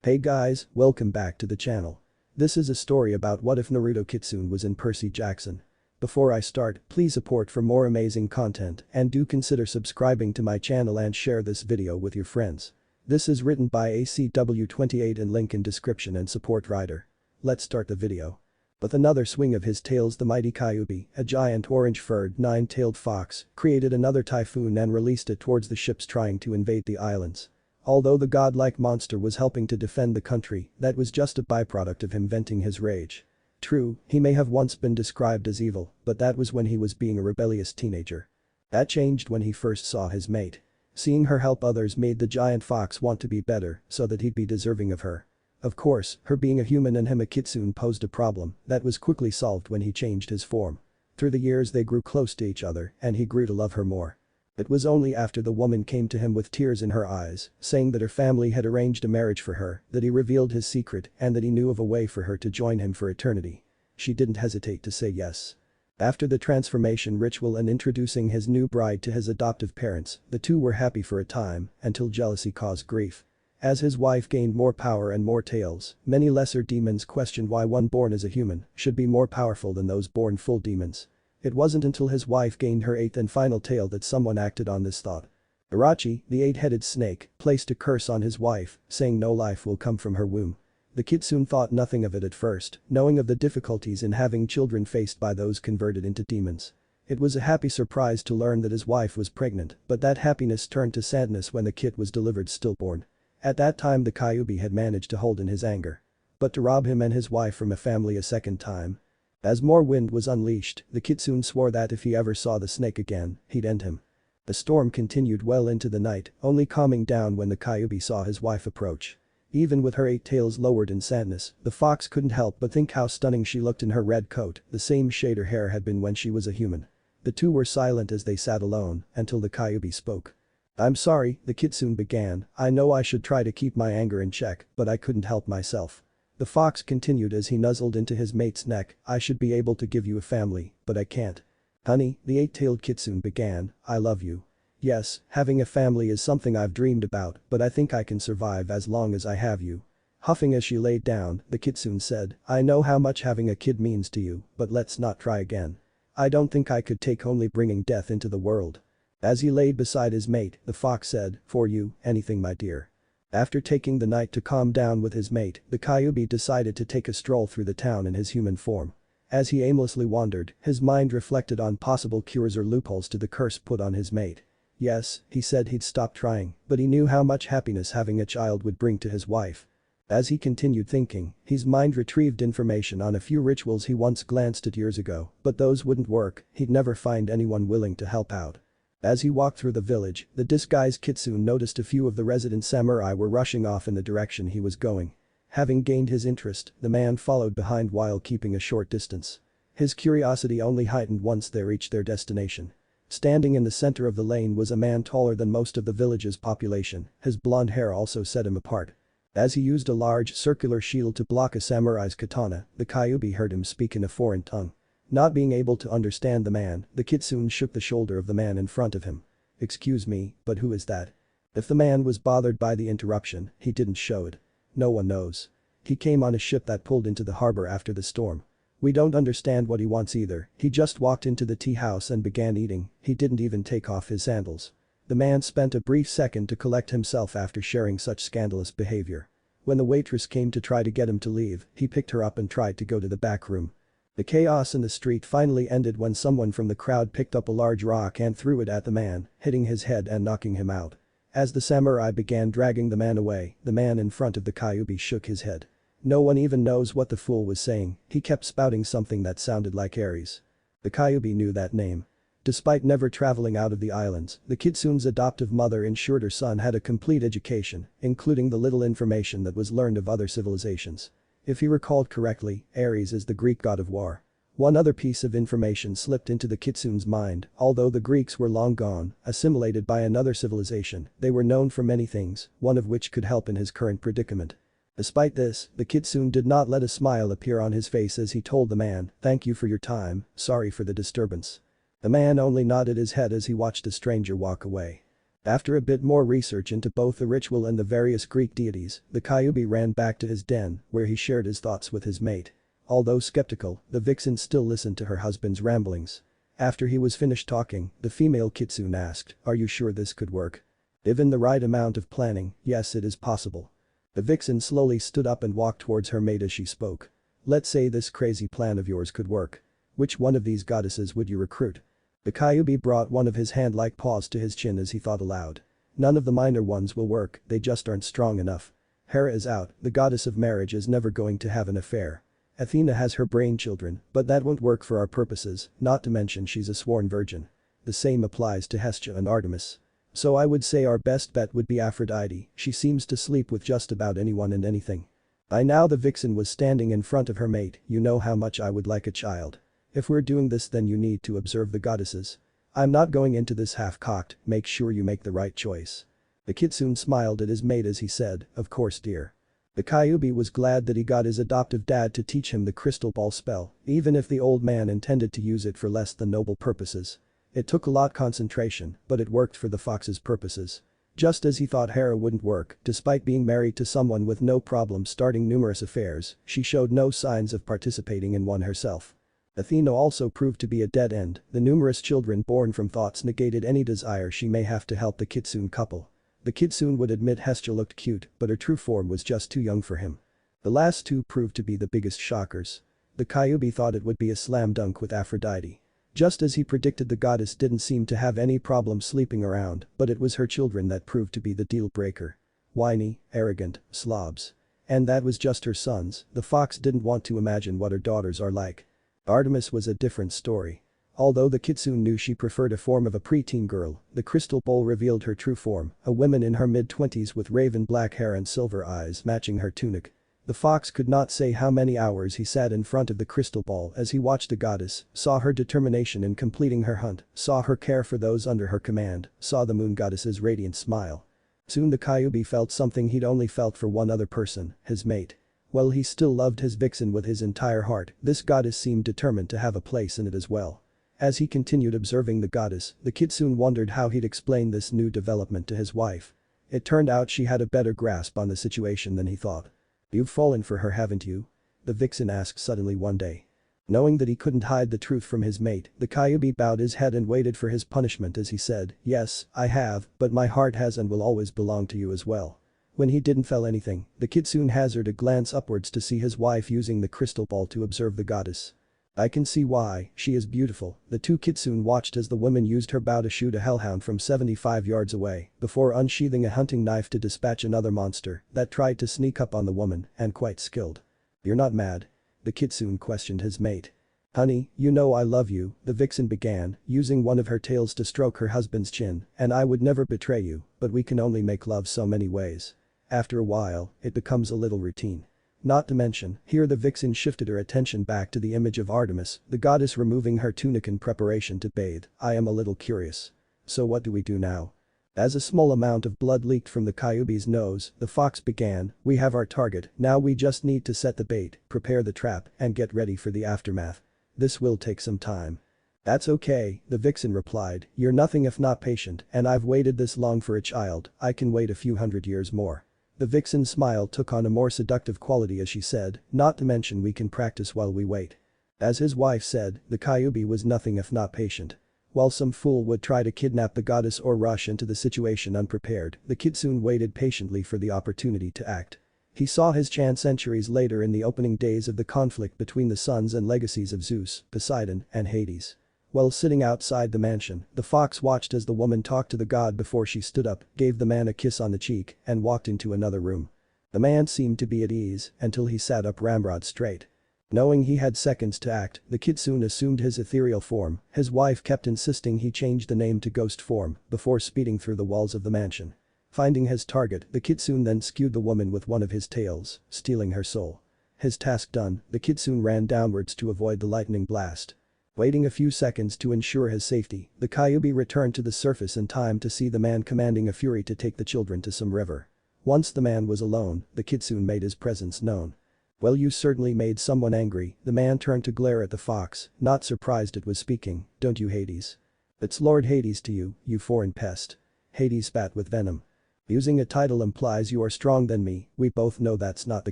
Hey guys, welcome back to the channel. This is a story about what if Naruto Kitsune was in Percy Jackson. Before I start, please support for more amazing content and do consider subscribing to my channel and share this video with your friends. This is written by ACW28 and link in description and support writer. Let's start the video. With another swing of his tails, the mighty Kyuubi, a giant orange-furred nine-tailed fox, created another typhoon and released it towards the ships trying to invade the islands. Although the godlike monster was helping to defend the country, that was just a byproduct of him venting his rage. True, he may have once been described as evil, but that was when he was being a rebellious teenager. That changed when he first saw his mate. Seeing her help others made the giant fox want to be better so that he'd be deserving of her. Of course, her being a human and him a kitsune posed a problem that was quickly solved when he changed his form. Through the years they grew close to each other and he grew to love her more. It was only after the woman came to him with tears in her eyes, saying that her family had arranged a marriage for her, that he revealed his secret and that he knew of a way for her to join him for eternity. She didn't hesitate to say yes. After the transformation ritual and introducing his new bride to his adoptive parents, the two were happy for a time, until jealousy caused grief. As his wife gained more power and more tails, many lesser demons questioned why one born as a human should be more powerful than those born full demons. It wasn't until his wife gained her eighth and final tail that someone acted on this thought. Irachi, the eight-headed snake, placed a curse on his wife, saying no life will come from her womb. The kitsune thought nothing of it at first, knowing of the difficulties in having children faced by those converted into demons. It was a happy surprise to learn that his wife was pregnant, but that happiness turned to sadness when the kid was delivered stillborn. At that time the Kyuubi had managed to hold in his anger. But to rob him and his wife from a family a second time. As more wind was unleashed, the kitsune swore that if he ever saw the snake again, he'd end him. The storm continued well into the night, only calming down when the Kyuubi saw his wife approach. Even with her eight tails lowered in sadness, the fox couldn't help but think how stunning she looked in her red coat, the same shade her hair had been when she was a human. The two were silent as they sat alone, until the Kyuubi spoke. "I'm sorry," the kitsune began, "I know I should try to keep my anger in check, but I couldn't help myself." The fox continued as he nuzzled into his mate's neck, "I should be able to give you a family, but I can't." "Honey," the eight-tailed kitsune began, "I love you. Yes, having a family is something I've dreamed about, but I think I can survive as long as I have you." Huffing as she laid down, the kitsune said, "I know how much having a kid means to you, but let's not try again. I don't think I could take only bringing death into the world." As he laid beside his mate, the fox said, "For you, anything my dear." After taking the night to calm down with his mate, the Kyuubi decided to take a stroll through the town in his human form. As he aimlessly wandered, his mind reflected on possible cures or loopholes to the curse put on his mate. Yes, he said he'd stop trying, but he knew how much happiness having a child would bring to his wife. As he continued thinking, his mind retrieved information on a few rituals he once glanced at years ago, but those wouldn't work, he'd never find anyone willing to help out. As he walked through the village, the disguised kitsune noticed a few of the resident samurai were rushing off in the direction he was going. Having gained his interest, the man followed behind while keeping a short distance. His curiosity only heightened once they reached their destination. Standing in the center of the lane was a man taller than most of the village's population, his blonde hair also set him apart. As he used a large circular shield to block a samurai's katana, the Kyuubi heard him speak in a foreign tongue. Not being able to understand the man, the kitsune shook the shoulder of the man in front of him. "Excuse me, but who is that?" If the man was bothered by the interruption, he didn't show it. "No one knows. He came on a ship that pulled into the harbor after the storm. We don't understand what he wants either, he just walked into the tea house and began eating, he didn't even take off his sandals." The man spent a brief second to collect himself after sharing such scandalous behavior. When the waitress came to try to get him to leave, he picked her up and tried to go to the back room. The chaos in the street finally ended when someone from the crowd picked up a large rock and threw it at the man, hitting his head and knocking him out. As the samurai began dragging the man away, the man in front of the Kyuubi shook his head. "No one even knows what the fool was saying, he kept spouting something that sounded like Ares." The Kyuubi knew that name. Despite never traveling out of the islands, the kitsune's adoptive mother ensured her son had a complete education, including the little information that was learned of other civilizations. If he recalled correctly, Ares is the Greek god of war. One other piece of information slipped into the kitsune's mind, although the Greeks were long gone, assimilated by another civilization, they were known for many things, one of which could help in his current predicament. Despite this, the kitsune did not let a smile appear on his face as he told the man, "Thank you for your time, sorry for the disturbance." The man only nodded his head as he watched the stranger walk away. After a bit more research into both the ritual and the various Greek deities, the Kyubi ran back to his den, where he shared his thoughts with his mate. Although skeptical, the vixen still listened to her husband's ramblings. After he was finished talking, the female kitsune asked, "Are you sure this could work?" Given the right amount of planning, yes, it is possible. The vixen slowly stood up and walked towards her mate as she spoke. "Let's say this crazy plan of yours could work. Which one of these goddesses would you recruit?" The Kyubi brought one of his hand-like paws to his chin as he thought aloud. "None of the minor ones will work, they just aren't strong enough. Hera is out, the goddess of marriage is never going to have an affair. Athena has her brain children, but that won't work for our purposes, not to mention she's a sworn virgin. The same applies to Hestia and Artemis. So I would say our best bet would be Aphrodite, she seems to sleep with just about anyone and anything." By now the vixen was standing in front of her mate. "You know how much I would like a child. If we're doing this then you need to observe the goddesses. I'm not going into this half-cocked, make sure you make the right choice." The kitsune smiled at his mate as he said, "Of course dear." The Kyubi was glad that he got his adoptive dad to teach him the crystal ball spell, even if the old man intended to use it for less than noble purposes. It took a lot concentration, but it worked for the fox's purposes. Just as he thought Hera wouldn't work, despite being married to someone with no problem starting numerous affairs, she showed no signs of participating in one herself. Athena also proved to be a dead end, the numerous children born from thoughts negated any desire she may have to help the kitsune couple. The kitsune would admit Hestia looked cute, but her true form was just too young for him. The last two proved to be the biggest shockers. The Kyubi thought it would be a slam dunk with Aphrodite. Just as he predicted, the goddess didn't seem to have any problem sleeping around, but it was her children that proved to be the deal breaker. Whiny, arrogant, slobs. And that was just her sons, the fox didn't want to imagine what her daughters are like. Artemis was a different story. Although the kitsune knew she preferred a form of a preteen girl, the crystal bowl revealed her true form, a woman in her mid-20s with raven black hair and silver eyes matching her tunic. The fox could not say how many hours he sat in front of the crystal ball as he watched the goddess, saw her determination in completing her hunt, saw her care for those under her command, saw the moon goddess's radiant smile. Soon the Kyubi felt something he'd only felt for one other person, his mate. While he still loved his vixen with his entire heart, this goddess seemed determined to have a place in it as well. As he continued observing the goddess, the kitsune wondered how he'd explain this new development to his wife. It turned out she had a better grasp on the situation than he thought. "You've fallen for her, haven't you?" the vixen asked suddenly one day. Knowing that he couldn't hide the truth from his mate, the Kyubi bowed his head and waited for his punishment as he said, "Yes, I have, but my heart has and will always belong to you as well." When he didn't feel anything, the kitsune hazarded a glance upwards to see his wife using the crystal ball to observe the goddess. "I can see why, she is beautiful." The two kitsune watched as the woman used her bow to shoot a hellhound from 75 yards away, before unsheathing a hunting knife to dispatch another monster that tried to sneak up on the woman, and quite skilled. "You're not mad?" the kitsune questioned his mate. "Honey, you know I love you," the vixen began, using one of her tails to stroke her husband's chin, "and I would never betray you, but we can only make love so many ways. After a while, it becomes a little routine. Not to mention," here the vixen shifted her attention back to the image of Artemis, the goddess removing her tunic in preparation to bathe. "I am a little curious. So what do we do now?" As a small amount of blood leaked from the Kyubi's nose, the fox began, "We have our target, now we just need to set the bait, prepare the trap, and get ready for the aftermath. This will take some time." "That's okay," the vixen replied, "you're nothing if not patient, and I've waited this long for a child, I can wait a few hundred years more." The vixen's smile took on a more seductive quality as she said, "Not to mention we can practice while we wait." As his wife said, the Kyubi was nothing if not patient. While some fool would try to kidnap the goddess or rush into the situation unprepared, the kitsune waited patiently for the opportunity to act. He saw his chance centuries later in the opening days of the conflict between the sons and legacies of Zeus, Poseidon, and Hades. While sitting outside the mansion, the fox watched as the woman talked to the god before she stood up, gave the man a kiss on the cheek, and walked into another room. The man seemed to be at ease until he sat up ramrod straight. Knowing he had seconds to act, the kitsune assumed his ethereal form. His wife kept insisting he change the name to ghost form before speeding through the walls of the mansion. Finding his target, the kitsune then skewed the woman with one of his tails, stealing her soul. His task done, the kitsune ran downwards to avoid the lightning blast. Waiting a few seconds to ensure his safety, the Kyubi returned to the surface in time to see the man commanding a fury to take the children to some river. Once the man was alone, the kitsune made his presence known. "Well, you certainly made someone angry," the man turned to glare at the fox, not surprised it was speaking, "don't you Hades? It's Lord Hades to you, you foreign pest." Hades spat with venom. Using a title implies you are stronger than me, we both know that's not the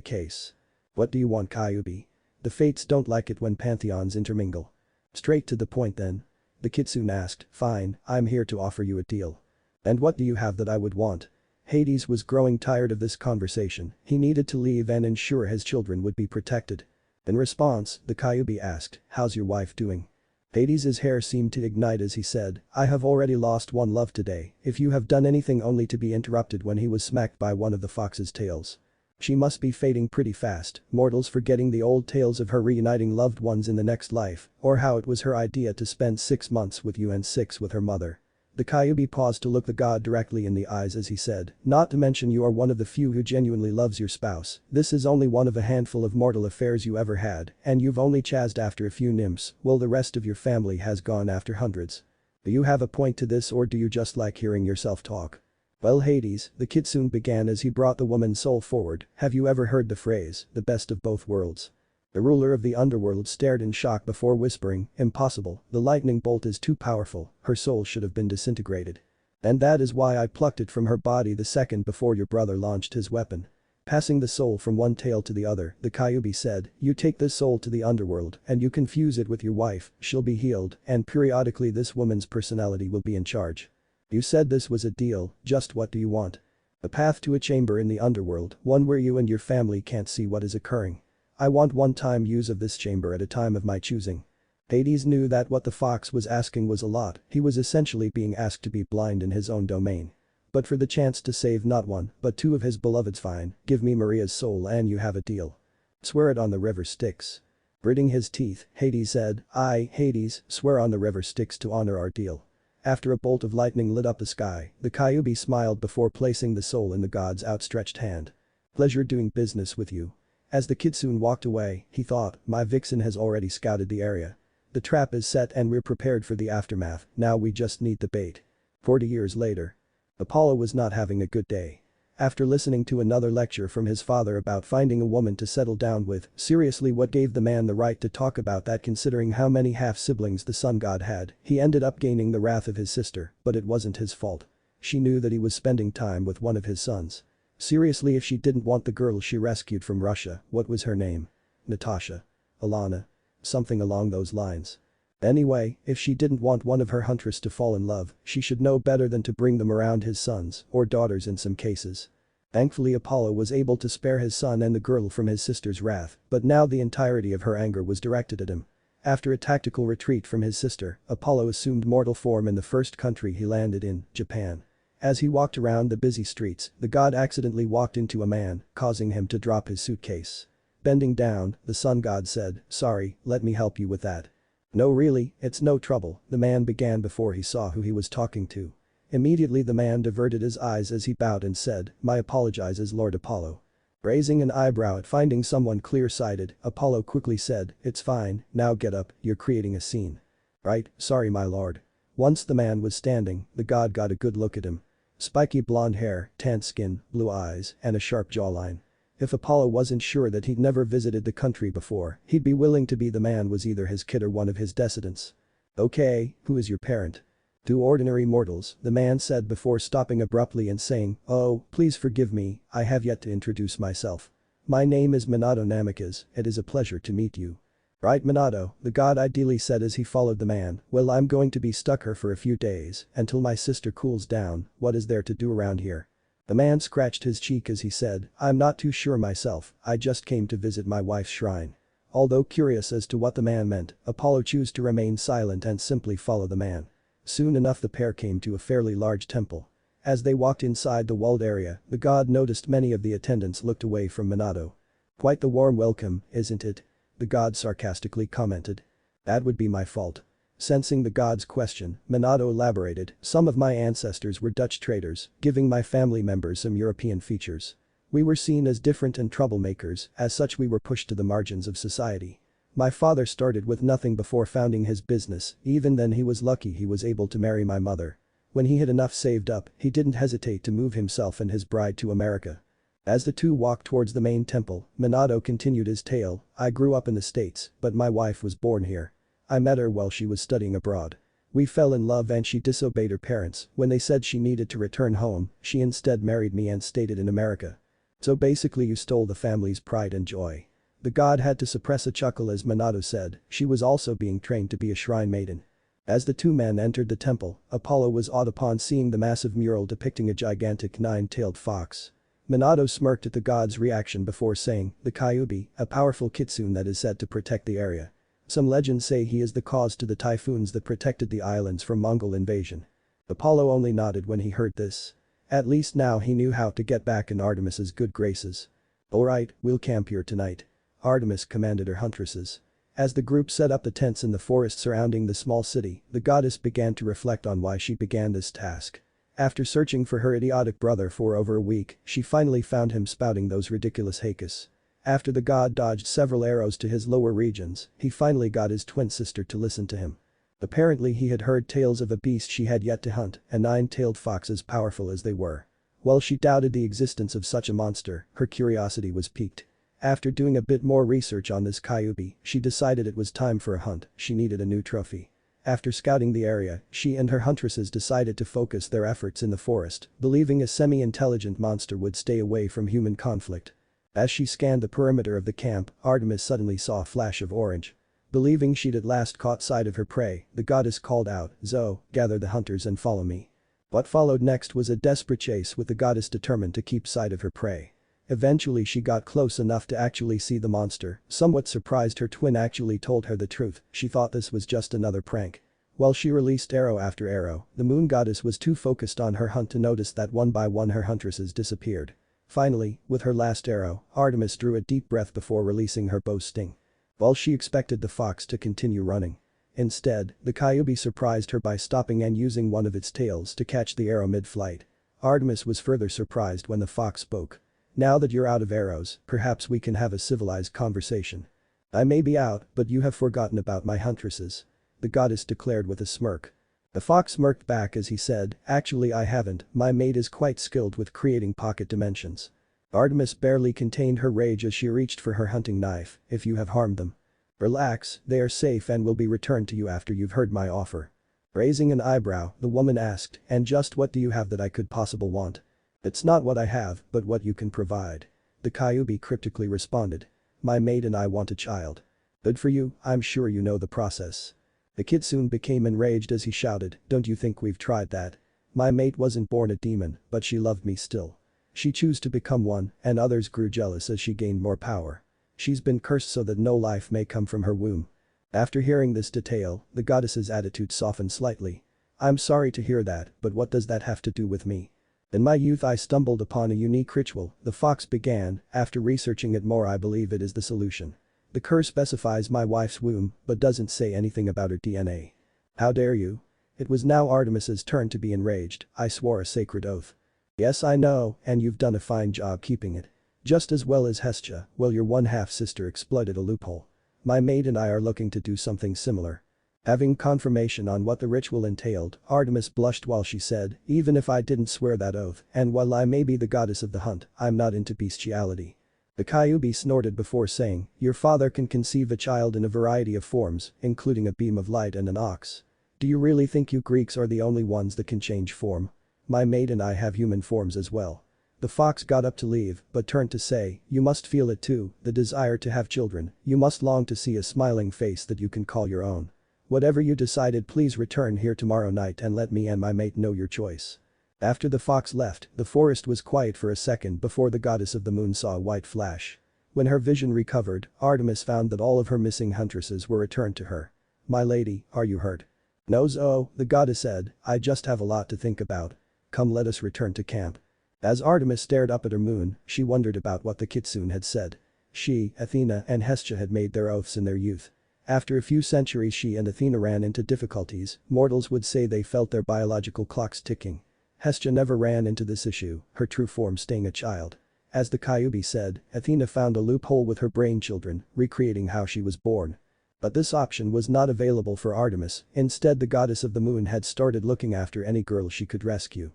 case. What do you want, Kyuubi? The fates don't like it when pantheons intermingle. Straight to the point then. The kitsune asked, fine, I'm here to offer you a deal. And what do you have that I would want? Hades was growing tired of this conversation, he needed to leave and ensure his children would be protected. In response, the Kyuubi asked, how's your wife doing? Hades' hair seemed to ignite as he said, I have already lost one love today, if you have done anything only to be interrupted when he was smacked by one of the fox's tails. She must be fading pretty fast, mortals forgetting the old tales of her reuniting loved ones in the next life, or how it was her idea to spend 6 months with you and 6 with her mother. The Kyuubi paused to look the god directly in the eyes as he said, not to mention you are one of the few who genuinely loves your spouse, this is only one of a handful of mortal affairs you ever had, and you've only chased after a few nymphs, while the rest of your family has gone after hundreds. Do you have a point to this or do you just like hearing yourself talk? Well Hades, the kitsune began as he brought the woman's soul forward, have you ever heard the phrase, the best of both worlds? The ruler of the underworld stared in shock before whispering, impossible, the lightning bolt is too powerful, her soul should have been disintegrated. And that is why I plucked it from her body the second before your brother launched his weapon. Passing the soul from one tail to the other, the Kyuubi said, you take this soul to the underworld and you confuse it with your wife, she'll be healed, and periodically this woman's personality will be in charge. You said this was a deal, just what do you want? A path to a chamber in the underworld, one where you and your family can't see what is occurring. I want one-time use of this chamber at a time of my choosing. Hades knew that what the fox was asking was a lot, he was essentially being asked to be blind in his own domain. But for the chance to save not one, but 2 of his beloveds fine, give me Maria's soul and you have a deal. Swear it on the river Styx. Gritting his teeth, Hades said, I, Hades, swear on the river Styx to honor our deal. After a bolt of lightning lit up the sky, the Kyuubi smiled before placing the soul in the god's outstretched hand. Pleasure doing business with you. As the kitsune walked away, he thought, my vixen has already scouted the area. The trap is set and we're prepared for the aftermath, now we just need the bait. 40 years later. Apollo was not having a good day. After listening to another lecture from his father about finding a woman to settle down with, seriously what gave the man the right to talk about that considering how many half-siblings the sun god had, he ended up gaining the wrath of his sister, but it wasn't his fault. She knew that he was spending time with one of his sons. Seriously if she didn't want the girl she rescued from Russia, what was her name? Natasha? Alana? Something along those lines. Anyway, if she didn't want one of her huntress to fall in love, she should know better than to bring them around his sons, or daughters in some cases. Thankfully Apollo was able to spare his son and the girl from his sister's wrath, but now the entirety of her anger was directed at him. After a tactical retreat from his sister, Apollo assumed mortal form in the first country he landed in, Japan. As he walked around the busy streets, the god accidentally walked into a man, causing him to drop his suitcase. Bending down, the sun god said, sorry, let me help you with that. No really, it's no trouble, the man began before he saw who he was talking to. Immediately the man diverted his eyes as he bowed and said, my apologizes Lord Apollo. Raising an eyebrow at finding someone clear-sighted, Apollo quickly said, it's fine, now get up, you're creating a scene. Right, sorry my lord. Once the man was standing, the god got a good look at him. Spiky blonde hair, tanned skin, blue eyes, and a sharp jawline. If Apollo wasn't sure that he'd never visited the country before, he'd be willing to be the man was either his kid or one of his descendants. Okay, who is your parent? 2 ordinary mortals, the man said before stopping abruptly and saying, oh, please forgive me, I have yet to introduce myself. My name is Minato Namikaze, it is a pleasure to meet you. Right Minato, the god ideally said as he followed the man, well I'm going to be stuck here for a few days, until my sister cools down, what is there to do around here? The man scratched his cheek as he said, I'm not too sure myself, I just came to visit my wife's shrine. Although curious as to what the man meant, Apollo chose to remain silent and simply follow the man. Soon enough the pair came to a fairly large temple. As they walked inside the walled area, the god noticed many of the attendants looked away from Minato. Quite the warm welcome, isn't it? The god sarcastically commented. That would be my fault. Sensing the god's question, Minato elaborated, some of my ancestors were Dutch traders, giving my family members some European features. We were seen as different and troublemakers, as such we were pushed to the margins of society. My father started with nothing before founding his business, even then he was lucky he was able to marry my mother. When he had enough saved up, he didn't hesitate to move himself and his bride to America. As the two walked towards the main temple, Minato continued his tale, I grew up in the States, but my wife was born here. I met her while she was studying abroad. We fell in love and she disobeyed her parents. When they said she needed to return home, she instead married me and stayed in America. So basically you stole the family's pride and joy." The god had to suppress a chuckle as Minato said, she was also being trained to be a shrine maiden. As the two men entered the temple, Apollo was awed upon seeing the massive mural depicting a gigantic nine-tailed fox. Minato smirked at the god's reaction before saying, "The Kyuubi, a powerful kitsune that is said to protect the area. Some legends say he is the cause to the typhoons that protected the islands from Mongol invasion." Apollo only nodded when he heard this. At least now he knew how to get back in Artemis's good graces. "Alright, we'll camp here tonight," Artemis commanded her huntresses. As the group set up the tents in the forest surrounding the small city, the goddess began to reflect on why she began this task. After searching for her idiotic brother for over a week, she finally found him spouting those ridiculous haikus. After the god dodged several arrows to his lower regions, he finally got his twin sister to listen to him. Apparently he had heard tales of a beast she had yet to hunt, a nine-tailed fox as powerful as they were. While she doubted the existence of such a monster, her curiosity was piqued. After doing a bit more research on this Kyuubi, she decided it was time for a hunt. She needed a new trophy. After scouting the area, she and her huntresses decided to focus their efforts in the forest, believing a semi-intelligent monster would stay away from human conflict. As she scanned the perimeter of the camp, Artemis suddenly saw a flash of orange. Believing she'd at last caught sight of her prey, the goddess called out, "Zo, gather the hunters and follow me." What followed next was a desperate chase with the goddess determined to keep sight of her prey. Eventually she got close enough to actually see the monster. Somewhat surprised her twin actually told her the truth, she thought this was just another prank. While she released arrow after arrow, the moon goddess was too focused on her hunt to notice that one by one her huntresses disappeared. Finally, with her last arrow, Artemis drew a deep breath before releasing her bow's sting. While she expected the fox to continue running. Instead, the Kyuubi surprised her by stopping and using one of its tails to catch the arrow mid-flight. Artemis was further surprised when the fox spoke. "Now that you're out of arrows, perhaps we can have a civilized conversation." "I may be out, but you have forgotten about my huntresses," the goddess declared with a smirk. The fox smirked back as he said, "Actually I haven't, my mate is quite skilled with creating pocket dimensions." Artemis barely contained her rage as she reached for her hunting knife. "If you have harmed them, relax, they are safe and will be returned to you after you've heard my offer." Raising an eyebrow, the woman asked, "And just what do you have that I could possibly want?" "It's not what I have, but what you can provide," the Kyuubi cryptically responded. "My mate and I want a child." "Good for you, I'm sure you know the process." The kitsune became enraged as he shouted, "Don't you think we've tried that? My mate wasn't born a demon, but she loved me still. She chose to become one, and others grew jealous as she gained more power. She's been cursed so that no life may come from her womb." After hearing this detail, the goddess's attitude softened slightly. "I'm sorry to hear that, but what does that have to do with me? In my youth I stumbled upon a unique ritual," the fox began. "After researching it more I believe it is the solution. The curse specifies my wife's womb, but doesn't say anything about her DNA." "How dare you?" It was now Artemis's turn to be enraged. "I swore a sacred oath." "Yes I know, and you've done a fine job keeping it. Just as well as Hestia, well your one-half sister exploited a loophole. My mate and I are looking to do something similar." Having confirmation on what the ritual entailed, Artemis blushed while she said, "Even if I didn't swear that oath, and while I may be the goddess of the hunt, I'm not into bestiality." The Kyuubi snorted before saying, "Your father can conceive a child in a variety of forms, including a beam of light and an ox. Do you really think you Greeks are the only ones that can change form? My mate and I have human forms as well." The fox got up to leave, but turned to say, "You must feel it too, the desire to have children, you must long to see a smiling face that you can call your own. Whatever you decided, please return here tomorrow night and let me and my mate know your choice." After the fox left, the forest was quiet for a second before the goddess of the moon saw a white flash. When her vision recovered, Artemis found that all of her missing huntresses were returned to her. "My lady, are you hurt?" "No Zo," the goddess said, "I just have a lot to think about. Come let us return to camp." As Artemis stared up at her moon, she wondered about what the kitsune had said. She, Athena and Hestia had made their oaths in their youth. After a few centuries she and Athena ran into difficulties, mortals would say they felt their biological clocks ticking. Hestia never ran into this issue, her true form staying a child. As the Kyuubi said, Athena found a loophole with her brain children, recreating how she was born. But this option was not available for Artemis, instead the goddess of the moon had started looking after any girl she could rescue.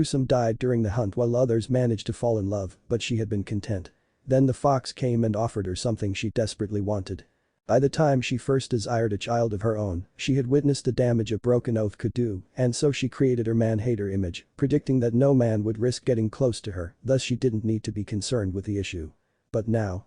Some died during the hunt while others managed to fall in love, but she had been content. Then the fox came and offered her something she desperately wanted. By the time she first desired a child of her own, she had witnessed the damage a broken oath could do, and so she created her man-hater image, predicting that no man would risk getting close to her, thus she didn't need to be concerned with the issue. But now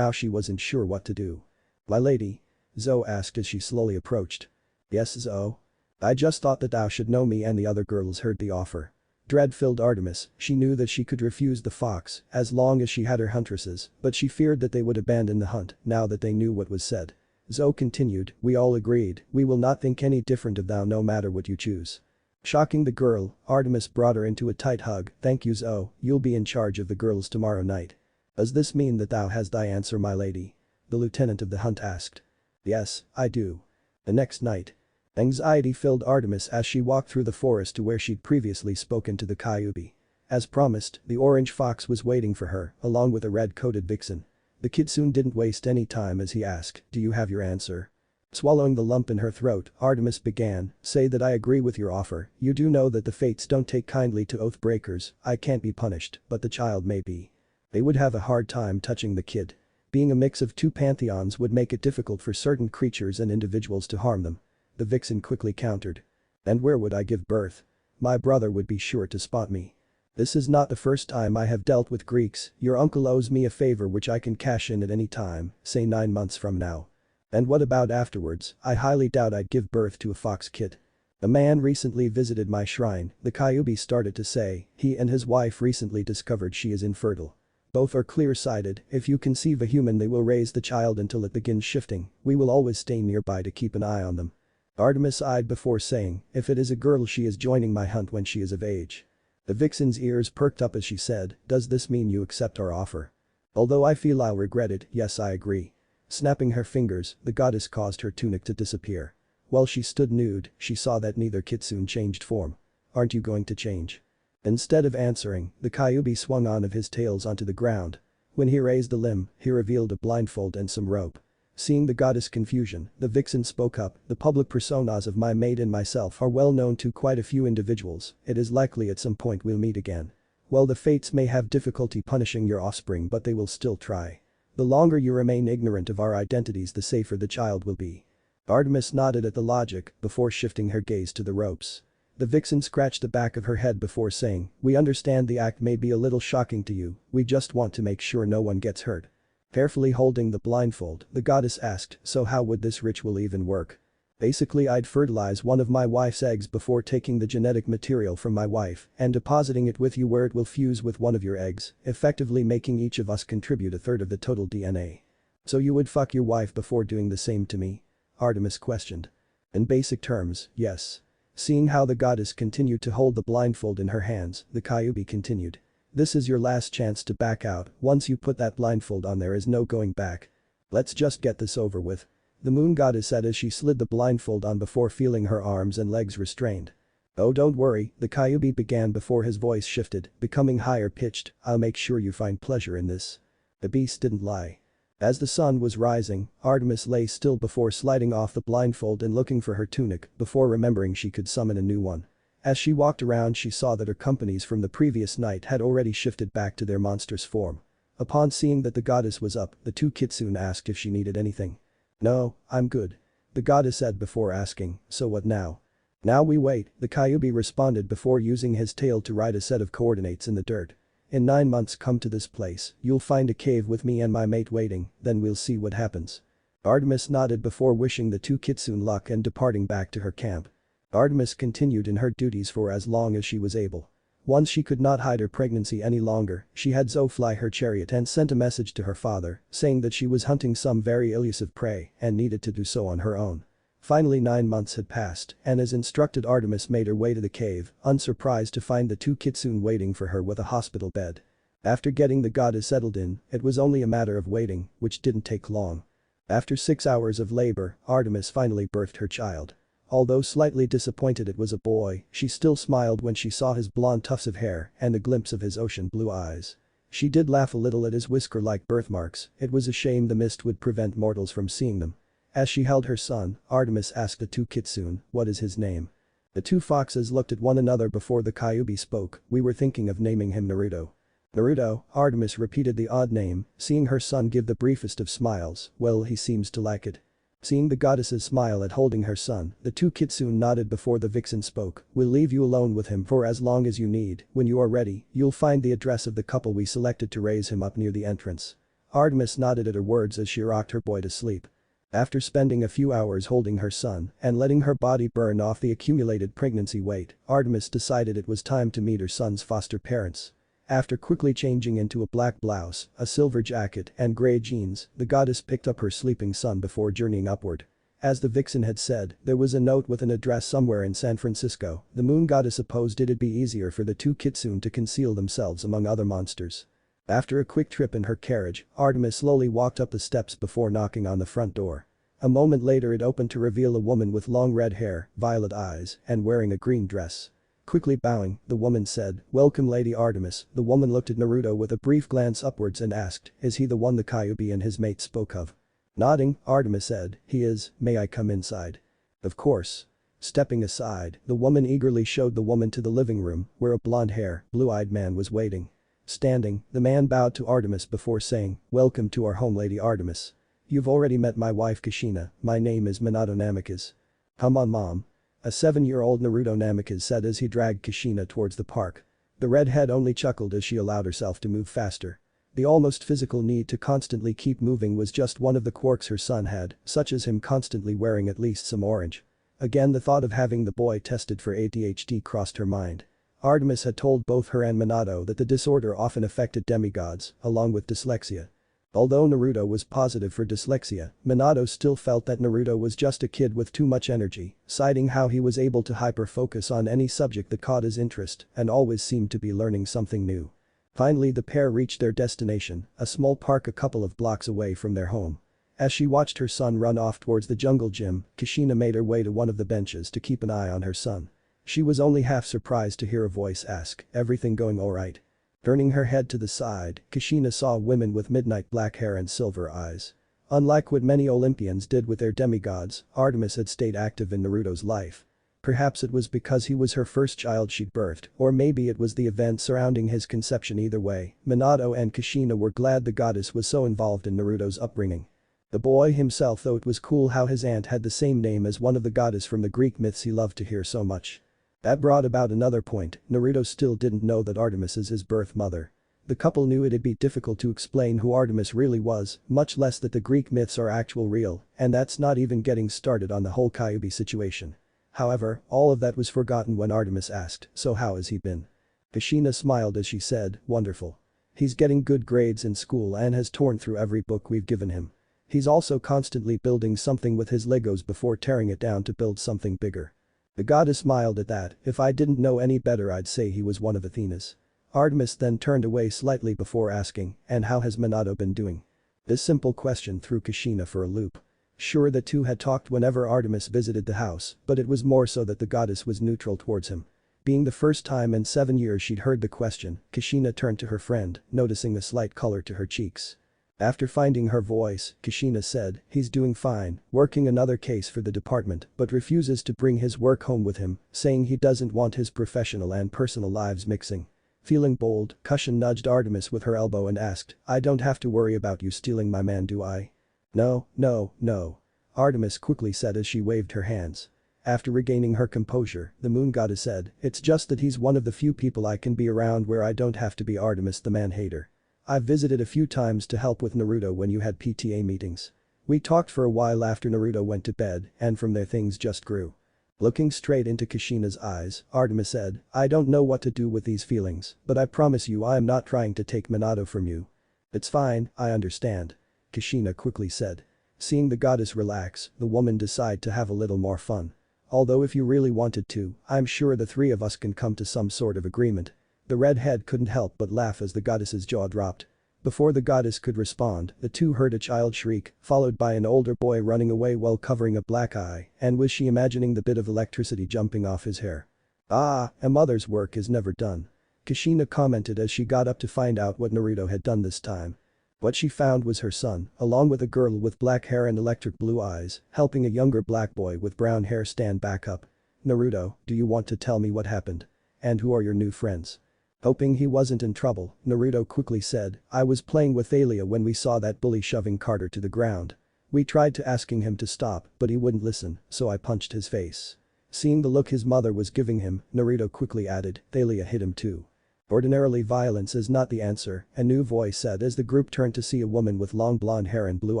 she wasn't sure what to do. "My lady?" Zoe asked as she slowly approached. "Yes, Zoe? I just thought that thou should know me," and the other girls heard the offer. Dread-filled Artemis, she knew that she could refuse the fox as long as she had her huntresses, but she feared that they would abandon the hunt now that they knew what was said. Zoe continued, "We all agreed, we will not think any different of thou no matter what you choose." Shocking the girl, Artemis brought her into a tight hug. "Thank you, Zoe, you'll be in charge of the girls tomorrow night." "Does this mean that thou has thy answer, my lady?" the lieutenant of the hunt asked. "Yes, I do." The next night. Anxiety filled Artemis as she walked through the forest to where she'd previously spoken to the Kyubi. As promised, the orange fox was waiting for her, along with a red-coated vixen. The kitsune didn't waste any time as he asked, "Do you have your answer?" Swallowing the lump in her throat, Artemis began, "Say that I agree with your offer. You do know that the fates don't take kindly to oath breakers. I can't be punished, but the child may be. They would have a hard time touching the kid. Being a mix of two pantheons would make it difficult for certain creatures and individuals to harm them." The vixen quickly countered. "And where would I give birth? My brother would be sure to spot me. This is not the first time I have dealt with Greeks. Your uncle owes me a favor which I can cash in at any time, say 9 months from now. And what about afterwards? I highly doubt I'd give birth to a fox kid. A man recently visited my shrine," the Kyubi started to say. "He and his wife recently discovered she is infertile. Both are clear-sighted. If you conceive a human, they will raise the child until it begins shifting. We will always stay nearby to keep an eye on them." Artemis eyed before saying, "If it is a girl, she is joining my hunt when she is of age." The vixen's ears perked up as she said, "Does this mean you accept our offer?" "Although I feel I'll regret it, yes, I agree." Snapping her fingers, the goddess caused her tunic to disappear. While she stood nude, she saw that neither kitsune changed form. "Aren't you going to change?" Instead of answering, the Kyubi swung on of his tails onto the ground. When he raised the limb, he revealed a blindfold and some rope. Seeing the goddess' confusion, the vixen spoke up, "The public personas of my mate and myself are well known to quite a few individuals. It is likely at some point we'll meet again. Well, the fates may have difficulty punishing your offspring, but they will still try. The longer you remain ignorant of our identities, the safer the child will be." Artemis nodded at the logic before shifting her gaze to the ropes. The vixen scratched the back of her head before saying, "We understand the act may be a little shocking to you, we just want to make sure no one gets hurt." Carefully holding the blindfold, the goddess asked, "So how would this ritual even work?" "Basically, I'd fertilize one of my wife's eggs before taking the genetic material from my wife and depositing it with you where it will fuse with one of your eggs, effectively making each of us contribute a third of the total DNA." "So you would fuck your wife before doing the same to me?" Artemis questioned. "In basic terms, yes." Seeing how the goddess continued to hold the blindfold in her hands, the Kyubi continued. "This is your last chance to back out. Once you put that blindfold on, there is no going back. Let's just get this over with." The moon goddess said as she slid the blindfold on before feeling her arms and legs restrained. "Oh, don't worry," the Kyubi began before his voice shifted, becoming higher pitched. "I'll make sure you find pleasure in this." The beast didn't lie. As the sun was rising, Artemis lay still before sliding off the blindfold and looking for her tunic before remembering she could summon a new one. As she walked around, she saw that her companions from the previous night had already shifted back to their monstrous form. Upon seeing that the goddess was up, the two kitsune asked if she needed anything. "No, I'm good," the goddess said before asking, "So what now?" "Now we wait," the Kyubi responded before using his tail to write a set of coordinates in the dirt. "In 9 months, come to this place, you'll find a cave with me and my mate waiting, then we'll see what happens." Artemis nodded before wishing the two kitsune luck and departing back to her camp. Artemis continued in her duties for as long as she was able. Once she could not hide her pregnancy any longer, she had Zoe fly her chariot and sent a message to her father, saying that she was hunting some very elusive prey and needed to do so on her own. Finally 9 months had passed, and as instructed, Artemis made her way to the cave, unsurprised to find the two kitsune waiting for her with a hospital bed. After getting the goddess settled in, it was only a matter of waiting, which didn't take long. After 6 hours of labor, Artemis finally birthed her child. Although slightly disappointed it was a boy, she still smiled when she saw his blonde tufts of hair and a glimpse of his ocean blue eyes. She did laugh a little at his whisker-like birthmarks. It was a shame the mist would prevent mortals from seeing them. As she held her son, Artemis asked the two kitsune, "What is his name?" The two foxes looked at one another before the Kyubi spoke. "We were thinking of naming him Naruto." Naruto, Artemis repeated the odd name, seeing her son give the briefest of smiles. Well, he seems to like it. Seeing the goddess's smile at holding her son, the two kitsune nodded before the vixen spoke. We'll leave you alone with him for as long as you need. When you are ready, you'll find the address of the couple we selected to raise him up near the entrance. Artemis nodded at her words as she rocked her boy to sleep. After spending a few hours holding her son and letting her body burn off the accumulated pregnancy weight, Artemis decided it was time to meet her son's foster parents. After quickly changing into a black blouse, a silver jacket, and gray jeans, the goddess picked up her sleeping son before journeying upward. As the vixen had said, there was a note with an address somewhere in San Francisco. The moon goddess supposed it'd be easier for the two kitsune to conceal themselves among other monsters. After a quick trip in her carriage, Artemis slowly walked up the steps before knocking on the front door. A moment later it opened to reveal a woman with long red hair, violet eyes, and wearing a green dress. Quickly bowing, the woman said, "Welcome Lady Artemis." The woman looked at Naruto with a brief glance upwards and asked, "Is he the one the Kyuubi and his mate spoke of?" Nodding, Artemis said, "He is, may I come inside?" "Of course." Stepping aside, the woman eagerly showed the woman to the living room, where a blonde-haired, blue-eyed man was waiting. Standing, the man bowed to Artemis before saying, "Welcome to our home Lady Artemis. You've already met my wife Kushina, my name is Minato Namikaze." "Come on mom." A 7-year-old Naruto Namikaze said as he dragged Kushina towards the park. The redhead only chuckled as she allowed herself to move faster. The almost physical need to constantly keep moving was just one of the quirks her son had, such as him constantly wearing at least some orange. Again the thought of having the boy tested for ADHD crossed her mind. Artemis had told both her and Minato that the disorder often affected demigods, along with dyslexia. Although Naruto was positive for dyslexia, Minato still felt that Naruto was just a kid with too much energy, citing how he was able to hyper-focus on any subject that caught his interest and always seemed to be learning something new. Finally the pair reached their destination, a small park a couple of blocks away from their home. As she watched her son run off towards the jungle gym, Kushina made her way to one of the benches to keep an eye on her son. She was only half surprised to hear a voice ask, "Everything going alright?" Turning her head to the side, Kushina saw a woman with midnight black hair and silver eyes. Unlike what many Olympians did with their demigods, Artemis had stayed active in Naruto's life. Perhaps it was because he was her first child she'd birthed, or maybe it was the events surrounding his conception. Either way, Minato and Kushina were glad the goddess was so involved in Naruto's upbringing. The boy himself thought it was cool how his aunt had the same name as one of the goddess from the Greek myths he loved to hear so much. That brought about another point. Naruto still didn't know that Artemis is his birth mother. The couple knew it'd be difficult to explain who Artemis really was, much less that the Greek myths are actual real, and that's not even getting started on the whole Kyuubi situation. However, all of that was forgotten when Artemis asked, "So how has he been?" Kushina smiled as she said, "Wonderful. He's getting good grades in school and has torn through every book we've given him. He's also constantly building something with his Legos before tearing it down to build something bigger." The goddess smiled at that. "If I didn't know any better I'd say he was one of Athena's." Artemis then turned away slightly before asking, "And how has Minato been doing?" This simple question threw Kushina for a loop. Sure, the two had talked whenever Artemis visited the house, but it was more so that the goddess was neutral towards him. Being the first time in 7 years she'd heard the question, Kushina turned to her friend, noticing a slight color to her cheeks. After finding her voice, Kushina said, "He's doing fine, working another case for the department, but refuses to bring his work home with him, saying he doesn't want his professional and personal lives mixing." Feeling bold, Kushina nudged Artemis with her elbow and asked, "I don't have to worry about you stealing my man, do I?" "No, no, no." Artemis quickly said as she waved her hands. After regaining her composure, the moon goddess said, "It's just that he's one of the few people I can be around where I don't have to be Artemis the man-hater. I've visited a few times to help with Naruto when you had PTA meetings. We talked for a while after Naruto went to bed, and from there things just grew." Looking straight into Kushina's eyes, Artemis said, "I don't know what to do with these feelings, but I promise you I am not trying to take Minato from you." "It's fine, I understand," Kushina quickly said. Seeing the goddess relax, the woman decided to have a little more fun. "Although if you really wanted to, I'm sure the three of us can come to some sort of agreement." The redhead couldn't help but laugh as the goddess's jaw dropped. Before the goddess could respond, the two heard a child shriek, followed by an older boy running away while covering a black eye, and was she imagining the bit of electricity jumping off his hair? "Ah, a mother's work is never done," Kushina commented as she got up to find out what Naruto had done this time. What she found was her son, along with a girl with black hair and electric blue eyes, helping a younger black boy with brown hair stand back up. "Naruto, do you want to tell me what happened? And who are your new friends?" Hoping he wasn't in trouble, Naruto quickly said, "I was playing with Thalia when we saw that bully shoving Carter to the ground. We tried to asking him to stop, but he wouldn't listen, so I punched his face." Seeing the look his mother was giving him, Naruto quickly added, "Thalia hit him too." "Ordinarily violence is not the answer," a new voice said as the group turned to see a woman with long blonde hair and blue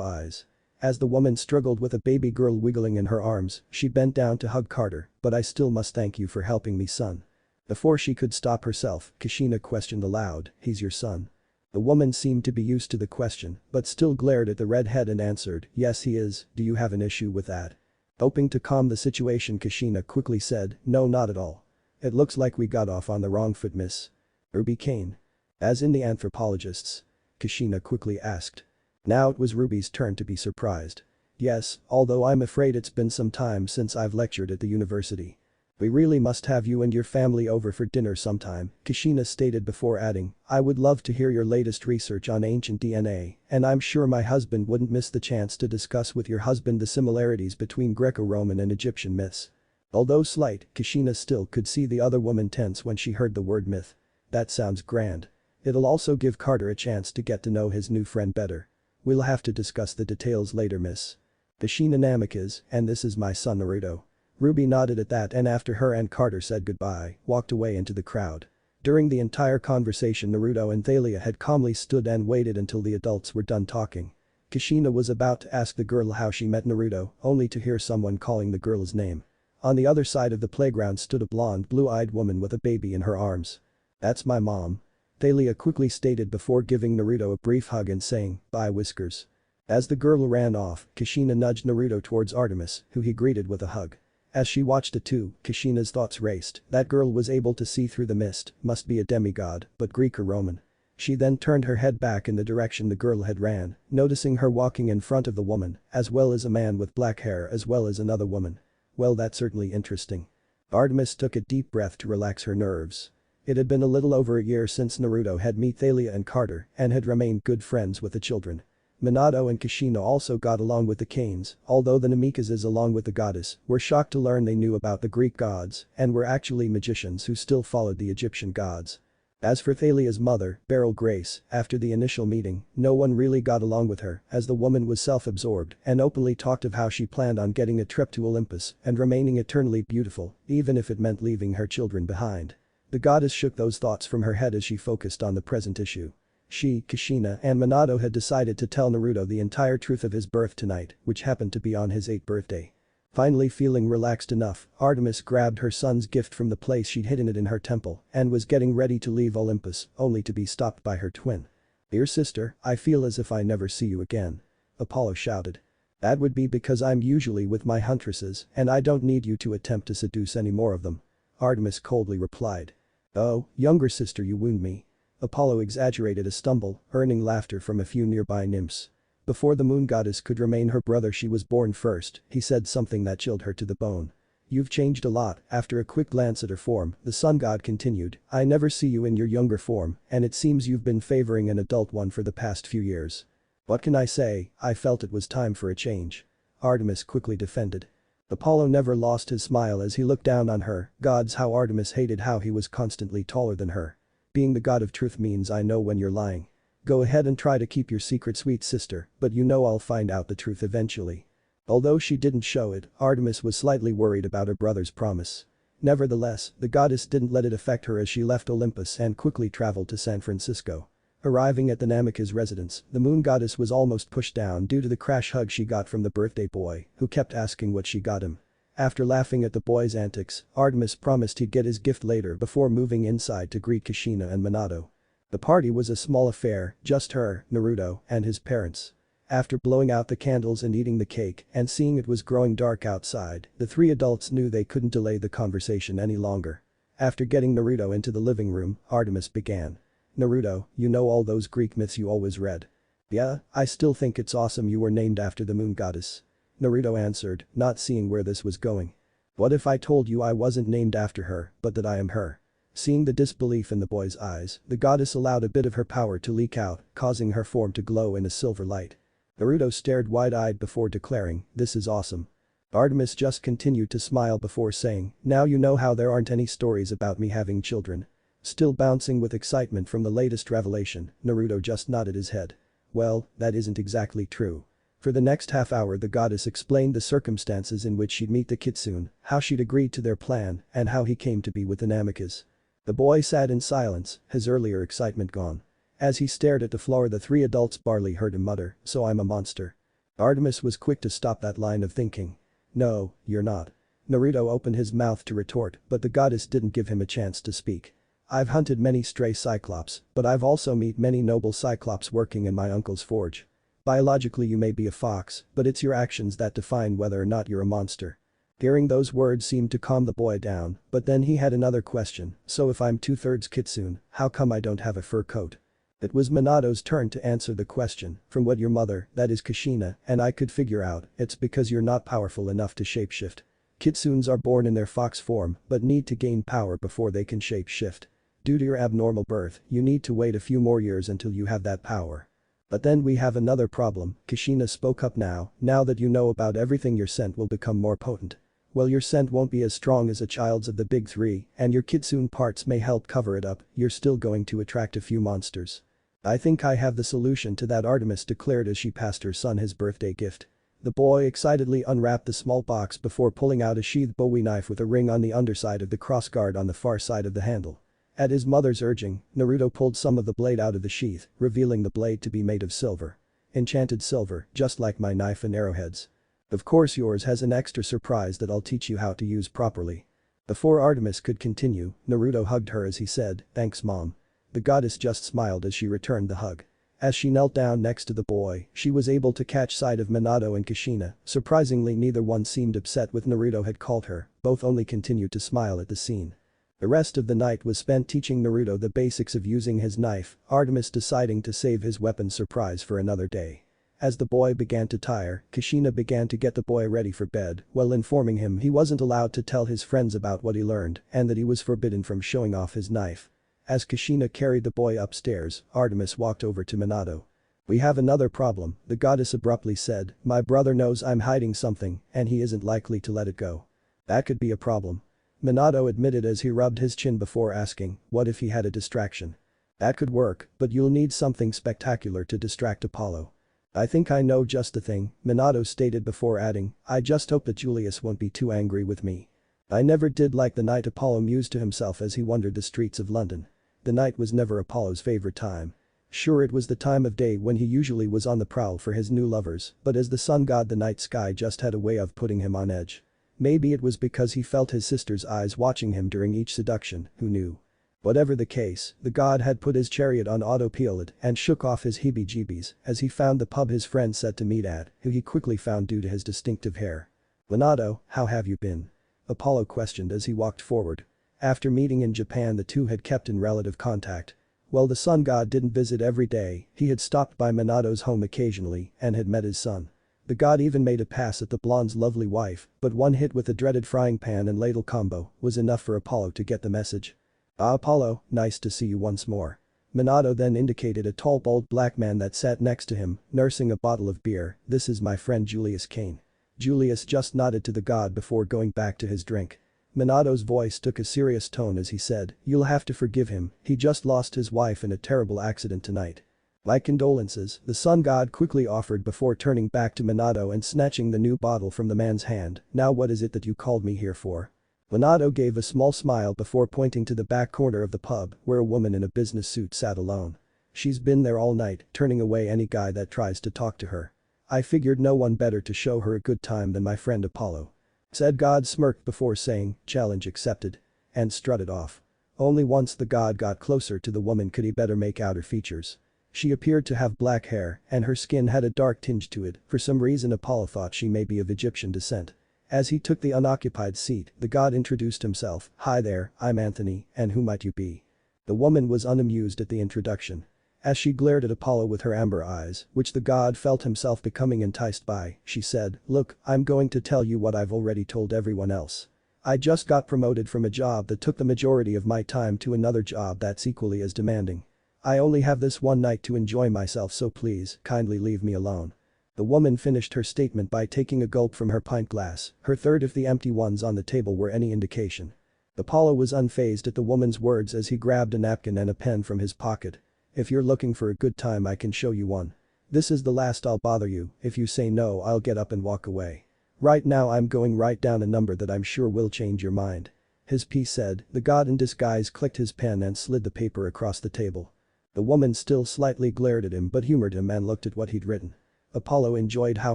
eyes. As the woman struggled with a baby girl wiggling in her arms, she bent down to hug Carter, "But I still must thank you for helping me, son." Before she could stop herself, Kushina questioned aloud, "He's your son?" The woman seemed to be used to the question, but still glared at the redhead and answered, "Yes he is, do you have an issue with that?" Hoping to calm the situation, Kushina quickly said, "No, not at all. It looks like we got off on the wrong foot, miss." "Ruby Kane?" "As in the anthropologists?" Kushina quickly asked. Now it was Ruby's turn to be surprised. "Yes, although I'm afraid it's been some time since I've lectured at the university. We really must have you and your family over for dinner sometime," Kushina stated before adding, "I would love to hear your latest research on ancient DNA, and I'm sure my husband wouldn't miss the chance to discuss with your husband the similarities between Greco-Roman and Egyptian myths." Although slight, Kushina still could see the other woman tense when she heard the word myth. "That sounds grand. It'll also give Carter a chance to get to know his new friend better. We'll have to discuss the details later, miss. Kushina Namikaze, and this is my son Naruto." Ruby nodded at that and after her and Carter said goodbye, walked away into the crowd. During the entire conversation, Naruto and Thalia had calmly stood and waited until the adults were done talking. Kushina was about to ask the girl how she met Naruto, only to hear someone calling the girl's name. On the other side of the playground stood a blonde, blue-eyed woman with a baby in her arms. "That's my mom," Thalia quickly stated before giving Naruto a brief hug and saying, "Bye Whiskers." As the girl ran off, Kushina nudged Naruto towards Artemis, who he greeted with a hug. As she watched the two, Kushina's thoughts raced, that girl was able to see through the mist, must be a demigod, but Greek or Roman. She then turned her head back in the direction the girl had ran, noticing her walking in front of the woman, as well as a man with black hair as well as another woman. "Well, that's certainly interesting." Artemis took a deep breath to relax her nerves. It had been a little over a year since Naruto had met Thalia and Carter and had remained good friends with the children. Minato and Kushina also got along with the Kanes, although the Namikazes along with the goddess were shocked to learn they knew about the Greek gods and were actually magicians who still followed the Egyptian gods. As for Thalia's mother, Beryl Grace, after the initial meeting, no one really got along with her as the woman was self-absorbed and openly talked of how she planned on getting a trip to Olympus and remaining eternally beautiful, even if it meant leaving her children behind. The goddess shook those thoughts from her head as she focused on the present issue. She, Kushina, and Minato had decided to tell Naruto the entire truth of his birth tonight, which happened to be on his 8th birthday. Finally feeling relaxed enough, Artemis grabbed her son's gift from the place she'd hidden it in her temple and was getting ready to leave Olympus, only to be stopped by her twin. "Dear sister, I feel as if I never see you again," Apollo shouted. "That would be because I'm usually with my huntresses and I don't need you to attempt to seduce any more of them," Artemis coldly replied. "Oh, younger sister, you wound me." Apollo exaggerated a stumble, earning laughter from a few nearby nymphs. Before the moon goddess could remain her brother she was born first, he said something that chilled her to the bone. "You've changed a lot." After a quick glance at her form, the sun god continued, "I never see you in your younger form, and it seems you've been favoring an adult one for the past few years." "What can I say, I felt it was time for a change," Artemis quickly defended. Apollo never lost his smile as he looked down on her. Gods, how Artemis hated how he was constantly taller than her. "Being the god of truth means I know when you're lying. Go ahead and try to keep your secret, sweet sister, but you know I'll find out the truth eventually." Although she didn't show it, Artemis was slightly worried about her brother's promise. Nevertheless, the goddess didn't let it affect her as she left Olympus and quickly traveled to San Francisco. Arriving at the Namikaze residence, the moon goddess was almost pushed down due to the crash hug she got from the birthday boy, who kept asking what she got him. After laughing at the boy's antics, Artemis promised he'd get his gift later before moving inside to greet Kushina and Minato. The party was a small affair, just her, Naruto, and his parents. After blowing out the candles and eating the cake and seeing it was growing dark outside, the three adults knew they couldn't delay the conversation any longer. After getting Naruto into the living room, Artemis began. "Naruto, you know all those Greek myths you always read?" "Yeah, I still think it's awesome you were named after the moon goddess," Naruto answered, not seeing where this was going. "What if I told you I wasn't named after her, but that I am her?" Seeing the disbelief in the boy's eyes, the goddess allowed a bit of her power to leak out, causing her form to glow in a silver light. Naruto stared wide-eyed before declaring, "This is awesome." Artemis just continued to smile before saying, "Now you know how there aren't any stories about me having children." Still bouncing with excitement from the latest revelation, Naruto just nodded his head. Well, that isn't exactly true. For the next half hour the goddess explained the circumstances in which she'd meet the kitsune, how she'd agreed to their plan, and how he came to be with an amicus. The boy sat in silence, his earlier excitement gone. As he stared at the floor the three adults barely heard him mutter, "So I'm a monster." Artemis was quick to stop that line of thinking. "No, you're not." Naruto opened his mouth to retort, but the goddess didn't give him a chance to speak. "I've hunted many stray cyclops, but I've also met many noble cyclops working in my uncle's forge. Biologically you may be a fox, but it's your actions that define whether or not you're a monster." Hearing those words seemed to calm the boy down, but then he had another question, "So if I'm 2/3 kitsune, how come I don't have a fur coat?" It was Minato's turn to answer the question. "From what your mother, that is Kushina, and I could figure out, it's because you're not powerful enough to shapeshift. Kitsunes are born in their fox form but need to gain power before they can shapeshift. Due to your abnormal birth, you need to wait a few more years until you have that power. But then we have another problem," Kushina spoke up now that you know about everything your scent will become more potent. Well, your scent won't be as strong as a child's of the big three, and your kitsune parts may help cover it up, you're still going to attract a few monsters. "I think I have the solution to that," Artemis declared as she passed her son his birthday gift. The boy excitedly unwrapped the small box before pulling out a sheathed bowie knife with a ring on the underside of the crossguard on the far side of the handle. At his mother's urging, Naruto pulled some of the blade out of the sheath, revealing the blade to be made of silver. "Enchanted silver, just like my knife and arrowheads. Of course yours has an extra surprise that I'll teach you how to use properly." Before Artemis could continue, Naruto hugged her as he said, "Thanks mom." The goddess just smiled as she returned the hug. As she knelt down next to the boy, she was able to catch sight of Minato and Kushina. Surprisingly neither one seemed upset with Naruto had called her, both only continued to smile at the scene. The rest of the night was spent teaching Naruto the basics of using his knife, Artemis deciding to save his weapon surprise for another day. As the boy began to tire, Kushina began to get the boy ready for bed while informing him he wasn't allowed to tell his friends about what he learned and that he was forbidden from showing off his knife. As Kushina carried the boy upstairs, Artemis walked over to Minato. "We have another problem," the goddess abruptly said, "my brother knows I'm hiding something and he isn't likely to let it go." "That could be a problem," Minato admitted as he rubbed his chin before asking, "What if he had a distraction?" "That could work, but you'll need something spectacular to distract Apollo." "I think I know just the thing," Minato stated before adding, "I just hope that Julius won't be too angry with me. I never did like the night," Apollo mused to himself as he wandered the streets of London. The night was never Apollo's favorite time. Sure, it was the time of day when he usually was on the prowl for his new lovers, but as the sun god the night sky just had a way of putting him on edge. Maybe it was because he felt his sister's eyes watching him during each seduction, who knew? Whatever the case, the god had put his chariot on autopilot and shook off his heebie-jeebies as he found the pub his friend set to meet at, who he quickly found due to his distinctive hair. "Minato, how have you been?" Apollo questioned as he walked forward. After meeting in Japan the two had kept in relative contact. While the sun god didn't visit every day, he had stopped by Minato's home occasionally and had met his son. The god even made a pass at the blonde's lovely wife, but one hit with the dreaded frying pan and ladle combo was enough for Apollo to get the message. "Ah Apollo, nice to see you once more." Minato then indicated a tall bald black man that sat next to him, nursing a bottle of beer. "This is my friend Julius Kane." Julius just nodded to the god before going back to his drink. Minato's voice took a serious tone as he said, "You'll have to forgive him, he just lost his wife in a terrible accident tonight." "My condolences," the sun god quickly offered before turning back to Minato and snatching the new bottle from the man's hand. "Now what is it that you called me here for?" Minato gave a small smile before pointing to the back corner of the pub where a woman in a business suit sat alone. "She's been there all night, turning away any guy that tries to talk to her. I figured no one better to show her a good time than my friend Apollo." Said god smirked before saying, "Challenge accepted." And strutted off. Only once the god got closer to the woman could he better make out her features. She appeared to have black hair and her skin had a dark tinge to it. For some reason Apollo thought she may be of Egyptian descent. As he took the unoccupied seat, the god introduced himself. "Hi there, I'm Anthony, and who might you be?" The woman was unamused at the introduction. As she glared at Apollo with her amber eyes, which the god felt himself becoming enticed by, she said, "Look, I'm going to tell you what I've already told everyone else. I just got promoted from a job that took the majority of my time to another job that's equally as demanding. I only have this one night to enjoy myself, so please, kindly leave me alone." The woman finished her statement by taking a gulp from her pint glass, her third if the empty ones on the table were any indication. Apollo was unfazed at the woman's words as he grabbed a napkin and a pen from his pocket. "If you're looking for a good time, I can show you one. This is the last I'll bother you. If you say no, I'll get up and walk away. Right now I'm going write down a number that I'm sure will change your mind." His piece said, the god in disguise clicked his pen and slid the paper across the table. The woman still slightly glared at him but humored him and looked at what he'd written. Apollo enjoyed how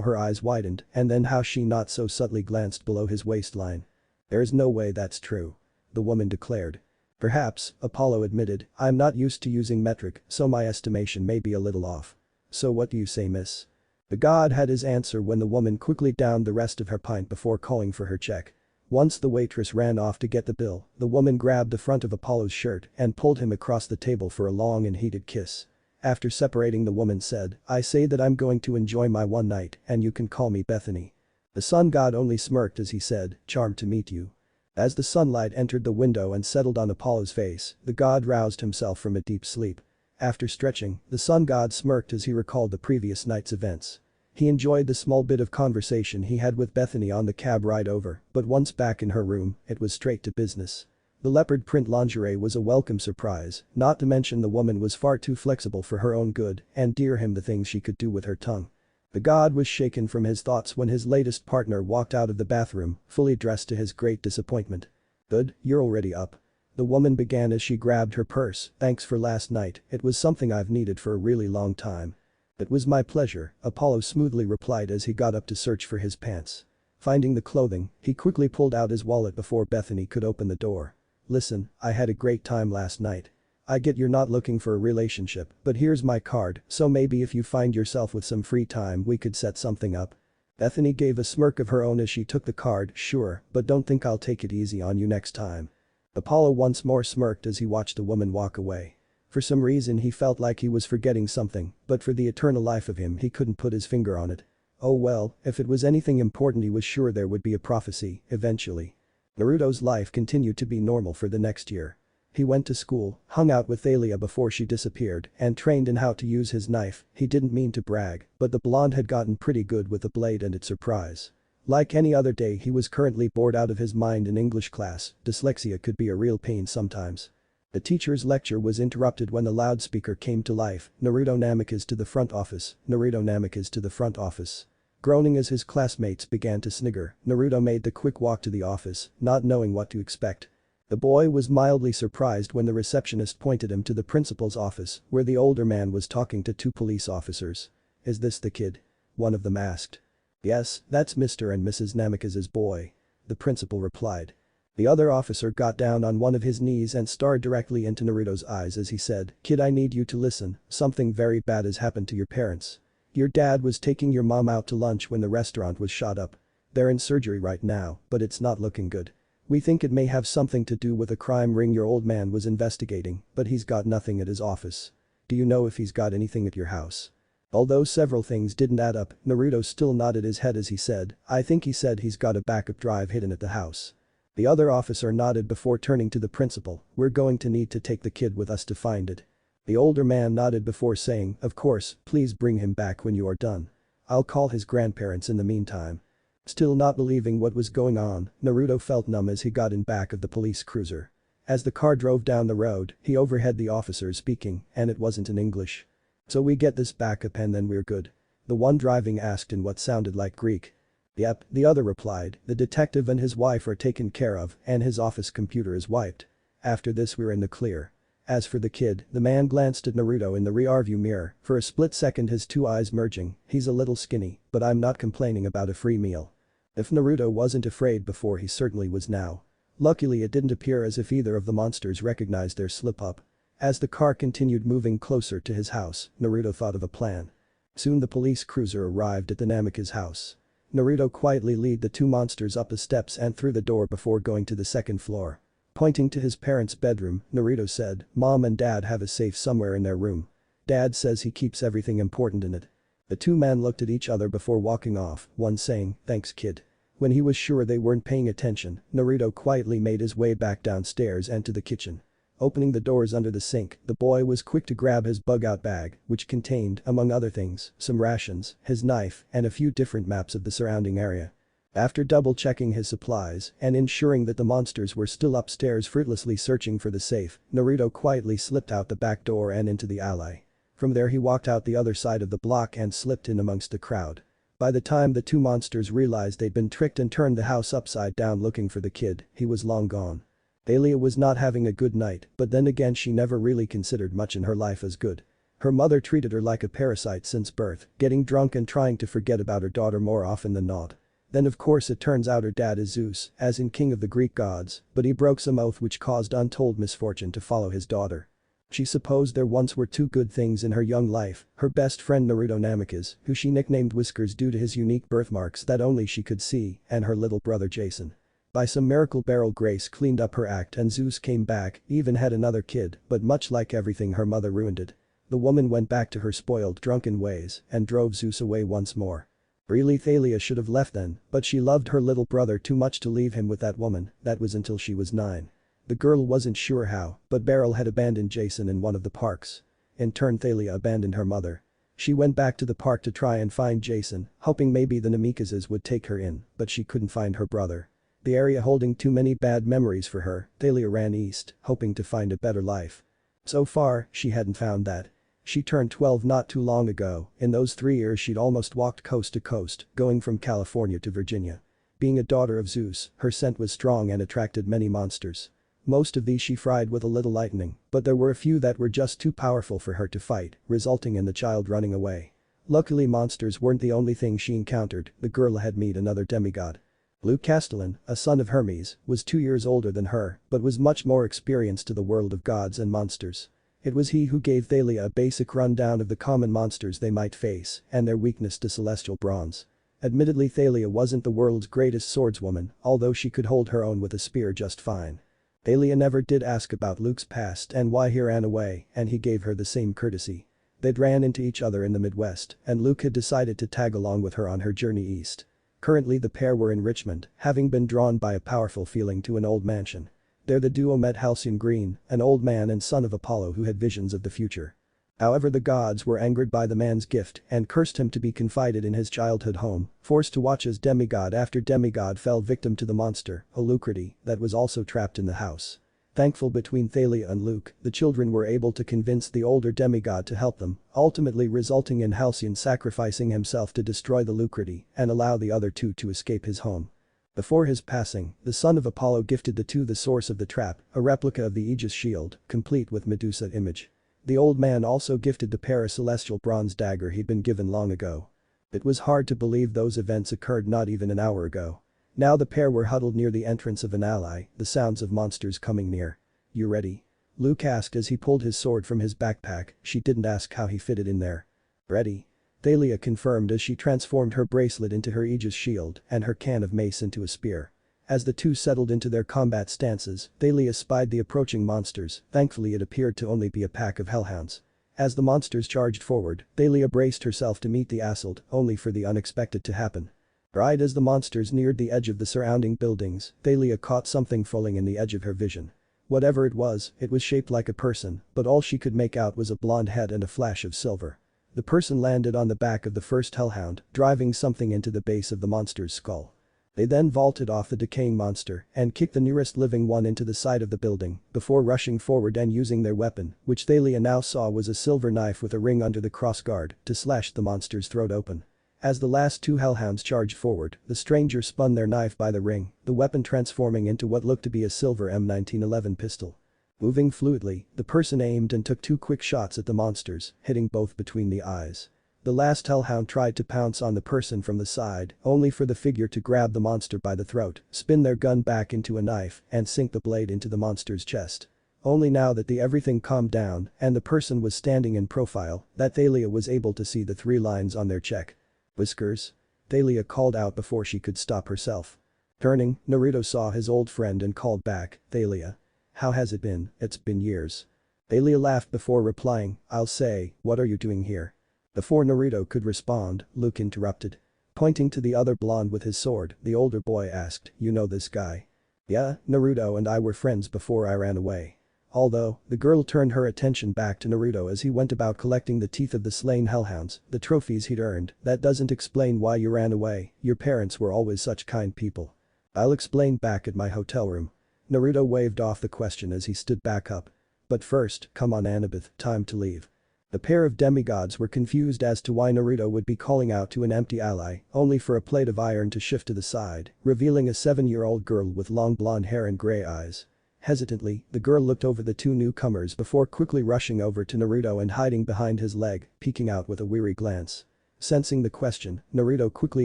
her eyes widened and then how she not so subtly glanced below his waistline. "There's no way that's true," the woman declared. "Perhaps," Apollo admitted, "I'm not used to using metric, so my estimation may be a little off. So what do you say, miss?" The god had his answer when the woman quickly downed the rest of her pint before calling for her check. Once the waitress ran off to get the bill, the woman grabbed the front of Apollo's shirt and pulled him across the table for a long and heated kiss. After separating, the woman said, "I say that I'm going to enjoy my one night and you can call me Bethany." The sun god only smirked as he said, "Charmed to meet you." As the sunlight entered the window and settled on Apollo's face, the god roused himself from a deep sleep. After stretching, the sun god smirked as he recalled the previous night's events. He enjoyed the small bit of conversation he had with Bethany on the cab ride over, but once back in her room, it was straight to business. The leopard print lingerie was a welcome surprise, not to mention the woman was far too flexible for her own good and dear him the things she could do with her tongue. The god was shaken from his thoughts when his latest partner walked out of the bathroom, fully dressed to his great disappointment. "Good, you're already up." The woman began as she grabbed her purse. "Thanks for last night, it was something I've needed for a really long time." "It was my pleasure," Apollo smoothly replied as he got up to search for his pants. Finding the clothing, he quickly pulled out his wallet before Bethany could open the door. "Listen, I had a great time last night. I get you're not looking for a relationship, but here's my card, so maybe if you find yourself with some free time we could set something up." Bethany gave a smirk of her own as she took the card. "Sure, but don't think I'll take it easy on you next time." Apollo once more smirked as he watched the woman walk away. For some reason he felt like he was forgetting something, but for the eternal life of him he couldn't put his finger on it. Oh well, if it was anything important he was sure there would be a prophecy, eventually. Naruto's life continued to be normal for the next year. He went to school, hung out with Thalia before she disappeared, and trained in how to use his knife. He didn't mean to brag, but the blonde had gotten pretty good with the blade and its surprise. Like any other day, he was currently bored out of his mind in English class. Dyslexia could be a real pain sometimes. The teacher's lecture was interrupted when the loudspeaker came to life. "Naruto Namikaze to the front office, Naruto Namikaze to the front office." Groaning as his classmates began to snigger, Naruto made the quick walk to the office, not knowing what to expect. The boy was mildly surprised when the receptionist pointed him to the principal's office, where the older man was talking to two police officers. "Is this the kid?" one of them asked. "Yes, that's Mr. and Mrs. Namikaze's boy," the principal replied. The other officer got down on one of his knees and stared directly into Naruto's eyes as he said, "Kid, I need you to listen, something very bad has happened to your parents. Your dad was taking your mom out to lunch when the restaurant was shot up. They're in surgery right now, but it's not looking good. We think it may have something to do with a crime ring your old man was investigating, but he's got nothing at his office. Do you know if he's got anything at your house?" Although several things didn't add up, Naruto still nodded his head as he said, "I think he said he's got a backup drive hidden at the house." The other officer nodded before turning to the principal, "We're going to need to take the kid with us to find it." The older man nodded before saying, "Of course, please bring him back when you are done. I'll call his grandparents in the meantime." Still not believing what was going on, Naruto felt numb as he got in back of the police cruiser. As the car drove down the road, he overheard the officer speaking, and it wasn't in English. "So we get this backup and then we're good?" the one driving asked in what sounded like Greek. "Yep," the other replied, "the detective and his wife are taken care of and his office computer is wiped. After this we're in the clear." As for the kid, the man glanced at Naruto in the rearview mirror, for a split second his two eyes merging. "He's a little skinny, but I'm not complaining about a free meal." If Naruto wasn't afraid before, he certainly was now. Luckily it didn't appear as if either of the monsters recognized their slip-up. As the car continued moving closer to his house, Naruto thought of a plan. Soon the police cruiser arrived at the Namikaze house. Naruto quietly led the two monsters up the steps and through the door before going to the second floor. Pointing to his parents' bedroom, Naruto said, "Mom and Dad have a safe somewhere in their room. Dad says he keeps everything important in it." The two men looked at each other before walking off, one saying, "Thanks kid." When he was sure they weren't paying attention, Naruto quietly made his way back downstairs and to the kitchen. Opening the doors under the sink, the boy was quick to grab his bug-out bag, which contained, among other things, some rations, his knife, and a few different maps of the surrounding area. After double-checking his supplies and ensuring that the monsters were still upstairs fruitlessly searching for the safe, Naruto quietly slipped out the back door and into the alley. From there he walked out the other side of the block and slipped in amongst the crowd. By the time the two monsters realized they'd been tricked and turned the house upside down looking for the kid, he was long gone. Thalia was not having a good night, but then again she never really considered much in her life as good. Her mother treated her like a parasite since birth, getting drunk and trying to forget about her daughter more often than not. Then of course it turns out her dad is Zeus, as in king of the Greek gods, but he broke some oath which caused untold misfortune to follow his daughter. She supposed there once were two good things in her young life, her best friend Naruto Namikaze, who she nicknamed Whiskers due to his unique birthmarks that only she could see, and her little brother Jason. By some miracle Beryl Grace cleaned up her act and Zeus came back, even had another kid, but much like everything her mother ruined it. The woman went back to her spoiled drunken ways and drove Zeus away once more. Really Thalia should have left then, but she loved her little brother too much to leave him with that woman, that was until she was 9. The girl wasn't sure how, but Beryl had abandoned Jason in one of the parks. In turn Thalia abandoned her mother. She went back to the park to try and find Jason, hoping maybe the Namikazes would take her in, but she couldn't find her brother. The area holding too many bad memories for her, Thalia ran east, hoping to find a better life. So far, she hadn't found that. She turned 12 not too long ago, in those 3 years she'd almost walked coast to coast, going from California to Virginia. Being a daughter of Zeus, her scent was strong and attracted many monsters. Most of these she fried with a little lightning, but there were a few that were just too powerful for her to fight, resulting in the child running away. Luckily monsters weren't the only thing she encountered, the girl had met another demigod. Luke Castellan, a son of Hermes, was 2 years older than her, but was much more experienced to the world of gods and monsters. It was he who gave Thalia a basic rundown of the common monsters they might face and their weakness to celestial bronze. Admittedly Thalia wasn't the world's greatest swordswoman, although she could hold her own with a spear just fine. Thalia never did ask about Luke's past and why he ran away, and he gave her the same courtesy. They'd ran into each other in the Midwest, and Luke had decided to tag along with her on her journey east. Currently the pair were in Richmond, having been drawn by a powerful feeling to an old mansion. There the duo met Halcyon Green, an old man and son of Apollo who had visions of the future. However the gods were angered by the man's gift and cursed him to be confided in his childhood home, forced to watch as demigod after demigod fell victim to the monster, a Lucrety, that was also trapped in the house. Thankful between Thalia and Luke, the children were able to convince the older demigod to help them, ultimately resulting in Halcyon sacrificing himself to destroy the Lucrety and allow the other two to escape his home. Before his passing, the son of Apollo gifted the two the source of the trap, a replica of the Aegis shield, complete with Medusa image. The old man also gifted the pair a celestial bronze dagger he'd been given long ago. It was hard to believe those events occurred not even an hour ago. Now the pair were huddled near the entrance of an alley, the sounds of monsters coming near. "You ready?" Luke asked as he pulled his sword from his backpack, she didn't ask how he fitted in there. "Ready?" Thalia confirmed as she transformed her bracelet into her Aegis shield and her can of mace into a spear. As the two settled into their combat stances, Thalia spied the approaching monsters, thankfully it appeared to only be a pack of hellhounds. As the monsters charged forward, Thalia braced herself to meet the assault, only for the unexpected to happen. Right as the monsters neared the edge of the surrounding buildings, Thalia caught something falling in the edge of her vision. Whatever it was shaped like a person, but all she could make out was a blonde head and a flash of silver. The person landed on the back of the first hellhound, driving something into the base of the monster's skull. They then vaulted off the decaying monster and kicked the nearest living one into the side of the building before rushing forward and using their weapon, which Thalia now saw was a silver knife with a ring under the crossguard, to slash the monster's throat open. As the last two hellhounds charged forward, the stranger spun their knife by the ring, the weapon transforming into what looked to be a silver M1911 pistol. Moving fluidly, the person aimed and took 2 quick shots at the monsters, hitting both between the eyes. The last hellhound tried to pounce on the person from the side, only for the figure to grab the monster by the throat, spin their gun back into a knife, and sink the blade into the monster's chest. Only now that everything calmed down and the person was standing in profile, that Thalia was able to see the 3 lines on their check. "Whiskers?" Thalia called out before she could stop herself. Turning, Naruto saw his old friend and called back, "Thalia. How has it been? It's been years." Thalia laughed before replying, "I'll say, what are you doing here?" Before Naruto could respond, Luke interrupted. Pointing to the other blonde with his sword, the older boy asked, "You know this guy?" "Yeah, Naruto and I were friends before I ran away." Although, the girl turned her attention back to Naruto as he went about collecting the teeth of the slain hellhounds, the trophies he'd earned. That doesn't explain why you ran away, your parents were always such kind people. I'll explain back at my hotel room. Naruto waved off the question as he stood back up. But first, come on Annabeth, time to leave. The pair of demigods were confused as to why Naruto would be calling out to an empty ally, only for a plate of iron to shift to the side, revealing a 7-year-old girl with long blonde hair and gray eyes. Hesitantly, the girl looked over the two newcomers before quickly rushing over to Naruto and hiding behind his leg, peeking out with a weary glance. Sensing the question, Naruto quickly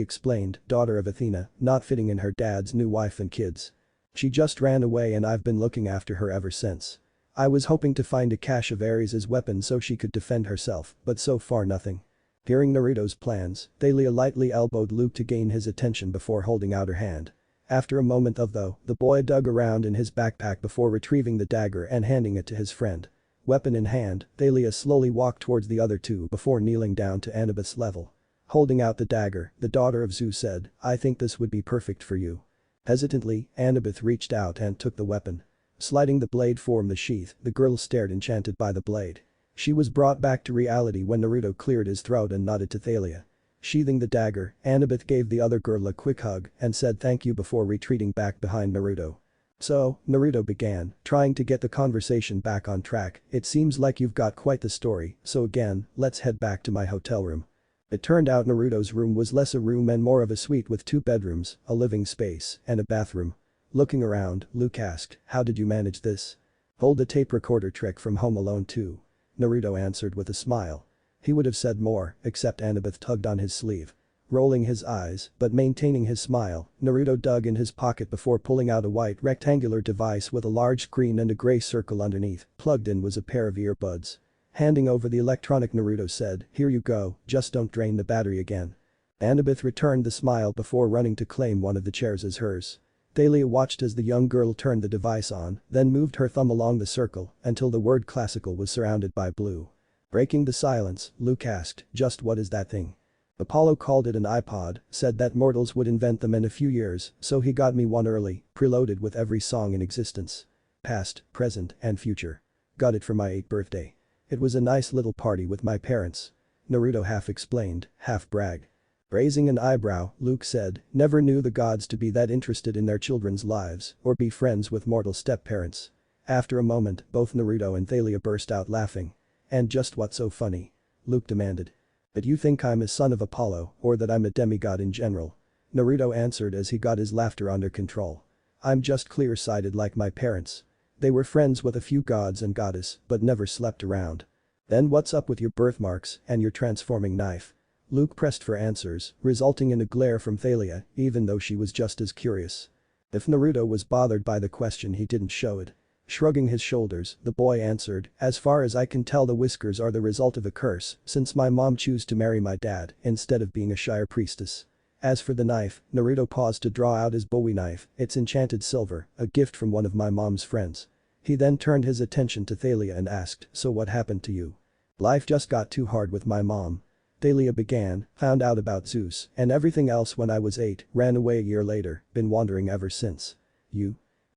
explained, daughter of Athena, not fitting in her dad's new wife and kids. She just ran away and I've been looking after her ever since. I was hoping to find a cache of Ares' weapon so she could defend herself, but so far nothing. Hearing Naruto's plans, Thalia lightly elbowed Luke to gain his attention before holding out her hand. After a moment the boy dug around in his backpack before retrieving the dagger and handing it to his friend. Weapon in hand, Thalia slowly walked towards the other two before kneeling down to Annabeth's level. Holding out the dagger, the daughter of Zeus said, I think this would be perfect for you. Hesitantly, Annabeth reached out and took the weapon. Sliding the blade from the sheath, the girl stared enchanted by the blade. She was brought back to reality when Naruto cleared his throat and nodded to Thalia. Sheathing the dagger, Annabeth gave the other girl a quick hug and said thank you before retreating back behind Naruto. So, Naruto began, trying to get the conversation back on track, it seems like you've got quite the story, so again, let's head back to my hotel room. It turned out Naruto's room was less a room and more of a suite with 2 bedrooms, a living space, and a bathroom. Looking around, Luke asked, how did you manage this? Hold a tape recorder trick from Home Alone 2. Naruto answered with a smile. He would have said more, except Annabeth tugged on his sleeve. Rolling his eyes, but maintaining his smile, Naruto dug in his pocket before pulling out a white rectangular device with a large screen and a gray circle underneath. Plugged in was a pair of earbuds. Handing over the electronic, Naruto said, here you go, just don't drain the battery again. Annabeth returned the smile before running to claim one of the chairs as hers. Thalia watched as the young girl turned the device on, then moved her thumb along the circle until the word classical was surrounded by blue. Breaking the silence, Luke asked, just what is that thing? Apollo called it an iPod, said that mortals would invent them in a few years, so he got me one early, preloaded with every song in existence. Past, present, and future. Got it for my 8th birthday. It was a nice little party with my parents. Naruto half explained, half bragged. Raising an eyebrow, Luke said, never knew the gods to be that interested in their children's lives or be friends with mortal step-parents. After a moment, both Naruto and Thalia burst out laughing. And just what's so funny? Luke demanded. That you think I'm a son of Apollo or that I'm a demigod in general? Naruto answered as he got his laughter under control. I'm just clear-sighted like my parents. They were friends with a few gods and goddess but never slept around. Then what's up with your birthmarks and your transforming knife? Luke pressed for answers, resulting in a glare from Thalia, even though she was just as curious. If Naruto was bothered by the question, he didn't show it. Shrugging his shoulders, the boy answered, as far as I can tell the whiskers are the result of a curse since my mom chose to marry my dad instead of being a Shire priestess. As for the knife, Naruto paused to draw out his Bowie knife, it's enchanted silver, a gift from one of my mom's friends. He then turned his attention to Thalia and asked, so what happened to you? Life just got too hard with my mom. Thalia began, found out about Zeus and everything else when I was 8, ran away a year later, been wandering ever since. You?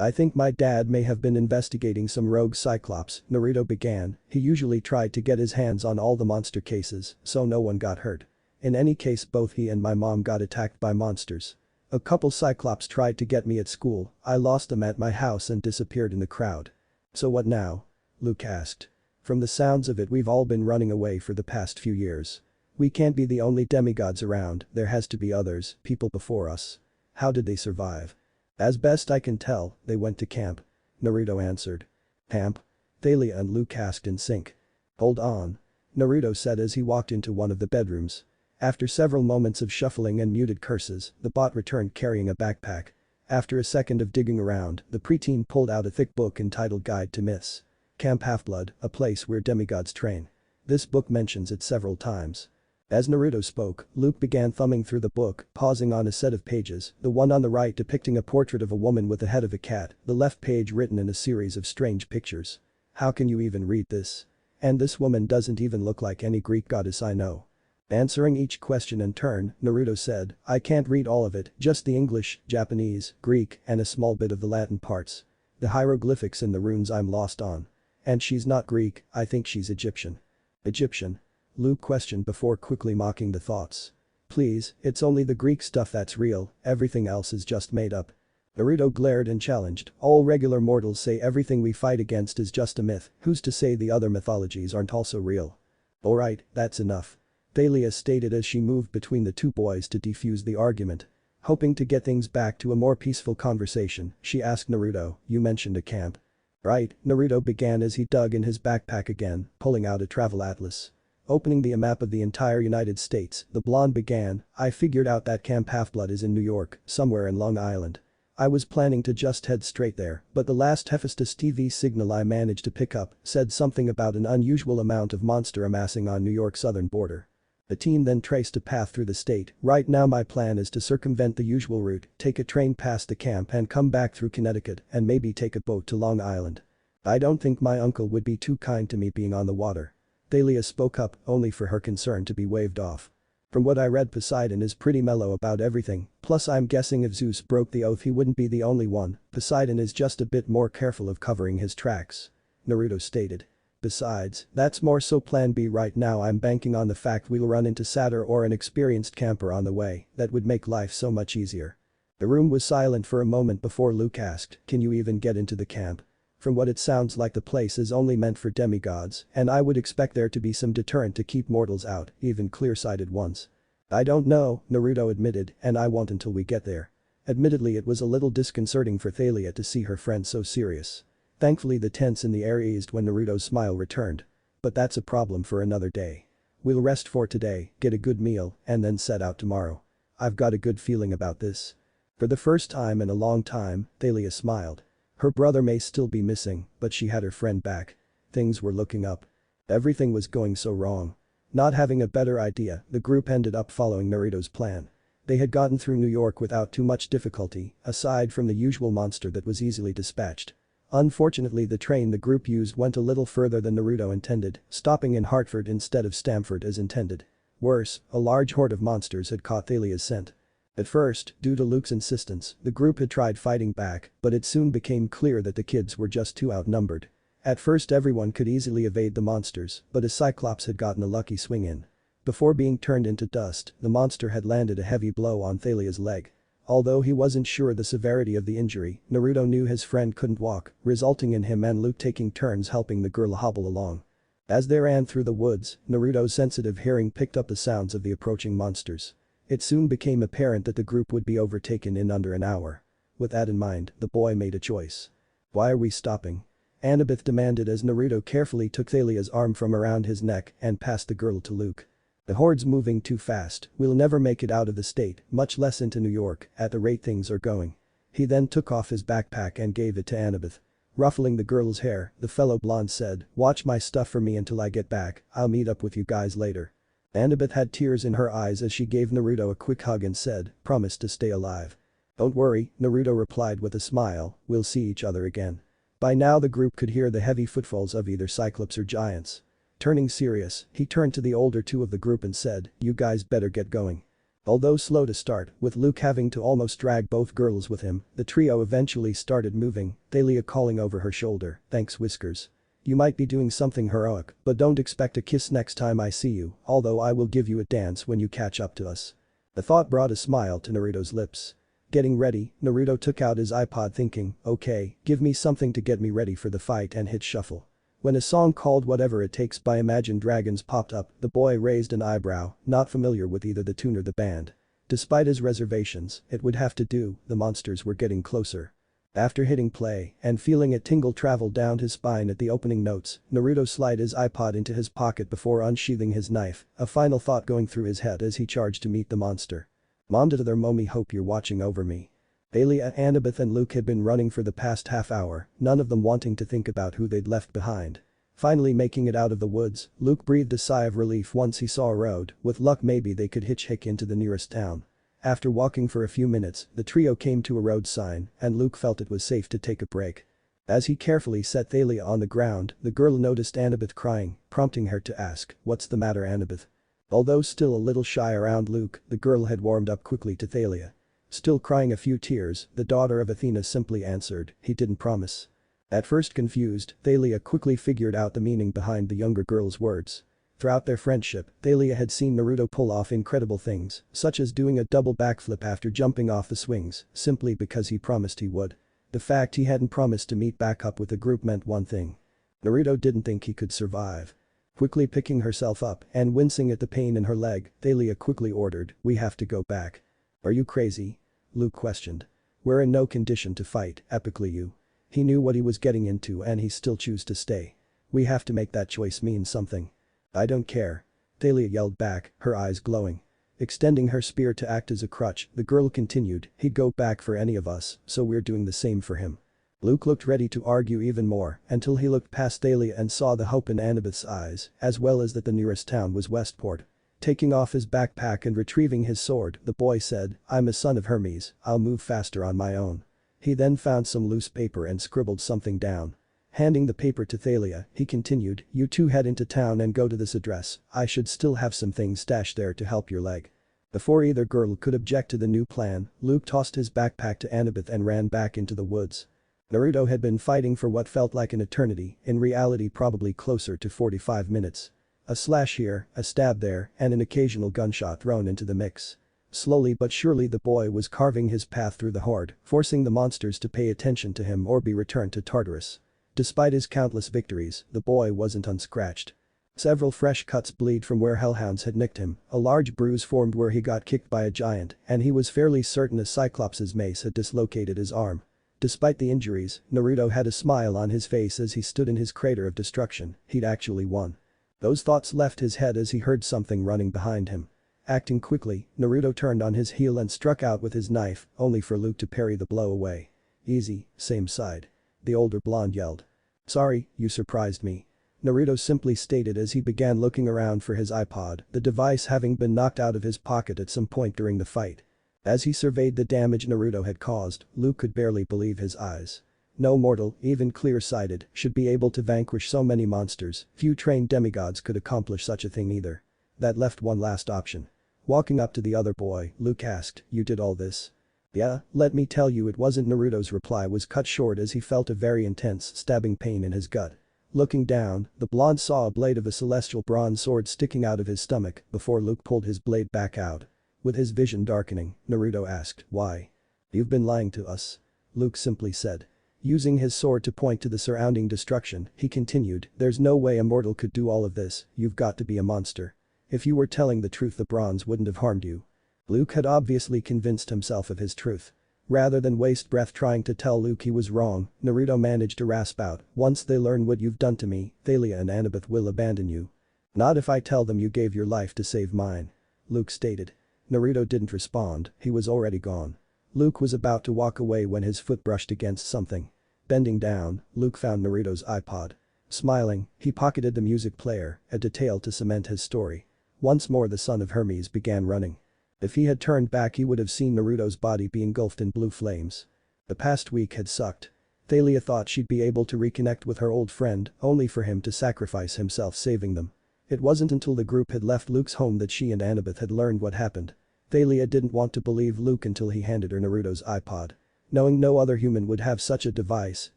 I think my dad may have been investigating some rogue cyclops, Naruto began, he usually tried to get his hands on all the monster cases, so no one got hurt. In any case both he and my mom got attacked by monsters. A couple cyclops tried to get me at school, I lost them at my house and disappeared in the crowd. So what now? Luke asked. From the sounds of it we've all been running away for the past few years. We can't be the only demigods around, there has to be others, people before us. How did they survive? As best I can tell, they went to camp. Naruto answered. Camp? Thalia and Luke asked in sync. Hold on. Naruto said as he walked into one of the bedrooms. After several moments of shuffling and muted curses, the bot returned carrying a backpack. After a second of digging around, the preteen pulled out a thick book entitled Guide to Myths. Camp Half-Blood, a place where demigods train. This book mentions it several times. As Naruto spoke, Luke began thumbing through the book, pausing on a set of pages, the one on the right depicting a portrait of a woman with the head of a cat, the left page written in a series of strange pictures. How can you even read this? And this woman doesn't even look like any Greek goddess I know. Answering each question in turn, Naruto said, I can't read all of it, just the English, Japanese, Greek, and a small bit of the Latin parts. The hieroglyphics and the runes I'm lost on. And she's not Greek, I think she's Egyptian. Egyptian? Luke questioned before quickly mocking the thoughts. Please, it's only the Greek stuff that's real, everything else is just made up. Naruto glared and challenged, all regular mortals say everything we fight against is just a myth, who's to say the other mythologies aren't also real? Alright, that's enough. Thalia stated as she moved between the two boys to defuse the argument. Hoping to get things back to a more peaceful conversation, she asked Naruto, you mentioned a camp. Right, Naruto began as he dug in his backpack again, pulling out a travel atlas. Opening the map of the entire United States, the blonde began, I figured out that Camp Half-Blood is in New York, somewhere in Long Island. I was planning to just head straight there, but the last Hephaestus TV signal I managed to pick up said something about an unusual amount of monster amassing on New York's southern border. The team then traced a path through the state. Right now my plan is to circumvent the usual route, take a train past the camp and come back through Connecticut and maybe take a boat to Long Island. I don't think my uncle would be too kind to me being on the water. Thalia spoke up, only for her concern to be waved off. From what I read, Poseidon is pretty mellow about everything, plus I'm guessing if Zeus broke the oath he wouldn't be the only one. Poseidon is just a bit more careful of covering his tracks. Naruto stated. Besides, that's more so plan B. Right now I'm banking on the fact we'll run into Satyr or an experienced camper on the way, that would make life so much easier. The room was silent for a moment before Luke asked, can you even get into the camp? From what it sounds like the place is only meant for demigods, and I would expect there to be some deterrent to keep mortals out, even clear-sighted ones. I don't know, Naruto admitted, and I won't until we get there. Admittedly it was a little disconcerting for Thalia to see her friend so serious. Thankfully the tense in the air eased when Naruto's smile returned. But that's a problem for another day. We'll rest for today, get a good meal, and then set out tomorrow. I've got a good feeling about this. For the first time in a long time, Thalia smiled. Her brother may still be missing, but she had her friend back. Things were looking up. Everything was going so wrong. Not having a better idea, the group ended up following Naruto's plan. They had gotten through New York without too much difficulty, aside from the usual monster that was easily dispatched. Unfortunately the train the group used went a little further than Naruto intended, stopping in Hartford instead of Stamford as intended. Worse, a large horde of monsters had caught Thalia's scent. At first, due to Luke's insistence, the group had tried fighting back, but it soon became clear that the kids were just too outnumbered. At first everyone could easily evade the monsters, but a Cyclops had gotten a lucky swing in. Before being turned into dust, the monster had landed a heavy blow on Thalia's leg. Although he wasn't sure the severity of the injury, Naruto knew his friend couldn't walk, resulting in him and Luke taking turns helping the girl hobble along. As they ran through the woods, Naruto's sensitive hearing picked up the sounds of the approaching monsters. It soon became apparent that the group would be overtaken in under an hour. With that in mind, the boy made a choice. Why are we stopping? Annabeth demanded as Naruto carefully took Thalia's arm from around his neck and passed the girl to Luke. The horde's moving too fast, we'll never make it out of the state, much less into New York, at the rate things are going. He then took off his backpack and gave it to Annabeth. Ruffling the girl's hair, the fellow blonde said, watch my stuff for me until I get back, I'll meet up with you guys later. Annabeth had tears in her eyes as she gave Naruto a quick hug and said, promise to stay alive. Don't worry, Naruto replied with a smile, we'll see each other again. By now the group could hear the heavy footfalls of either Cyclops or giants. Turning serious, he turned to the older two of the group and said, you guys better get going. Although slow to start, with Luke having to almost drag both girls with him, the trio eventually started moving, Thalia calling over her shoulder, thanks Whiskers. You might be doing something heroic, but don't expect a kiss next time I see you, although I will give you a dance when you catch up to us. The thought brought a smile to Naruto's lips. Getting ready, Naruto took out his iPod thinking, okay, give me something to get me ready for the fight and hit shuffle. When a song called Whatever It Takes by Imagine Dragons popped up, the boy raised an eyebrow, not familiar with either the tune or the band. Despite his reservations, it would have to do, the monsters were getting closer. After hitting play and feeling a tingle travel down his spine at the opening notes, Naruto slid his iPod into his pocket before unsheathing his knife, a final thought going through his head as he charged to meet the monster. Mom to their mommy, hope you're watching over me. Thalia, Annabeth and Luke had been running for the past half hour, none of them wanting to think about who they'd left behind. Finally making it out of the woods, Luke breathed a sigh of relief once he saw a road, with luck maybe they could hitchhike into the nearest town. After walking for a few minutes, the trio came to a road sign, and Luke felt it was safe to take a break. As he carefully set Thalia on the ground, the girl noticed Annabeth crying, prompting her to ask, what's the matter Annabeth? Although still a little shy around Luke, the girl had warmed up quickly to Thalia. Still crying a few tears, the daughter of Athena simply answered, he didn't promise. At first confused, Thalia quickly figured out the meaning behind the younger girl's words. Throughout their friendship, Thalia had seen Naruto pull off incredible things, such as doing a double backflip after jumping off the swings, simply because he promised he would. The fact he hadn't promised to meet back up with the group meant one thing. Naruto didn't think he could survive. Quickly picking herself up and wincing at the pain in her leg, Thalia quickly ordered, "We have to go back." "Are you crazy?" Luke questioned. "We're in no condition to fight, epically you." He knew what he was getting into and he still chose to stay. "We have to make that choice mean something." "I don't care." Thalia yelled back, her eyes glowing. Extending her spear to act as a crutch, the girl continued, "He'd go back for any of us, so we're doing the same for him." Luke looked ready to argue even more until he looked past Thalia and saw the hope in Annabeth's eyes, as well as that the nearest town was Westport. Taking off his backpack and retrieving his sword, the boy said, "I'm a son of Hermes, I'll move faster on my own." He then found some loose paper and scribbled something down. Handing the paper to Thalia, he continued, "You two head into town and go to this address, I should still have some things stashed there to help your leg." Before either girl could object to the new plan, Luke tossed his backpack to Annabeth and ran back into the woods. Naruto had been fighting for what felt like an eternity, in reality probably closer to 45 minutes. A slash here, a stab there, and an occasional gunshot thrown into the mix. Slowly but surely the boy was carving his path through the horde, forcing the monsters to pay attention to him or be returned to Tartarus. Despite his countless victories, the boy wasn't unscratched. Several fresh cuts bleed from where hellhounds had nicked him, a large bruise formed where he got kicked by a giant, and he was fairly certain a Cyclops' mace had dislocated his arm. Despite the injuries, Naruto had a smile on his face as he stood in his crater of destruction, he'd actually won. Those thoughts left his head as he heard something running behind him. Acting quickly, Naruto turned on his heel and struck out with his knife, only for Luke to parry the blow away. "Easy, same side." The older blonde yelled. "Sorry, you surprised me." Naruto simply stated as he began looking around for his iPod, the device having been knocked out of his pocket at some point during the fight. As he surveyed the damage Naruto had caused, Luke could barely believe his eyes. No mortal, even clear-sighted, should be able to vanquish so many monsters, few trained demigods could accomplish such a thing either. That left one last option. Walking up to the other boy, Luke asked, "You did all this?" "Yeah, let me tell you it wasn't." Naruto's reply was cut short as he felt a very intense, stabbing pain in his gut. Looking down, the blonde saw a blade of a celestial bronze sword sticking out of his stomach before Luke pulled his blade back out. With his vision darkening, Naruto asked, "Why?" "You've been lying to us." Luke simply said. Using his sword to point to the surrounding destruction, he continued, "There's no way a mortal could do all of this, you've got to be a monster. If you were telling the truth the bronze wouldn't have harmed you." Luke had obviously convinced himself of his truth. Rather than waste breath trying to tell Luke he was wrong, Naruto managed to rasp out, "Once they learn what you've done to me, Thalia and Annabeth will abandon you." "Not if I tell them you gave your life to save mine," Luke stated. Naruto didn't respond, he was already gone. Luke was about to walk away when his foot brushed against something. Bending down, Luke found Naruto's iPod. Smiling, he pocketed the music player, a detail to cement his story. Once more the son of Hermes began running. If he had turned back he would have seen Naruto's body be engulfed in blue flames. The past week had sucked. Thalia thought she'd be able to reconnect with her old friend, only for him to sacrifice himself saving them. It wasn't until the group had left Luke's home that she and Annabeth had learned what happened. Thalia didn't want to believe Luke until he handed her Naruto's iPod. Knowing no other human would have such a device,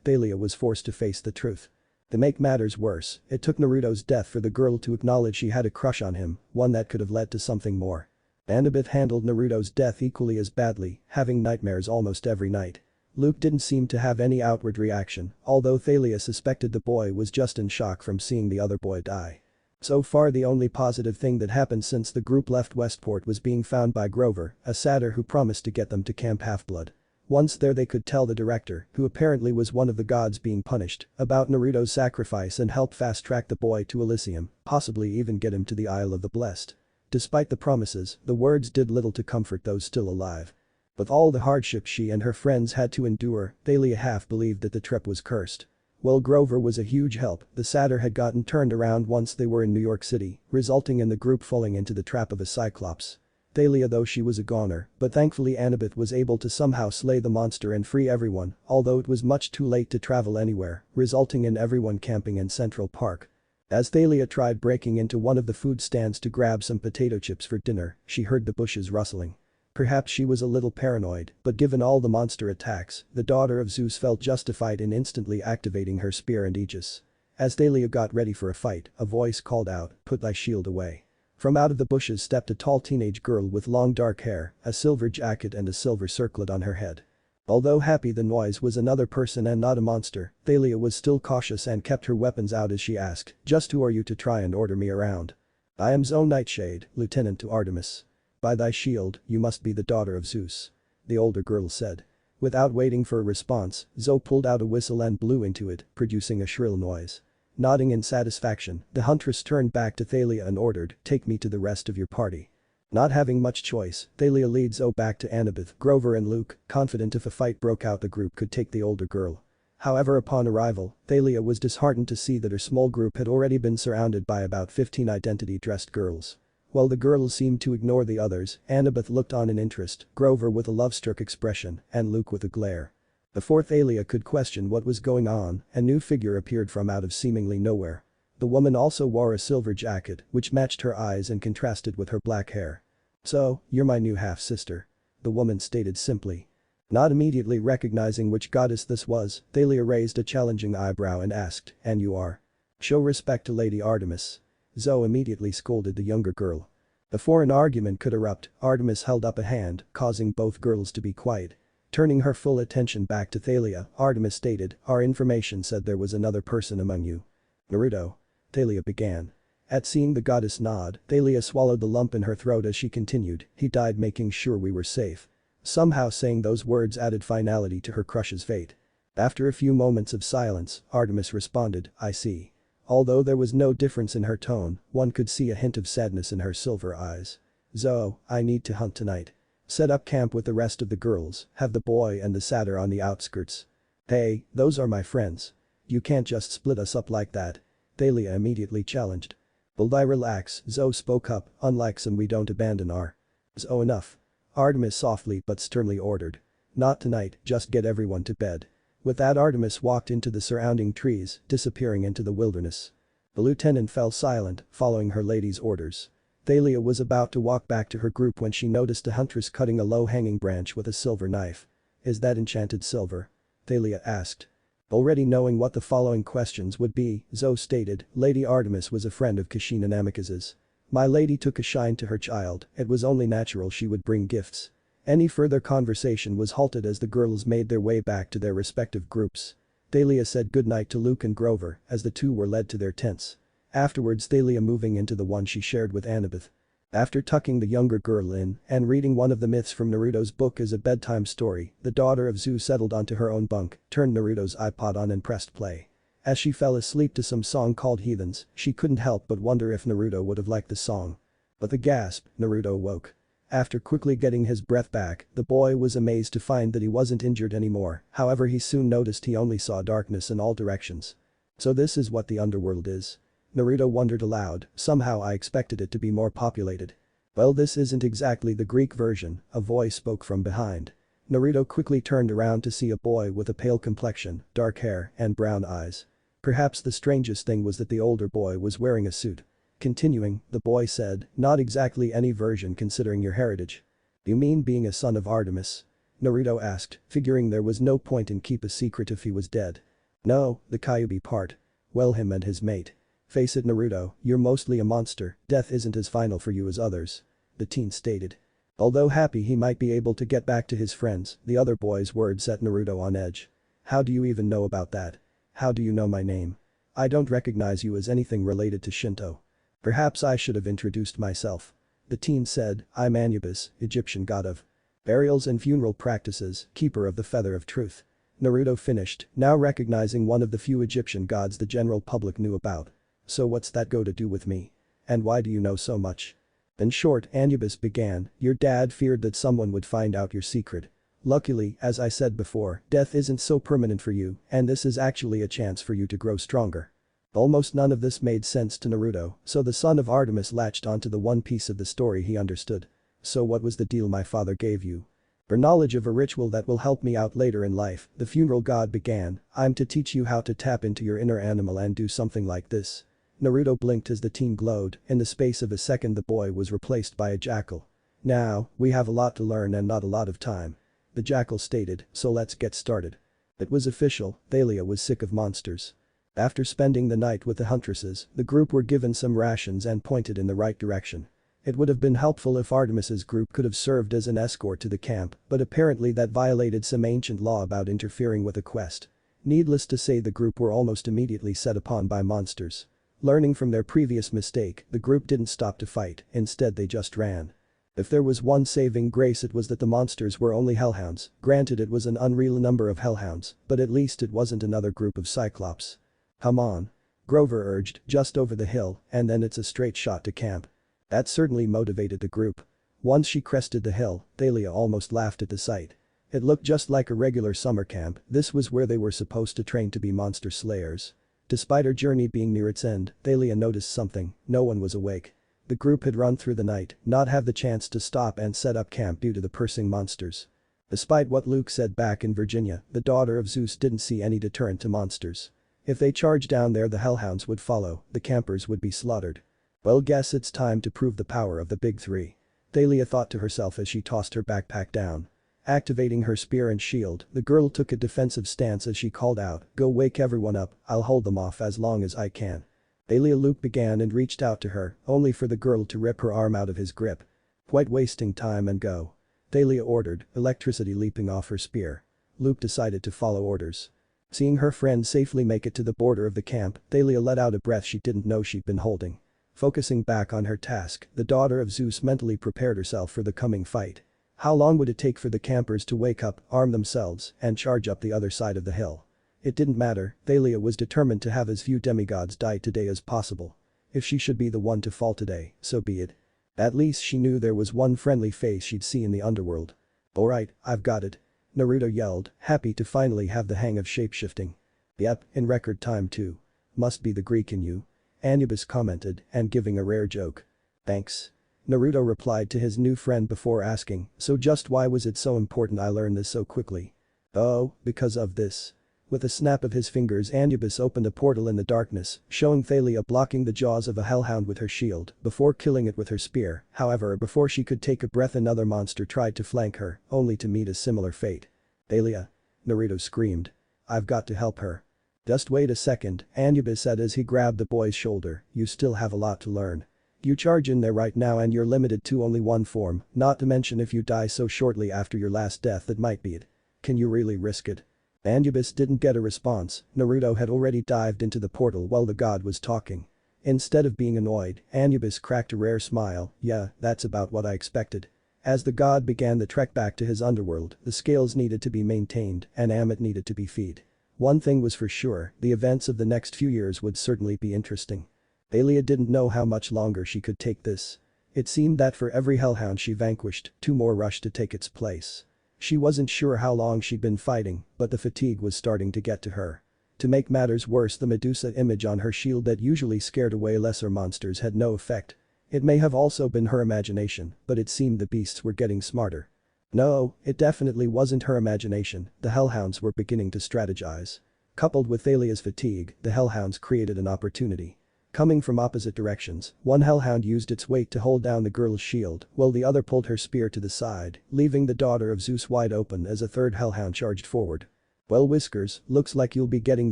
Thalia was forced to face the truth. To make matters worse, it took Naruto's death for the girl to acknowledge she had a crush on him, one that could have led to something more. Annabeth handled Naruto's death equally as badly, having nightmares almost every night. Luke didn't seem to have any outward reaction, although Thalia suspected the boy was just in shock from seeing the other boy die. So far the only positive thing that happened since the group left Westport was being found by Grover, a satyr who promised to get them to Camp Half-Blood. Once there they could tell the director, who apparently was one of the gods being punished, about Naruto's sacrifice and help fast-track the boy to Elysium, possibly even get him to the Isle of the Blessed. Despite the promises, the words did little to comfort those still alive. With all the hardships she and her friends had to endure, Thalia half believed that the trip was cursed. While Grover was a huge help, the satyr had gotten turned around once they were in New York City, resulting in the group falling into the trap of a Cyclops. Thalia though she was a goner, but thankfully Annabeth was able to somehow slay the monster and free everyone, although it was much too late to travel anywhere, resulting in everyone camping in Central Park. As Thalia tried breaking into one of the food stands to grab some potato chips for dinner, she heard the bushes rustling. Perhaps she was a little paranoid, but given all the monster attacks, the daughter of Zeus felt justified in instantly activating her spear and aegis. As Thalia got ready for a fight, a voice called out, "Put thy shield away." From out of the bushes stepped a tall teenage girl with long dark hair, a silver jacket and a silver circlet on her head. Although happy the noise was another person and not a monster, Thalia was still cautious and kept her weapons out as she asked, "Just who are you to try and order me around?" "I am Zoe Nightshade, lieutenant to Artemis." "By thy shield, you must be the daughter of Zeus," the older girl said. Without waiting for a response, Zoe pulled out a whistle and blew into it, producing a shrill noise. Nodding in satisfaction, the huntress turned back to Thalia and ordered, "Take me to the rest of your party." Not having much choice, Thalia leads Zoe back to Annabeth, Grover and Luke, confident if a fight broke out the group could take the older girl. However, upon arrival, Thalia was disheartened to see that her small group had already been surrounded by about 15 identity-dressed girls. While the girls seemed to ignore the others, Annabeth looked on in interest, Grover with a love-struck expression, and Luke with a glare. Before Thalia could question what was going on, a new figure appeared from out of seemingly nowhere. The woman also wore a silver jacket, which matched her eyes and contrasted with her black hair. "So, you're my new half-sister," the woman stated simply. Not immediately recognizing which goddess this was, Thalia raised a challenging eyebrow and asked, "And you are?" "Show respect to Lady Artemis." Zoe immediately scolded the younger girl. Before an argument could erupt, Artemis held up a hand, causing both girls to be quiet. Turning her full attention back to Thalia, Artemis stated, "Our information said there was another person among you." "Naruto?" Thalia began. At seeing the goddess nod, Thalia swallowed the lump in her throat as she continued, "He died making sure we were safe." Somehow saying those words added finality to her crush's fate. After a few moments of silence, Artemis responded, "I see." Although there was no difference in her tone, one could see a hint of sadness in her silver eyes. "Zoe, I need to hunt tonight. Set up camp with the rest of the girls, have the boy and the satyr on the outskirts." "Hey, those are my friends. You can't just split us up like that," Thalia immediately challenged. "Will I relax?" Zoe spoke up, "Unlike some we don't abandon our." "Zoe, enough," Artemis softly but sternly ordered. "Not tonight, just get everyone to bed." With that Artemis walked into the surrounding trees, disappearing into the wilderness. The lieutenant fell silent, following her lady's orders. Thalia was about to walk back to her group when she noticed a huntress cutting a low-hanging branch with a silver knife. "Is that enchanted silver?" Thalia asked. Already knowing what the following questions would be, Zoe stated, "Lady Artemis was a friend of Kashina Namikase's. My lady took a shine to her child, it was only natural she would bring gifts." Any further conversation was halted as the girls made their way back to their respective groups. Thalia said goodnight to Luke and Grover as the two were led to their tents. Afterwards Thalia moving into the one she shared with Annabeth. After tucking the younger girl in and reading one of the myths from Naruto's book as a bedtime story, the daughter of Zeus settled onto her own bunk, turned Naruto's iPod on and pressed play. As she fell asleep to some song called Heathens, she couldn't help but wonder if Naruto would have liked the song. With a gasp, Naruto awoke. After quickly getting his breath back, the boy was amazed to find that he wasn't injured anymore, however he soon noticed he only saw darkness in all directions. "So this is what the underworld is?" Naruto wondered aloud, "Somehow I expected it to be more populated." "Well, this isn't exactly the Greek version," a voice spoke from behind. Naruto quickly turned around to see a boy with a pale complexion, dark hair, and brown eyes. Perhaps the strangest thing was that the older boy was wearing a suit. Continuing, the boy said, "Not exactly any version considering your heritage." "You mean being a son of Artemis?" Naruto asked, figuring there was no point in keep a secret if he was dead. "No, the Kyuubi part. Well, him and his mate. Face it, Naruto, you're mostly a monster, death isn't as final for you as others," the teen stated. Although happy he might be able to get back to his friends, the other boy's words set Naruto on edge. "How do you even know about that? How do you know my name? I don't recognize you as anything related to Shinto." "Perhaps I should have introduced myself." The teen said, "I'm Anubis, Egyptian god of burials and funeral practices, keeper of the feather of truth." Naruto finished, now recognizing one of the few Egyptian gods the general public knew about. "So what's that got to do with me? And why do you know so much?" In short, Anubis began, "Your dad feared that someone would find out your secret. Luckily, as I said before, death isn't so permanent for you, and this is actually a chance for you to grow stronger." Almost none of this made sense to Naruto, so the son of Artemis latched onto the one piece of the story he understood. "So what was the deal my father gave you?" "For knowledge of a ritual that will help me out later in life," the funeral god began, "I'm to teach you how to tap into your inner animal and do something like this." Naruto blinked as the teen glowed, in the space of a second the boy was replaced by a jackal. Now, we have a lot to learn and not a lot of time. The jackal stated, so let's get started. It was official, Thalia was sick of monsters. After spending the night with the huntresses, the group were given some rations and pointed in the right direction. It would have been helpful if Artemis's group could have served as an escort to the camp, but apparently that violated some ancient law about interfering with a quest. Needless to say, the group were almost immediately set upon by monsters. Learning from their previous mistake, the group didn't stop to fight, instead they just ran. If there was one saving grace, it was that the monsters were only hellhounds. Granted, it was an unreal number of hellhounds, but at least it wasn't another group of cyclops. Come on. Grover urged, just over the hill, and then it's a straight shot to camp. That certainly motivated the group. Once she crested the hill, Thalia almost laughed at the sight. It looked just like a regular summer camp. This was where they were supposed to train to be monster slayers. Despite her journey being near its end, Thalia noticed something: no one was awake. The group had run through the night, not have the chance to stop and set up camp due to the pursuing monsters. Despite what Luke said back in Virginia, the daughter of Zeus didn't see any deterrent to monsters. If they charged down there, the hellhounds would follow, the campers would be slaughtered. Well, guess it's time to prove the power of the big three. Thalia thought to herself as she tossed her backpack down. Activating her spear and shield, the girl took a defensive stance as she called out, "Go wake everyone up, I'll hold them off as long as I can." Thalia. Luke began and reached out to her, only for the girl to rip her arm out of his grip. "Quite wasting time and go," Thalia ordered, electricity leaping off her spear. Luke decided to follow orders. Seeing her friend safely make it to the border of the camp, Thalia let out a breath she didn't know she'd been holding. Focusing back on her task, the daughter of Zeus mentally prepared herself for the coming fight. How long would it take for the campers to wake up, arm themselves, and charge up the other side of the hill? It didn't matter, Thalia was determined to have as few demigods die today as possible. If she should be the one to fall today, so be it. At least she knew there was one friendly face she'd see in the underworld. "Alright, I've got it," Naruto yelled, happy to finally have the hang of shapeshifting. "Yep, in record time too. Must be the Greek in you," Anubis commented, and giving a rare joke. "Thanks," Naruto replied to his new friend before asking, "So just why was it so important I learned this so quickly?" "Oh, because of this." With a snap of his fingers, Anubis opened a portal in the darkness, showing Thalia blocking the jaws of a hellhound with her shield before killing it with her spear. However, before she could take a breath, another monster tried to flank her, only to meet a similar fate. "Thalia!" Naruto screamed. "I've got to help her." "Just wait a second," Anubis said as he grabbed the boy's shoulder, "you still have a lot to learn. You charge in there right now and you're limited to only one form, not to mention if you die so shortly after your last death that might be it. Can you really risk it?" Anubis didn't get a response. Naruto had already dived into the portal while the god was talking. Instead of being annoyed, Anubis cracked a rare smile. "Yeah, that's about what I expected." As the god began the trek back to his underworld, the scales needed to be maintained and Amit needed to be fed. One thing was for sure, the events of the next few years would certainly be interesting. Thalia didn't know how much longer she could take this. It seemed that for every hellhound she vanquished, two more rushed to take its place. She wasn't sure how long she'd been fighting, but the fatigue was starting to get to her. To make matters worse, the Medusa image on her shield that usually scared away lesser monsters had no effect. It may have also been her imagination, but it seemed the beasts were getting smarter. No, it definitely wasn't her imagination, the hellhounds were beginning to strategize. Coupled with Thalia's fatigue, the hellhounds created an opportunity. Coming from opposite directions, one hellhound used its weight to hold down the girl's shield, while the other pulled her spear to the side, leaving the daughter of Zeus wide open as a third hellhound charged forward. "Well, Whiskers, looks like you'll be getting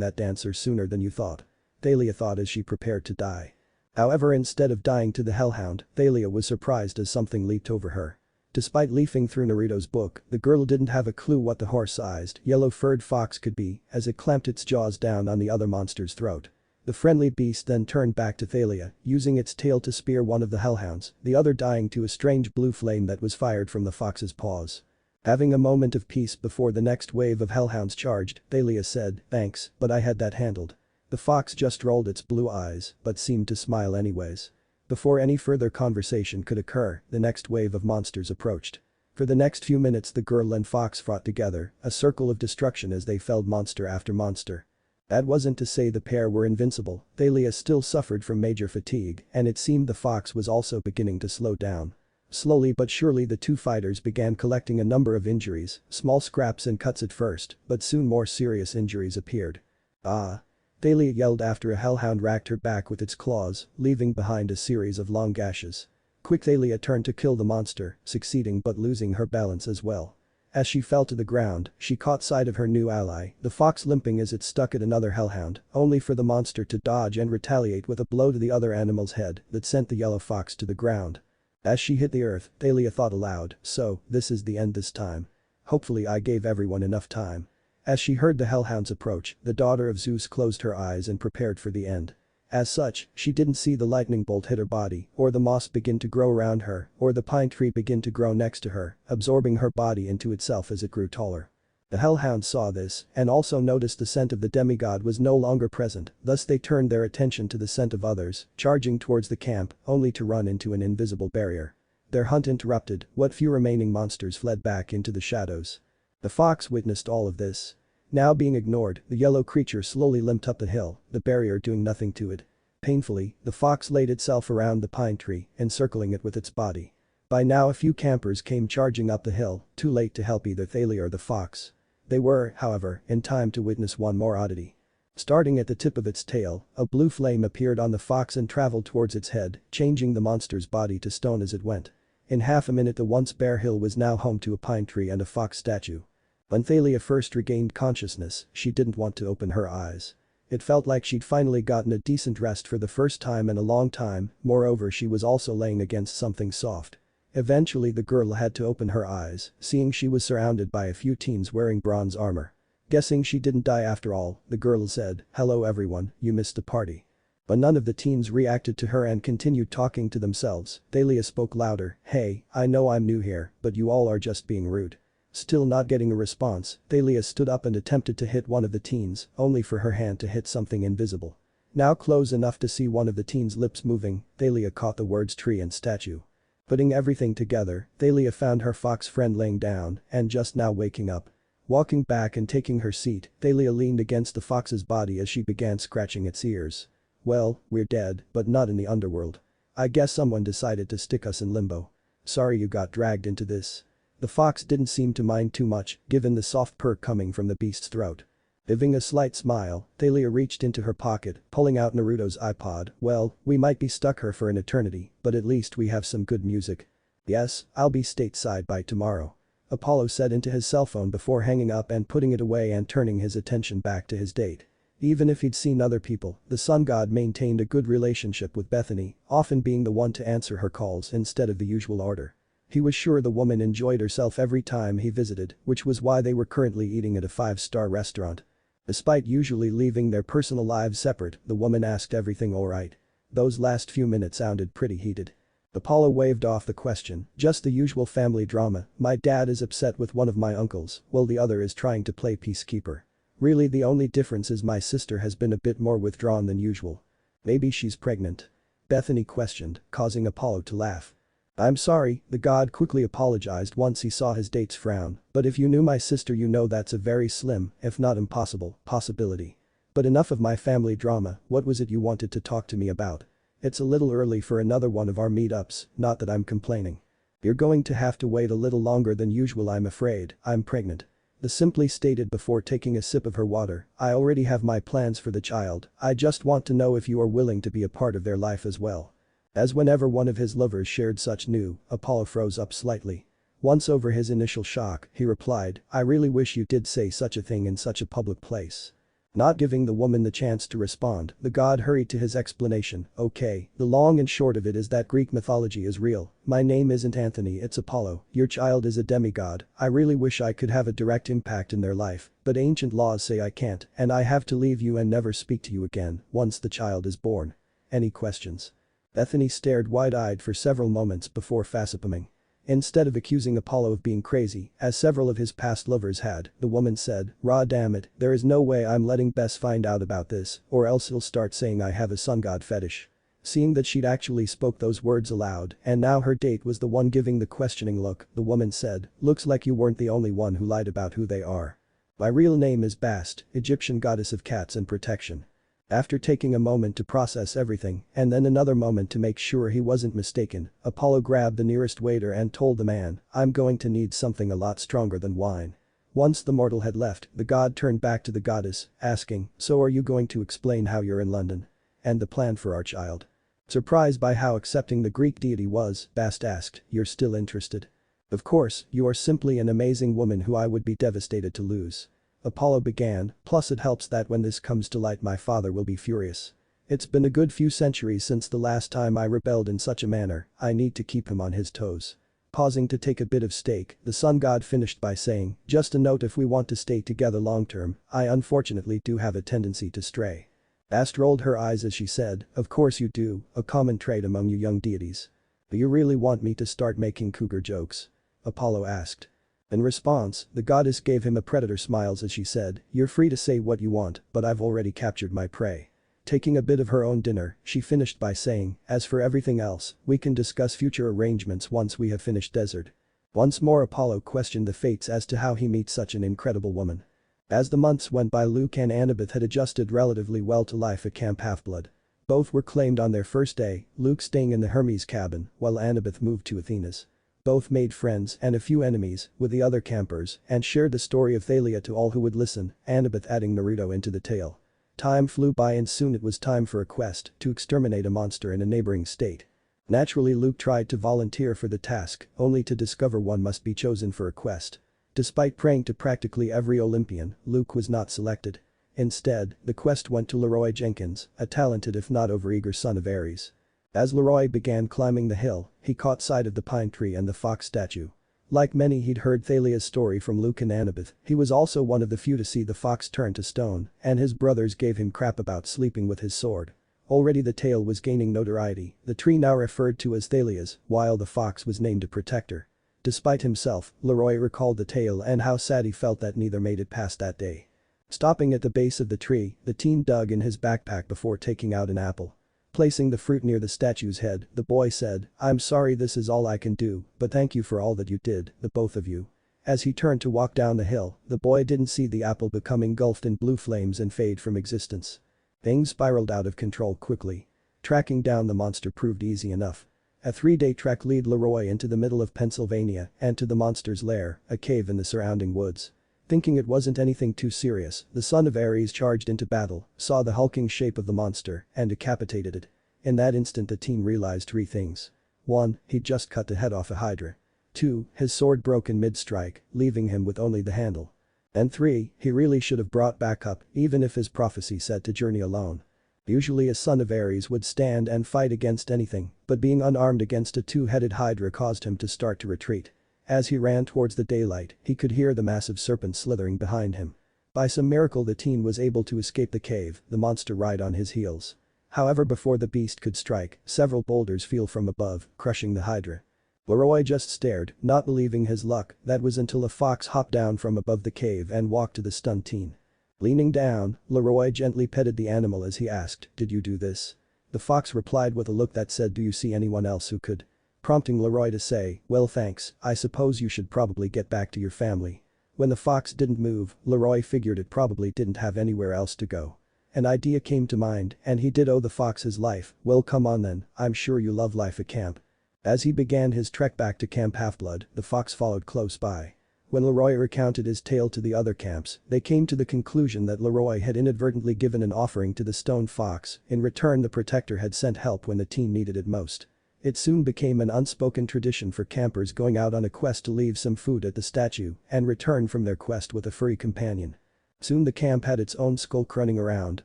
that dancer sooner than you thought," Thalia thought as she prepared to die. However, instead of dying to the hellhound, Thalia was surprised as something leaped over her. Despite leafing through Naruto's book, the girl didn't have a clue what the horse-sized, yellow-furred fox could be as it clamped its jaws down on the other monster's throat. The friendly beast then turned back to Thalia, using its tail to spear one of the hellhounds, the other dying to a strange blue flame that was fired from the fox's paws. Having a moment of peace before the next wave of hellhounds charged, Thalia said, "Thanks, but I had that handled." The fox just rolled its blue eyes, but seemed to smile anyways. Before any further conversation could occur, the next wave of monsters approached. For the next few minutes the girl and fox fought together, a circle of destruction as they felled monster after monster. That wasn't to say the pair were invincible, Thalia still suffered from major fatigue, and it seemed the fox was also beginning to slow down. Slowly but surely the two fighters began collecting a number of injuries, small scraps and cuts at first, but soon more serious injuries appeared. "Ah!" Thalia yelled after a hellhound racked her back with its claws, leaving behind a series of long gashes. Quick Thalia turned to kill the monster, succeeding but losing her balance as well. As she fell to the ground, she caught sight of her new ally, the fox limping as it stuck at another hellhound, only for the monster to dodge and retaliate with a blow to the other animal's head that sent the yellow fox to the ground. As she hit the earth, Thalia thought aloud, so, this is the end this time. Hopefully I gave everyone enough time. As she heard the hellhounds approach, the daughter of Zeus closed her eyes and prepared for the end. As such, she didn't see the lightning bolt hit her body, or the moss begin to grow around her, or the pine tree begin to grow next to her, absorbing her body into itself as it grew taller. The hellhounds saw this, and also noticed the scent of the demigod was no longer present, thus they turned their attention to the scent of others, charging towards the camp, only to run into an invisible barrier. Their hunt interrupted, what few remaining monsters fled back into the shadows. The fox witnessed all of this. Now being ignored, the yellow creature slowly limped up the hill, the barrier doing nothing to it. Painfully, the fox laid itself around the pine tree, encircling it with its body. By now a few campers came charging up the hill, too late to help either Thalia or the fox. They were, however, in time to witness one more oddity. Starting at the tip of its tail, a blue flame appeared on the fox and traveled towards its head, changing the monster's body to stone as it went. In half a minute the once bare hill was now home to a pine tree and a fox statue. When Thalia first regained consciousness, she didn't want to open her eyes. It felt like she'd finally gotten a decent rest for the first time in a long time, moreover she was also laying against something soft. Eventually the girl had to open her eyes, seeing she was surrounded by a few teens wearing bronze armor. Guessing she didn't die after all, the girl said, "Hello everyone, you missed the party." But none of the teens reacted to her and continued talking to themselves. Thalia spoke louder, "Hey, I know I'm new here, but you all are just being rude." Still not getting a response, Thalia stood up and attempted to hit one of the teens, only for her hand to hit something invisible. Now close enough to see one of the teens' lips moving, Thalia caught the words tree and statue. Putting everything together, Thalia found her fox friend laying down and just now waking up. Walking back and taking her seat, Thalia leaned against the fox's body as she began scratching its ears. "Well, we're dead, but not in the underworld. I guess someone decided to stick us in limbo. Sorry you got dragged into this." The fox didn't seem to mind too much, given the soft purr coming from the beast's throat. Giving a slight smile, Thalia reached into her pocket, pulling out Naruto's iPod. "Well, we might be stuck here for an eternity, but at least we have some good music." "Yes, I'll be stateside by tomorrow," Apollo said into his cell phone before hanging up and putting it away and turning his attention back to his date. Even if he'd seen other people, the sun god maintained a good relationship with Bethany, often being the one to answer her calls instead of the usual order. He was sure the woman enjoyed herself every time he visited, which was why they were currently eating at a 5-star restaurant. Despite usually leaving their personal lives separate, the woman asked everything alright. Those last few minutes sounded pretty heated. Apollo waved off the question, "Just the usual family drama, my dad is upset with one of my uncles, while the other is trying to play peacekeeper. Really the only difference is my sister has been a bit more withdrawn than usual." "Maybe she's pregnant?" Bethany questioned, causing Apollo to laugh. "I'm sorry," the god quickly apologized once he saw his date's frown, "but if you knew my sister you know that's a very slim, if not impossible, possibility. But enough of my family drama, what was it you wanted to talk to me about? It's a little early for another one of our meetups, not that I'm complaining." "You're going to have to wait a little longer than usual I'm afraid, I'm pregnant." The simply stated before taking a sip of her water, "I already have my plans for the child, I just want to know if you are willing to be a part of their life as well." As whenever one of his lovers shared such news, Apollo froze up slightly. Once over his initial shock, he replied, "I really wish you did say such a thing in such a public place." Not giving the woman the chance to respond, the god hurried to his explanation, "Okay, the long and short of it is that Greek mythology is real, my name isn't Anthony it's Apollo, your child is a demigod, I really wish I could have a direct impact in their life, but ancient laws say I can't and I have to leave you and never speak to you again once the child is born. Any questions?" Bethany stared wide-eyed for several moments before facepalming. Instead of accusing Apollo of being crazy, as several of his past lovers had, the woman said, "Raw damn it, there is no way I'm letting Bess find out about this, or else he'll start saying I have a sun god fetish." Seeing that she'd actually spoke those words aloud, and now her date was the one giving the questioning look, the woman said, "Looks like you weren't the only one who lied about who they are. My real name is Bast, Egyptian goddess of cats and protection." After taking a moment to process everything, and then another moment to make sure he wasn't mistaken, Apollo grabbed the nearest waiter and told the man, "I'm going to need something a lot stronger than wine." Once the mortal had left, the god turned back to the goddess, asking, "So are you going to explain how you're in London? And the plan for our child?" Surprised by how accepting the Greek deity was, Bast asked, "You're still interested?" "Of course, you are simply an amazing woman who I would be devastated to lose." Apollo began, "Plus it helps that when this comes to light my father will be furious. It's been a good few centuries since the last time I rebelled in such a manner, I need to keep him on his toes." Pausing to take a bit of steak, the sun god finished by saying, "Just a note, if we want to stay together long term, I unfortunately do have a tendency to stray." Bast rolled her eyes as she said, "Of course you do, a common trait among you young deities." "Do you really want me to start making cougar jokes?" Apollo asked. In response, the goddess gave him a predator smiles as she said, "You're free to say what you want, but I've already captured my prey." Taking a bit of her own dinner, she finished by saying, "As for everything else, we can discuss future arrangements once we have finished desert." Once more Apollo questioned the fates as to how he meets such an incredible woman. As the months went by, Luke and Annabeth had adjusted relatively well to life at Camp Half-Blood. Both were claimed on their first day, Luke staying in the Hermes cabin while Annabeth moved to Athena's. Both made friends and a few enemies with the other campers and shared the story of Thalia to all who would listen, Annabeth adding Naruto into the tale. Time flew by and soon it was time for a quest to exterminate a monster in a neighboring state. Naturally, Luke tried to volunteer for the task, only to discover one must be chosen for a quest. Despite praying to practically every Olympian, Luke was not selected. Instead, the quest went to Leroy Jenkins, a talented if not overeager son of Ares. As Leroy began climbing the hill, he caught sight of the pine tree and the fox statue. Like many, he'd heard Thalia's story from Luke and Annabeth, he was also one of the few to see the fox turn to stone, and his brothers gave him crap about sleeping with his sword. Already the tale was gaining notoriety, the tree now referred to as Thalia's, while the fox was named a protector. Despite himself, Leroy recalled the tale and how sad he felt that neither made it past that day. Stopping at the base of the tree, the teen dug in his backpack before taking out an apple. Placing the fruit near the statue's head, the boy said, "I'm sorry this is all I can do, but thank you for all that you did, the both of you." As he turned to walk down the hill, the boy didn't see the apple become engulfed in blue flames and fade from existence. Things spiraled out of control quickly. Tracking down the monster proved easy enough. A 3-day trek led Leroy into the middle of Pennsylvania and to the monster's lair, a cave in the surrounding woods. Thinking it wasn't anything too serious, the son of Ares charged into battle, saw the hulking shape of the monster, and decapitated it. In that instant the teen realized 3 things. 1. He'd just cut the head off a hydra. 2. His sword broke in mid-strike, leaving him with only the handle. And 3. He really should have brought back up, even if his prophecy said to journey alone. Usually a son of Ares would stand and fight against anything, but being unarmed against a 2-headed hydra caused him to start to retreat. As he ran towards the daylight, he could hear the massive serpent slithering behind him. By some miracle the teen was able to escape the cave, the monster right on his heels. However, before the beast could strike, several boulders fell from above, crushing the hydra. Leroy just stared, not believing his luck. That was until a fox hopped down from above the cave and walked to the stunned teen. Leaning down, Leroy gently petted the animal as he asked, "Did you do this?" The fox replied with a look that said, "Do you see anyone else who could?" Prompting Leroy to say, "Well thanks, I suppose you should probably get back to your family." When the fox didn't move, Leroy figured it probably didn't have anywhere else to go. An idea came to mind and he did owe the fox his life. "Well, come on then, I'm sure you love life at camp." As he began his trek back to Camp Half-Blood, the fox followed close by. When Leroy recounted his tale to the other camps, they came to the conclusion that Leroy had inadvertently given an offering to the stone fox. In return, the protector had sent help when the teen needed it most. It soon became an unspoken tradition for campers going out on a quest to leave some food at the statue and return from their quest with a furry companion. Soon the camp had its own skulk running around,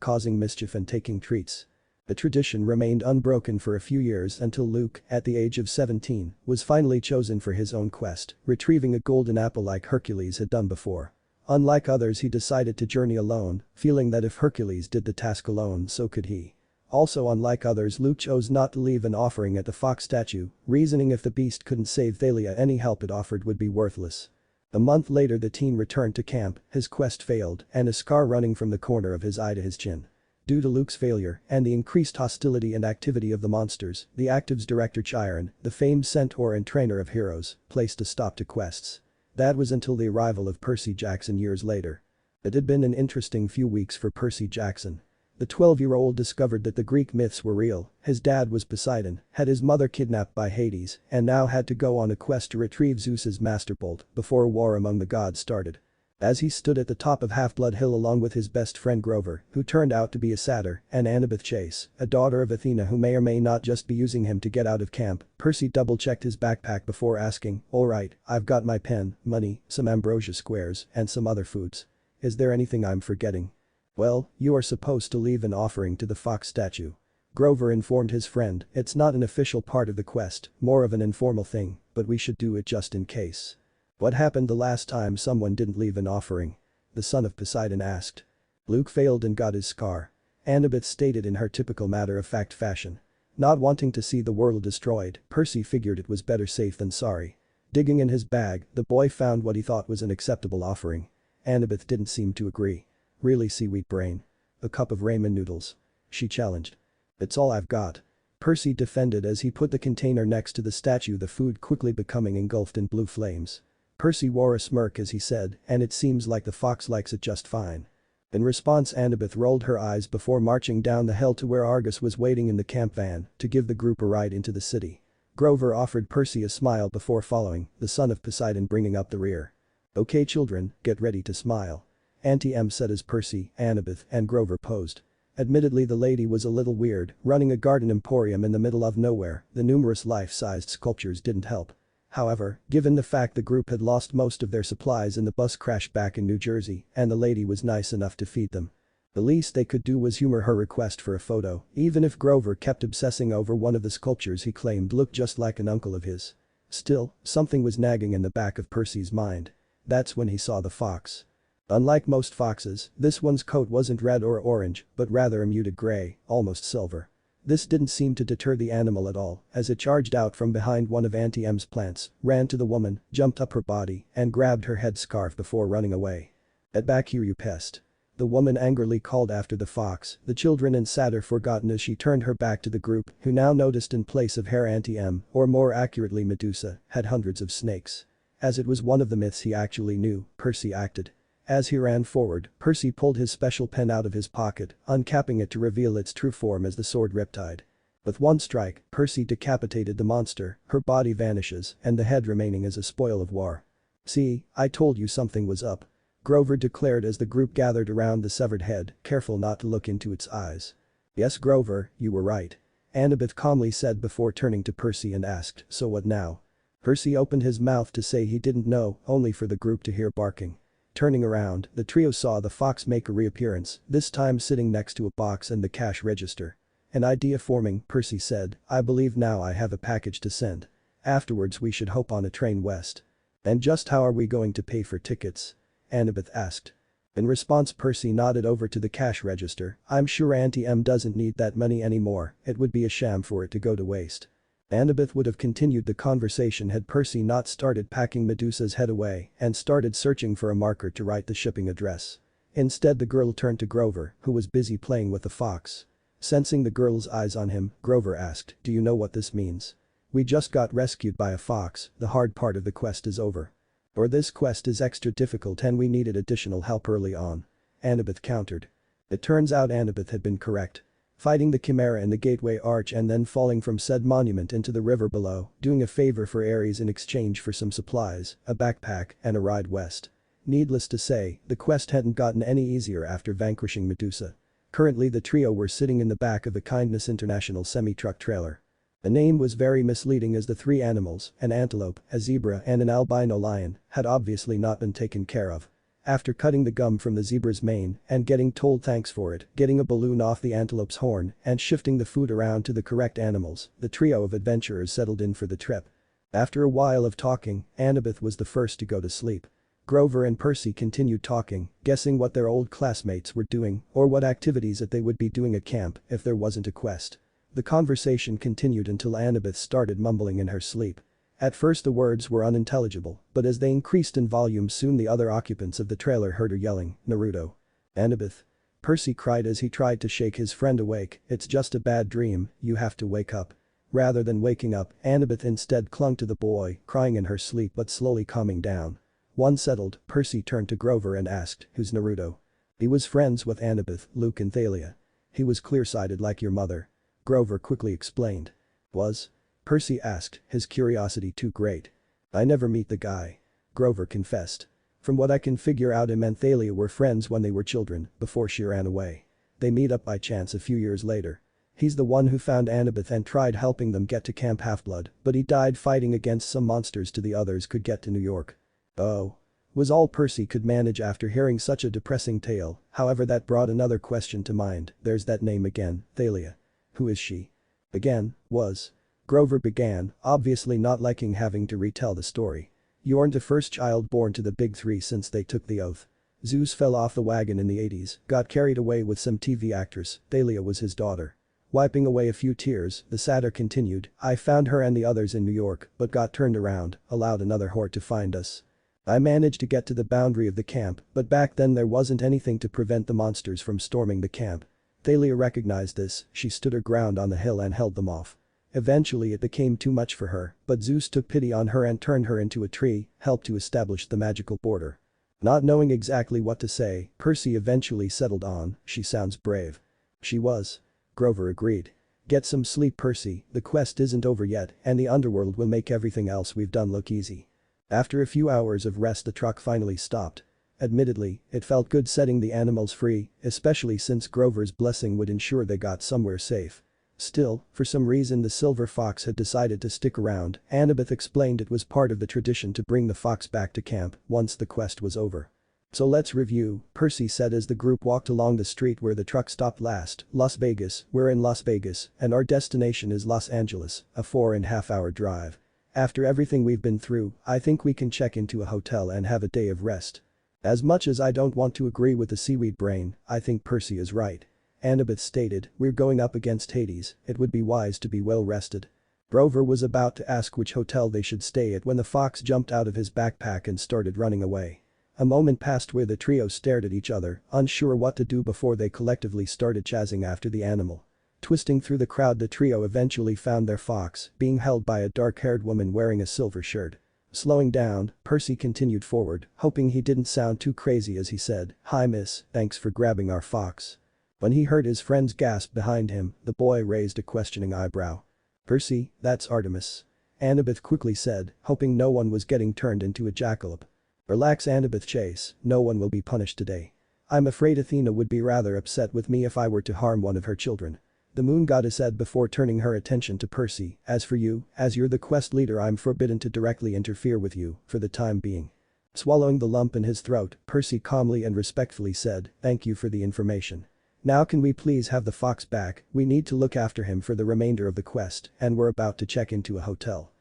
causing mischief and taking treats. The tradition remained unbroken for a few years until Luke, at the age of 17, was finally chosen for his own quest, retrieving a golden apple like Hercules had done before. Unlike others, he decided to journey alone, feeling that if Hercules did the task alone, so could he. Also, unlike others, Luke chose not to leave an offering at the fox statue, reasoning if the beast couldn't save Thalia, any help it offered would be worthless. A month later the teen returned to camp, his quest failed and a scar running from the corner of his eye to his chin. Due to Luke's failure and the increased hostility and activity of the monsters, the Active's director Chiron, the famed centaur and trainer of heroes, placed a stop to quests. That was until the arrival of Percy Jackson years later. It had been an interesting few weeks for Percy Jackson. The 12-year-old discovered that the Greek myths were real, his dad was Poseidon, had his mother kidnapped by Hades, and now had to go on a quest to retrieve Zeus's master bolt before a war among the gods started. As he stood at the top of Half-Blood Hill along with his best friend Grover, who turned out to be a satyr, and Annabeth Chase, a daughter of Athena who may or may not just be using him to get out of camp, Percy double-checked his backpack before asking, "Alright, I've got my pen, money, some ambrosia squares, and some other foods. Is there anything I'm forgetting?" "Well, you are supposed to leave an offering to the fox statue." Grover informed his friend, "It's not an official part of the quest, more of an informal thing, but we should do it just in case." "What happened the last time someone didn't leave an offering?" the son of Poseidon asked. "Luke failed and got his scar." Annabeth stated in her typical matter-of-fact fashion. Not wanting to see the world destroyed, Percy figured it was better safe than sorry. Digging in his bag, the boy found what he thought was an acceptable offering. Annabeth didn't seem to agree. "Really, seaweed brain? A cup of ramen noodles?" she challenged. "It's all I've got." Percy defended as he put the container next to the statue, the food quickly becoming engulfed in blue flames. Percy wore a smirk as he said, "And it seems like the fox likes it just fine." In response, Annabeth rolled her eyes before marching down the hill to where Argus was waiting in the camp van to give the group a ride into the city. Grover offered Percy a smile before following, the son of Poseidon bringing up the rear. "Okay children, get ready to smile." Auntie M said as Percy, Annabeth, and Grover posed. Admittedly, the lady was a little weird, running a garden emporium in the middle of nowhere. The numerous life-sized sculptures didn't help. However, given the fact the group had lost most of their supplies in the bus crash back in New Jersey, and the lady was nice enough to feed them, the least they could do was humor her request for a photo, even if Grover kept obsessing over one of the sculptures he claimed looked just like an uncle of his. Still, something was nagging in the back of Percy's mind. That's when he saw the fox. Unlike most foxes, this one's coat wasn't red or orange, but rather a muted gray, almost silver. This didn't seem to deter the animal at all, as it charged out from behind one of Auntie M's plants, ran to the woman, jumped up her body, and grabbed her headscarf before running away. "Get back here, you pest." The woman angrily called after the fox, the children and satyr forgotten as she turned her back to the group, who now noticed in place of hair Auntie M, or more accurately Medusa, had hundreds of snakes. As it was one of the myths he actually knew, Percy acted. As he ran forward, Percy pulled his special pen out of his pocket, uncapping it to reveal its true form as the sword Riptide. With one strike, Percy decapitated the monster, her body vanishes, and the head remaining as a spoil of war. "See, I told you something was up," Grover declared as the group gathered around the severed head, careful not to look into its eyes. "Yes Grover, you were right," Annabeth calmly said before turning to Percy and asked, "So what now?" Percy opened his mouth to say he didn't know, only for the group to hear barking. Turning around, the trio saw the fox make a reappearance, this time sitting next to a box and the cash register. "An idea forming," Percy said, "I believe now I have a package to send. Afterwards we should hop on a train west." "And just how are we going to pay for tickets?" Annabeth asked. In response, Percy nodded over to the cash register. "I'm sure Auntie M doesn't need that money anymore, it would be a sham for it to go to waste." Annabeth would have continued the conversation had Percy not started packing Medusa's head away and started searching for a marker to write the shipping address. Instead, the girl turned to Grover, who was busy playing with the fox. Sensing the girl's eyes on him, Grover asked, "Do you know what this means?" "We just got rescued by a fox, the hard part of the quest is over." "Or this quest is extra difficult and we needed additional help early on," Annabeth countered. It turns out Annabeth had been correct. Fighting the Chimera in the Gateway Arch and then falling from said monument into the river below, doing a favor for Ares in exchange for some supplies, a backpack, and a ride west. Needless to say, the quest hadn't gotten any easier after vanquishing Medusa. Currently the trio were sitting in the back of the Kindness International semi-truck trailer. The name was very misleading as the three animals, an antelope, a zebra and an albino lion, had obviously not been taken care of. After cutting the gum from the zebra's mane and getting told thanks for it, getting a balloon off the antelope's horn, and shifting the food around to the correct animals, the trio of adventurers settled in for the trip. After a while of talking, Annabeth was the first to go to sleep. Grover and Percy continued talking, guessing what their old classmates were doing or what activities that they would be doing at camp if there wasn't a quest. The conversation continued until Annabeth started mumbling in her sleep. At first the words were unintelligible, but as they increased in volume soon the other occupants of the trailer heard her yelling, "Naruto." "Annabeth." Percy cried as he tried to shake his friend awake, "It's just a bad dream, you have to wake up." Rather than waking up, Annabeth instead clung to the boy, crying in her sleep but slowly calming down. Once settled, Percy turned to Grover and asked, "Who's Naruto?" "He was friends with Annabeth, Luke and Thalia. He was clear-sighted like your mother." Grover quickly explained. "Was?" Percy asked, his curiosity too great. "I never meet the guy," Grover confessed. From what I can figure out, him and Thalia were friends when they were children, before she ran away. They meet up by chance a few years later. He's the one who found Annabeth and tried helping them get to Camp Half-Blood, but he died fighting against some monsters till the others could get to New York. Oh. Was all Percy could manage after hearing such a depressing tale. However, that brought another question to mind. There's that name again, Thalia. Who is she? Again, was. Grover began, obviously not liking having to retell the story. You aren't the first child born to the big three since they took the oath. Zeus fell off the wagon in the 80s, got carried away with some TV actress. Thalia was his daughter. Wiping away a few tears, the satyr continued, I found her and the others in New York, but got turned around, allowed another horde to find us. I managed to get to the boundary of the camp, but back then there wasn't anything to prevent the monsters from storming the camp. Thalia recognized this, she stood her ground on the hill and held them off. Eventually it became too much for her, but Zeus took pity on her and turned her into a tree, helped to establish the magical border. Not knowing exactly what to say, Percy eventually settled on, she sounds brave. She was. Grover agreed. Get some sleep, Percy, the quest isn't over yet and the underworld will make everything else we've done look easy. After a few hours of rest, the truck finally stopped. Admittedly, it felt good setting the animals free, especially since Grover's blessing would ensure they got somewhere safe. Still, for some reason the silver fox had decided to stick around. Annabeth explained it was part of the tradition to bring the fox back to camp once the quest was over. So let's review, Percy said as the group walked along the street where the truck stopped last. Las Vegas, we're in Las Vegas, and our destination is Los Angeles, a 4.5-hour drive. After everything we've been through, I think we can check into a hotel and have a day of rest. As much as I don't want to agree with the seaweed brain, I think Percy is right. Annabeth stated, we're going up against Hades, it would be wise to be well rested. Grover was about to ask which hotel they should stay at when the fox jumped out of his backpack and started running away. A moment passed where the trio stared at each other, unsure what to do before they collectively started chasing after the animal. Twisting through the crowd, the trio eventually found their fox, being held by a dark-haired woman wearing a silver shirt. Slowing down, Percy continued forward, hoping he didn't sound too crazy as he said, Hi miss, thanks for grabbing our fox. When he heard his friend's gasp behind him, the boy raised a questioning eyebrow. Percy, that's Artemis. Annabeth quickly said, hoping no one was getting turned into a jackalope. Relax, Annabeth Chase, no one will be punished today. I'm afraid Athena would be rather upset with me if I were to harm one of her children. The moon goddess said before turning her attention to Percy, as for you, as you're the quest leader, I'm forbidden to directly interfere with you, for the time being. Swallowing the lump in his throat, Percy calmly and respectfully said, thank you for the information. Now can we please have the fox back, we need to look after him for the remainder of the quest, and we're about to check into a hotel.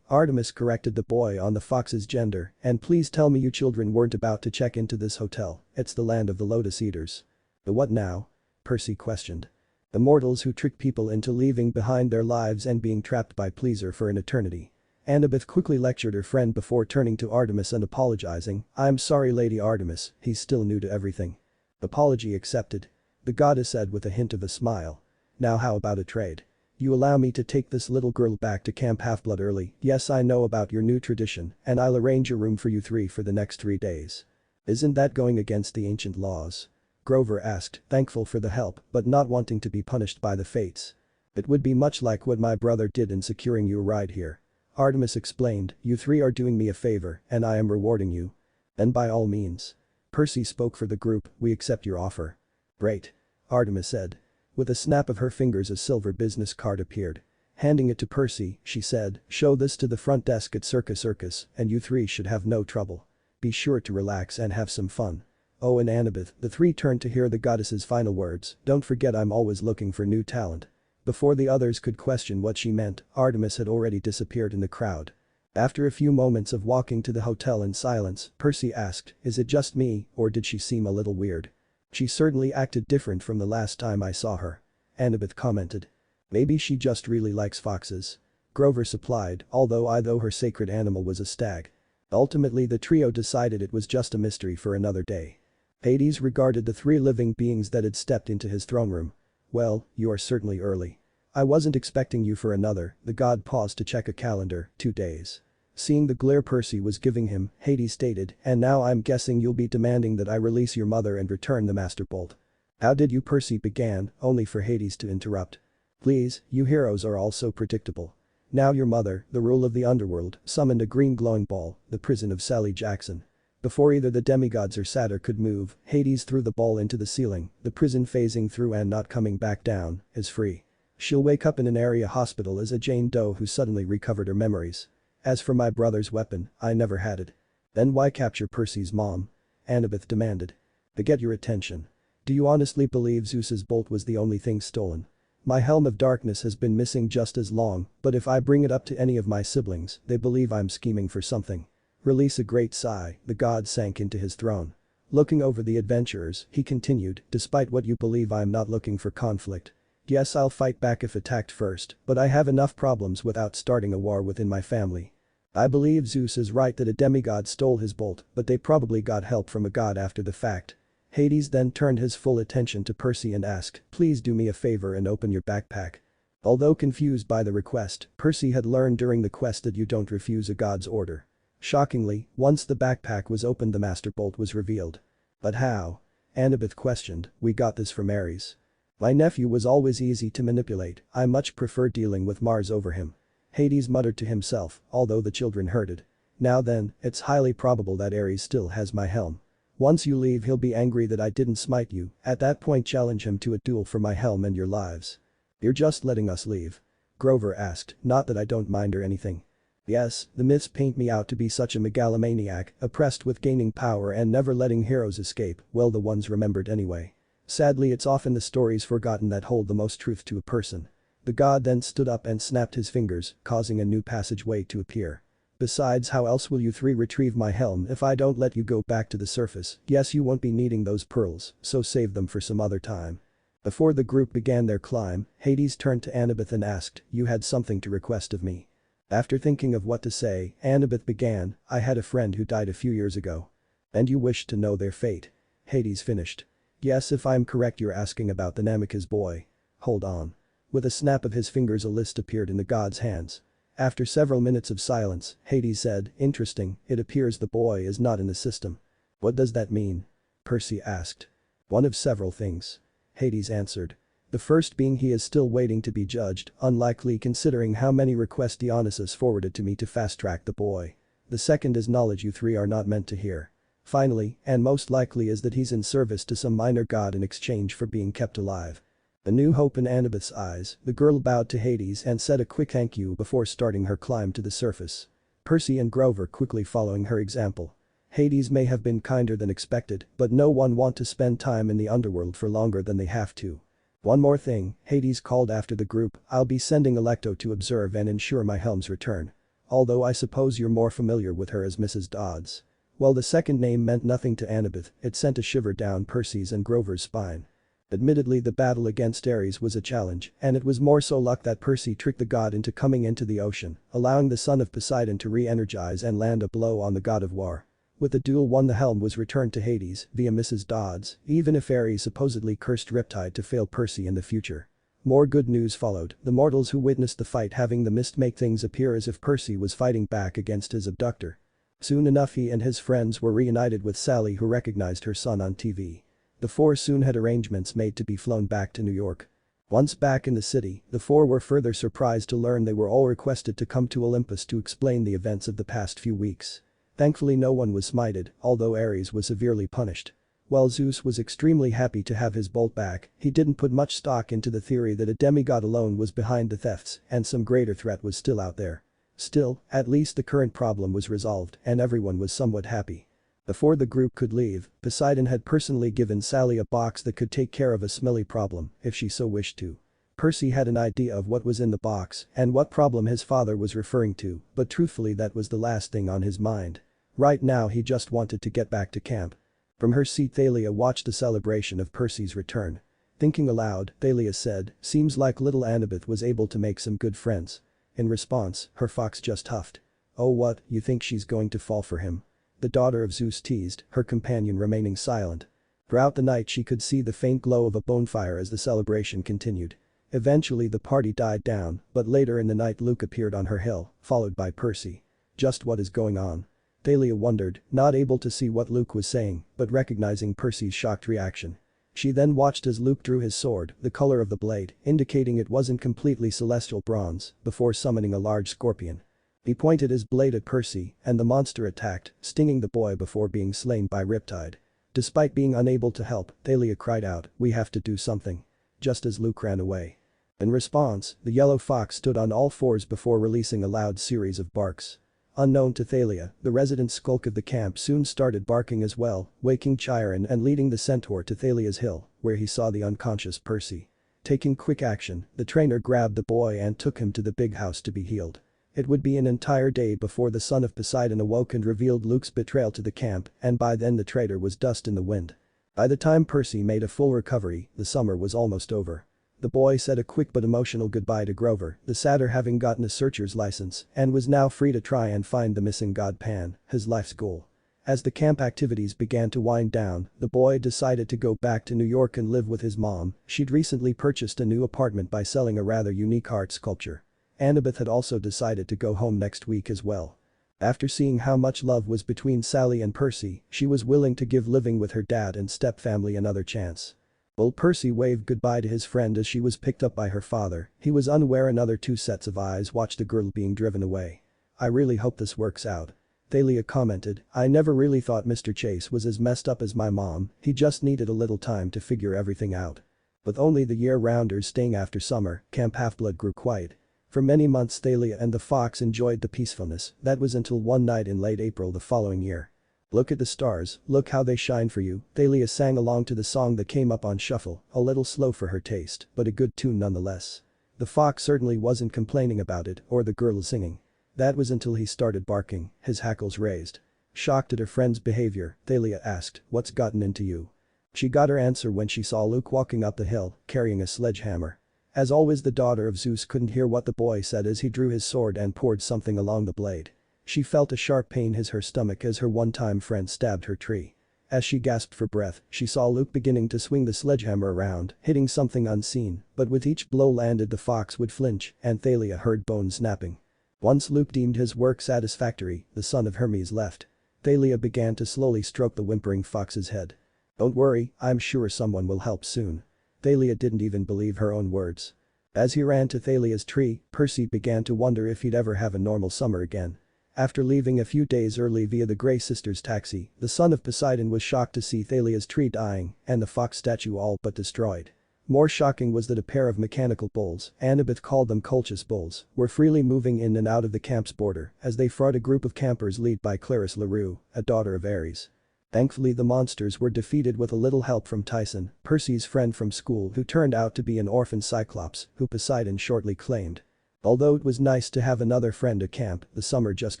Artemis corrected the boy on the fox's gender, and please tell me you children weren't about to check into this hotel, it's the land of the Lotus Eaters. The what now? Percy questioned. The mortals who trick people into leaving behind their lives and being trapped by Pleaser for an eternity. Annabeth quickly lectured her friend before turning to Artemis and apologizing, I'm sorry Lady Artemis, he's still new to everything. Apology accepted. The goddess said with a hint of a smile. Now how about a trade? You allow me to take this little girl back to Camp Half-Blood early, yes I know about your new tradition, and I'll arrange a room for you three for the next 3 days. Isn't that going against the ancient laws? Grover asked, thankful for the help but not wanting to be punished by the fates. It would be much like what my brother did in securing you a ride here. Artemis explained, you three are doing me a favor and I am rewarding you. And by all means. Percy spoke for the group, we accept your offer. Great. Artemis said. With a snap of her fingers a silver business card appeared. Handing it to Percy, she said, show this to the front desk at Circus and you three should have no trouble. Be sure to relax and have some fun. Oh, and Annabeth, the three turned to hear the goddess's final words, don't forget I'm always looking for new talent. Before the others could question what she meant, Artemis had already disappeared in the crowd. After a few moments of walking to the hotel in silence, Percy asked, is it just me, or did she seem a little weird? She certainly acted different from the last time I saw her. Annabeth commented. Maybe she just really likes foxes. Grover supplied, although her sacred animal was a stag. Ultimately the trio decided it was just a mystery for another day. Hades regarded the 3 living beings that had stepped into his throne room. Well, you are certainly early. I wasn't expecting you for another, the god paused to check a calendar, 2 days. Seeing the glare Percy was giving him, Hades stated, and now I'm guessing you'll be demanding that I release your mother and return the Master Bolt. How did you? Percy began, only for Hades to interrupt. Please, you heroes are all so predictable. Now your mother, the rule of the underworld, summoned a green glowing ball, the prison of Sally Jackson. Before either the demigods or Satyr could move, Hades threw the ball into the ceiling, the prison phasing through and not coming back down, is free. She'll wake up in an area hospital as a Jane Doe who suddenly recovered her memories. As for my brother's weapon, I never had it. Then why capture Percy's mom? Annabeth demanded. To get your attention. Do you honestly believe Zeus's bolt was the only thing stolen? My helm of darkness has been missing just as long, but if I bring it up to any of my siblings, they believe I'm scheming for something. Release a great sigh, the god sank into his throne. Looking over the adventurers, he continued, despite what you believe I'm not looking for conflict. Yes, I'll fight back if attacked first, but I have enough problems without starting a war within my family. I believe Zeus is right that a demigod stole his bolt, but they probably got help from a god after the fact. Hades then turned his full attention to Percy and asked, please do me a favor and open your backpack. Although confused by the request, Percy had learned during the quest that you don't refuse a god's order. Shockingly, once the backpack was opened the master bolt was revealed. But how? Annabeth questioned, we got this from Ares. My nephew was always easy to manipulate, I much prefer dealing with Mars over him. Hades muttered to himself, although the children heard it. Now then, it's highly probable that Ares still has my helm. Once you leave he'll be angry that I didn't smite you, at that point challenge him to a duel for my helm and your lives. You're just letting us leave? Grover asked, not that I don't mind or anything. Yes, the myths paint me out to be such a megalomaniac, oppressed with gaining power and never letting heroes escape, well the ones remembered anyway. Sadly it's often the stories forgotten that hold the most truth to a person. The god then stood up and snapped his fingers, causing a new passageway to appear. Besides, how else will you three retrieve my helm if I don't let you go back to the surface? Yes, you won't be needing those pearls, so save them for some other time. Before the group began their climb, Hades turned to Annabeth and asked, you had something to request of me. After thinking of what to say, Annabeth began, I had a friend who died a few years ago. And you wished to know their fate. Hades finished. Yes, if I'm correct you're asking about the Namika's boy. Hold on. With a snap of his fingers a list appeared in the god's hands. After several minutes of silence, Hades said, interesting, it appears the boy is not in the system. What does that mean? Percy asked. One of several things. Hades answered. The first being he is still waiting to be judged, unlikely considering how many requests Dionysus forwarded to me to fast-track the boy. The second is knowledge you three are not meant to hear. Finally, and most likely is that he's in service to some minor god in exchange for being kept alive. A new hope in Annabeth's eyes, the girl bowed to Hades and said a quick thank you before starting her climb to the surface. Percy and Grover quickly following her example. Hades may have been kinder than expected, but no one want to spend time in the underworld for longer than they have to. One more thing, Hades called after the group, I'll be sending Alecto to observe and ensure my helm's return. Although I suppose you're more familiar with her as Mrs. Dodds. Well, the second name meant nothing to Annabeth, it sent a shiver down Percy's and Grover's spine. Admittedly the battle against Ares was a challenge, and it was more so luck that Percy tricked the god into coming into the ocean, allowing the son of Poseidon to re-energize and land a blow on the god of war. With the duel won the helm was returned to Hades via Mrs. Dodds, even if Ares supposedly cursed Riptide to fail Percy in the future. More good news followed, the mortals who witnessed the fight having the mist make things appear as if Percy was fighting back against his abductor. Soon enough he and his friends were reunited with Sally who recognized her son on TV. The four soon had arrangements made to be flown back to New York. Once back in the city, the four were further surprised to learn they were all requested to come to Olympus to explain the events of the past few weeks. Thankfully no one was smited, although Ares was severely punished. While Zeus was extremely happy to have his bolt back, he didn't put much stock into the theory that a demigod alone was behind the thefts and some greater threat was still out there. Still, at least the current problem was resolved and everyone was somewhat happy. Before the group could leave, Poseidon had personally given Sally a box that could take care of a smelly problem if she so wished to. Percy had an idea of what was in the box and what problem his father was referring to, but truthfully that was the last thing on his mind. Right now he just wanted to get back to camp. From her seat Thalia watched the celebration of Percy's return. Thinking aloud, Thalia said, seems like little Annabeth was able to make some good friends. In response, her fox just huffed. Oh what, you think she's going to fall for him? The daughter of Zeus teased, her companion remaining silent. Throughout the night she could see the faint glow of a bonfire as the celebration continued. Eventually the party died down, but later in the night Luke appeared on her hill, followed by Percy. Just what is going on? Thalia wondered, not able to see what Luke was saying, but recognizing Percy's shocked reaction. She then watched as Luke drew his sword, the color of the blade, indicating it wasn't completely celestial bronze, before summoning a large scorpion. He pointed his blade at Percy, and the monster attacked, stinging the boy before being slain by Riptide. Despite being unable to help, Thalia cried out, "We have to do something." Just as Luke ran away. In response, the yellow fox stood on all fours before releasing a loud series of barks. Unknown to Thalia, the resident skulk of the camp soon started barking as well, waking Chiron and leading the centaur to Thalia's hill, where he saw the unconscious Percy. Taking quick action, the trainer grabbed the boy and took him to the big house to be healed. It would be an entire day before the son of Poseidon awoke and revealed Luke's betrayal to the camp, and by then the traitor was dust in the wind. By the time Percy made a full recovery, the summer was almost over. The boy said a quick but emotional goodbye to Grover, the satyr having gotten a searcher's license and was now free to try and find the missing god Pan, his life's goal. As the camp activities began to wind down, the boy decided to go back to New York and live with his mom. She'd recently purchased a new apartment by selling a rather unique art sculpture. Annabeth had also decided to go home next week as well. After seeing how much love was between Sally and Percy, she was willing to give living with her dad and stepfamily another chance. While Percy waved goodbye to his friend as she was picked up by her father, he was unaware another two sets of eyes watched the girl being driven away. "I really hope this works out." Thalia commented, "I never really thought Mr. Chase was as messed up as my mom, he just needed a little time to figure everything out." With only the year-rounders staying after summer, Camp Half-Blood grew quiet. For many months Thalia and the fox enjoyed the peacefulness, that was until one night in late April the following year. "Look at the stars, look how they shine for you," Thalia sang along to the song that came up on shuffle, a little slow for her taste, but a good tune nonetheless. The fox certainly wasn't complaining about it or the girl singing. That was until he started barking, his hackles raised. Shocked at her friend's behavior, Thalia asked, "What's gotten into you?" She got her answer when she saw Luke walking up the hill, carrying a sledgehammer. As always, the daughter of Zeus couldn't hear what the boy said as he drew his sword and poured something along the blade. She felt a sharp pain hit her stomach as her one-time friend stabbed her tree. As she gasped for breath, she saw Luke beginning to swing the sledgehammer around, hitting something unseen, but with each blow landed the fox would flinch, and Thalia heard bones snapping. Once Luke deemed his work satisfactory, the son of Hermes left. Thalia began to slowly stroke the whimpering fox's head. "Don't worry, I'm sure someone will help soon." Thalia didn't even believe her own words. As he ran to Thalia's tree, Percy began to wonder if he'd ever have a normal summer again. After leaving a few days early via the Grey Sisters taxi, the son of Poseidon was shocked to see Thalia's tree dying and the fox statue all but destroyed. More shocking was that a pair of mechanical bulls, Annabeth called them Colchis bulls, were freely moving in and out of the camp's border as they fought a group of campers led by Clarice LaRue, a daughter of Ares. Thankfully the monsters were defeated with a little help from Tyson, Percy's friend from school who turned out to be an orphan cyclops who Poseidon shortly claimed. Although it was nice to have another friend at camp, the summer just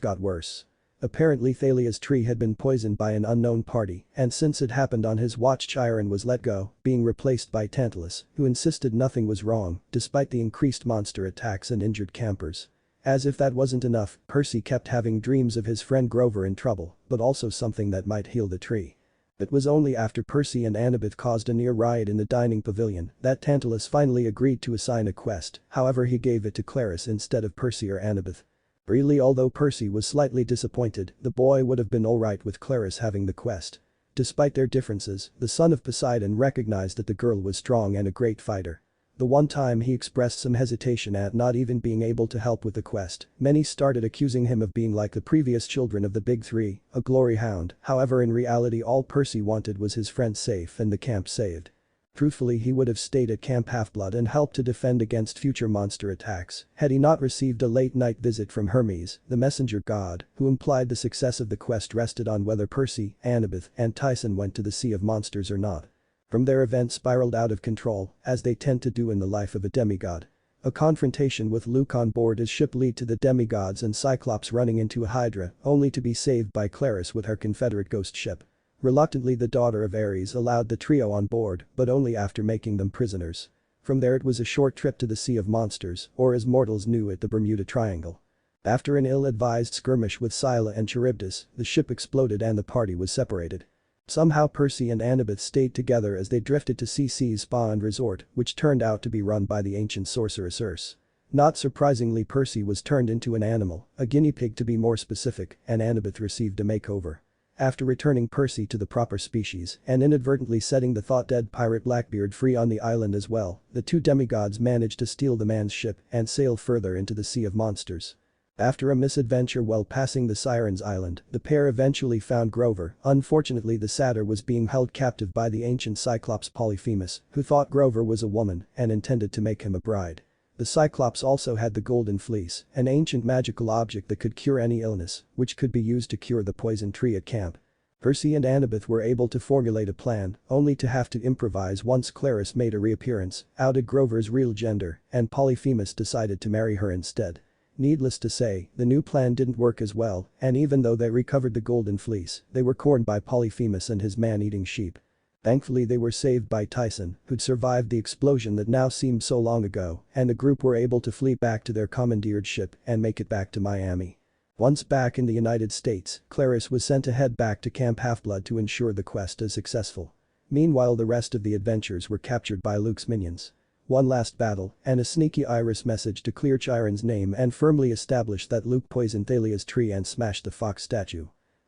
got worse. Apparently Thalia's tree had been poisoned by an unknown party, and since it happened on his watch Chiron was let go, being replaced by Tantalus, who insisted nothing was wrong, despite the increased monster attacks and injured campers. As if that wasn't enough, Percy kept having dreams of his friend Grover in trouble, but also something that might heal the tree. It was only after Percy and Annabeth caused a near riot in the dining pavilion that Tantalus finally agreed to assign a quest, however he gave it to Clarice instead of Percy or Annabeth. Really, although Percy was slightly disappointed, the boy would have been alright with Clarice having the quest. Despite their differences, the son of Poseidon recognized that the girl was strong and a great fighter. The one time he expressed some hesitation at not even being able to help with the quest, many started accusing him of being like the previous children of the Big Three, a glory hound. However, in reality all Percy wanted was his friend safe and the camp saved. Truthfully, he would have stayed at Camp Half-Blood and helped to defend against future monster attacks had he not received a late-night visit from Hermes, the messenger god, who implied the success of the quest rested on whether Percy, Annabeth, and Tyson went to the Sea of Monsters or not. From there, events spiraled out of control, as they tend to do in the life of a demigod. A confrontation with Luke on board his ship led to the demigods and Cyclops running into a Hydra, only to be saved by Clarice with her Confederate ghost ship. Reluctantly, the daughter of Ares allowed the trio on board, but only after making them prisoners. From there it was a short trip to the Sea of Monsters, or as mortals knew it, the Bermuda Triangle. After an ill-advised skirmish with Scylla and Charybdis, the ship exploded and the party was separated. Somehow Percy and Annabeth stayed together as they drifted to CC's spa and resort, which turned out to be run by the ancient sorceress Circe. Not surprisingly, Percy was turned into an animal, a guinea pig to be more specific, and Annabeth received a makeover. After returning Percy to the proper species and inadvertently setting the thought-dead pirate Blackbeard free on the island as well, the two demigods managed to steal the man's ship and sail further into the Sea of Monsters. After a misadventure while passing the Sirens Island, the pair eventually found Grover. Unfortunately, the satyr was being held captive by the ancient Cyclops Polyphemus, who thought Grover was a woman and intended to make him a bride. The Cyclops also had the Golden Fleece, an ancient magical object that could cure any illness, which could be used to cure the poison tree at camp. Percy and Annabeth were able to formulate a plan, only to have to improvise once Clarice made a reappearance, outed Grover's real gender, and Polyphemus decided to marry her instead. Needless to say, the new plan didn't work as well, and even though they recovered the Golden Fleece, they were cornered by Polyphemus and his man-eating sheep. Thankfully, they were saved by Tyson, who'd survived the explosion that now seemed so long ago, and the group were able to flee back to their commandeered ship and make it back to Miami. Once back in the United States, Clarice was sent to head back to Camp Half-Blood to ensure the quest is successful. Meanwhile, the rest of the adventurers were captured by Luke's minions. One last battle, and a sneaky Iris message to clear Chiron's name and firmly establish that Luke poisoned Thalia's tree and smashed the fox statue.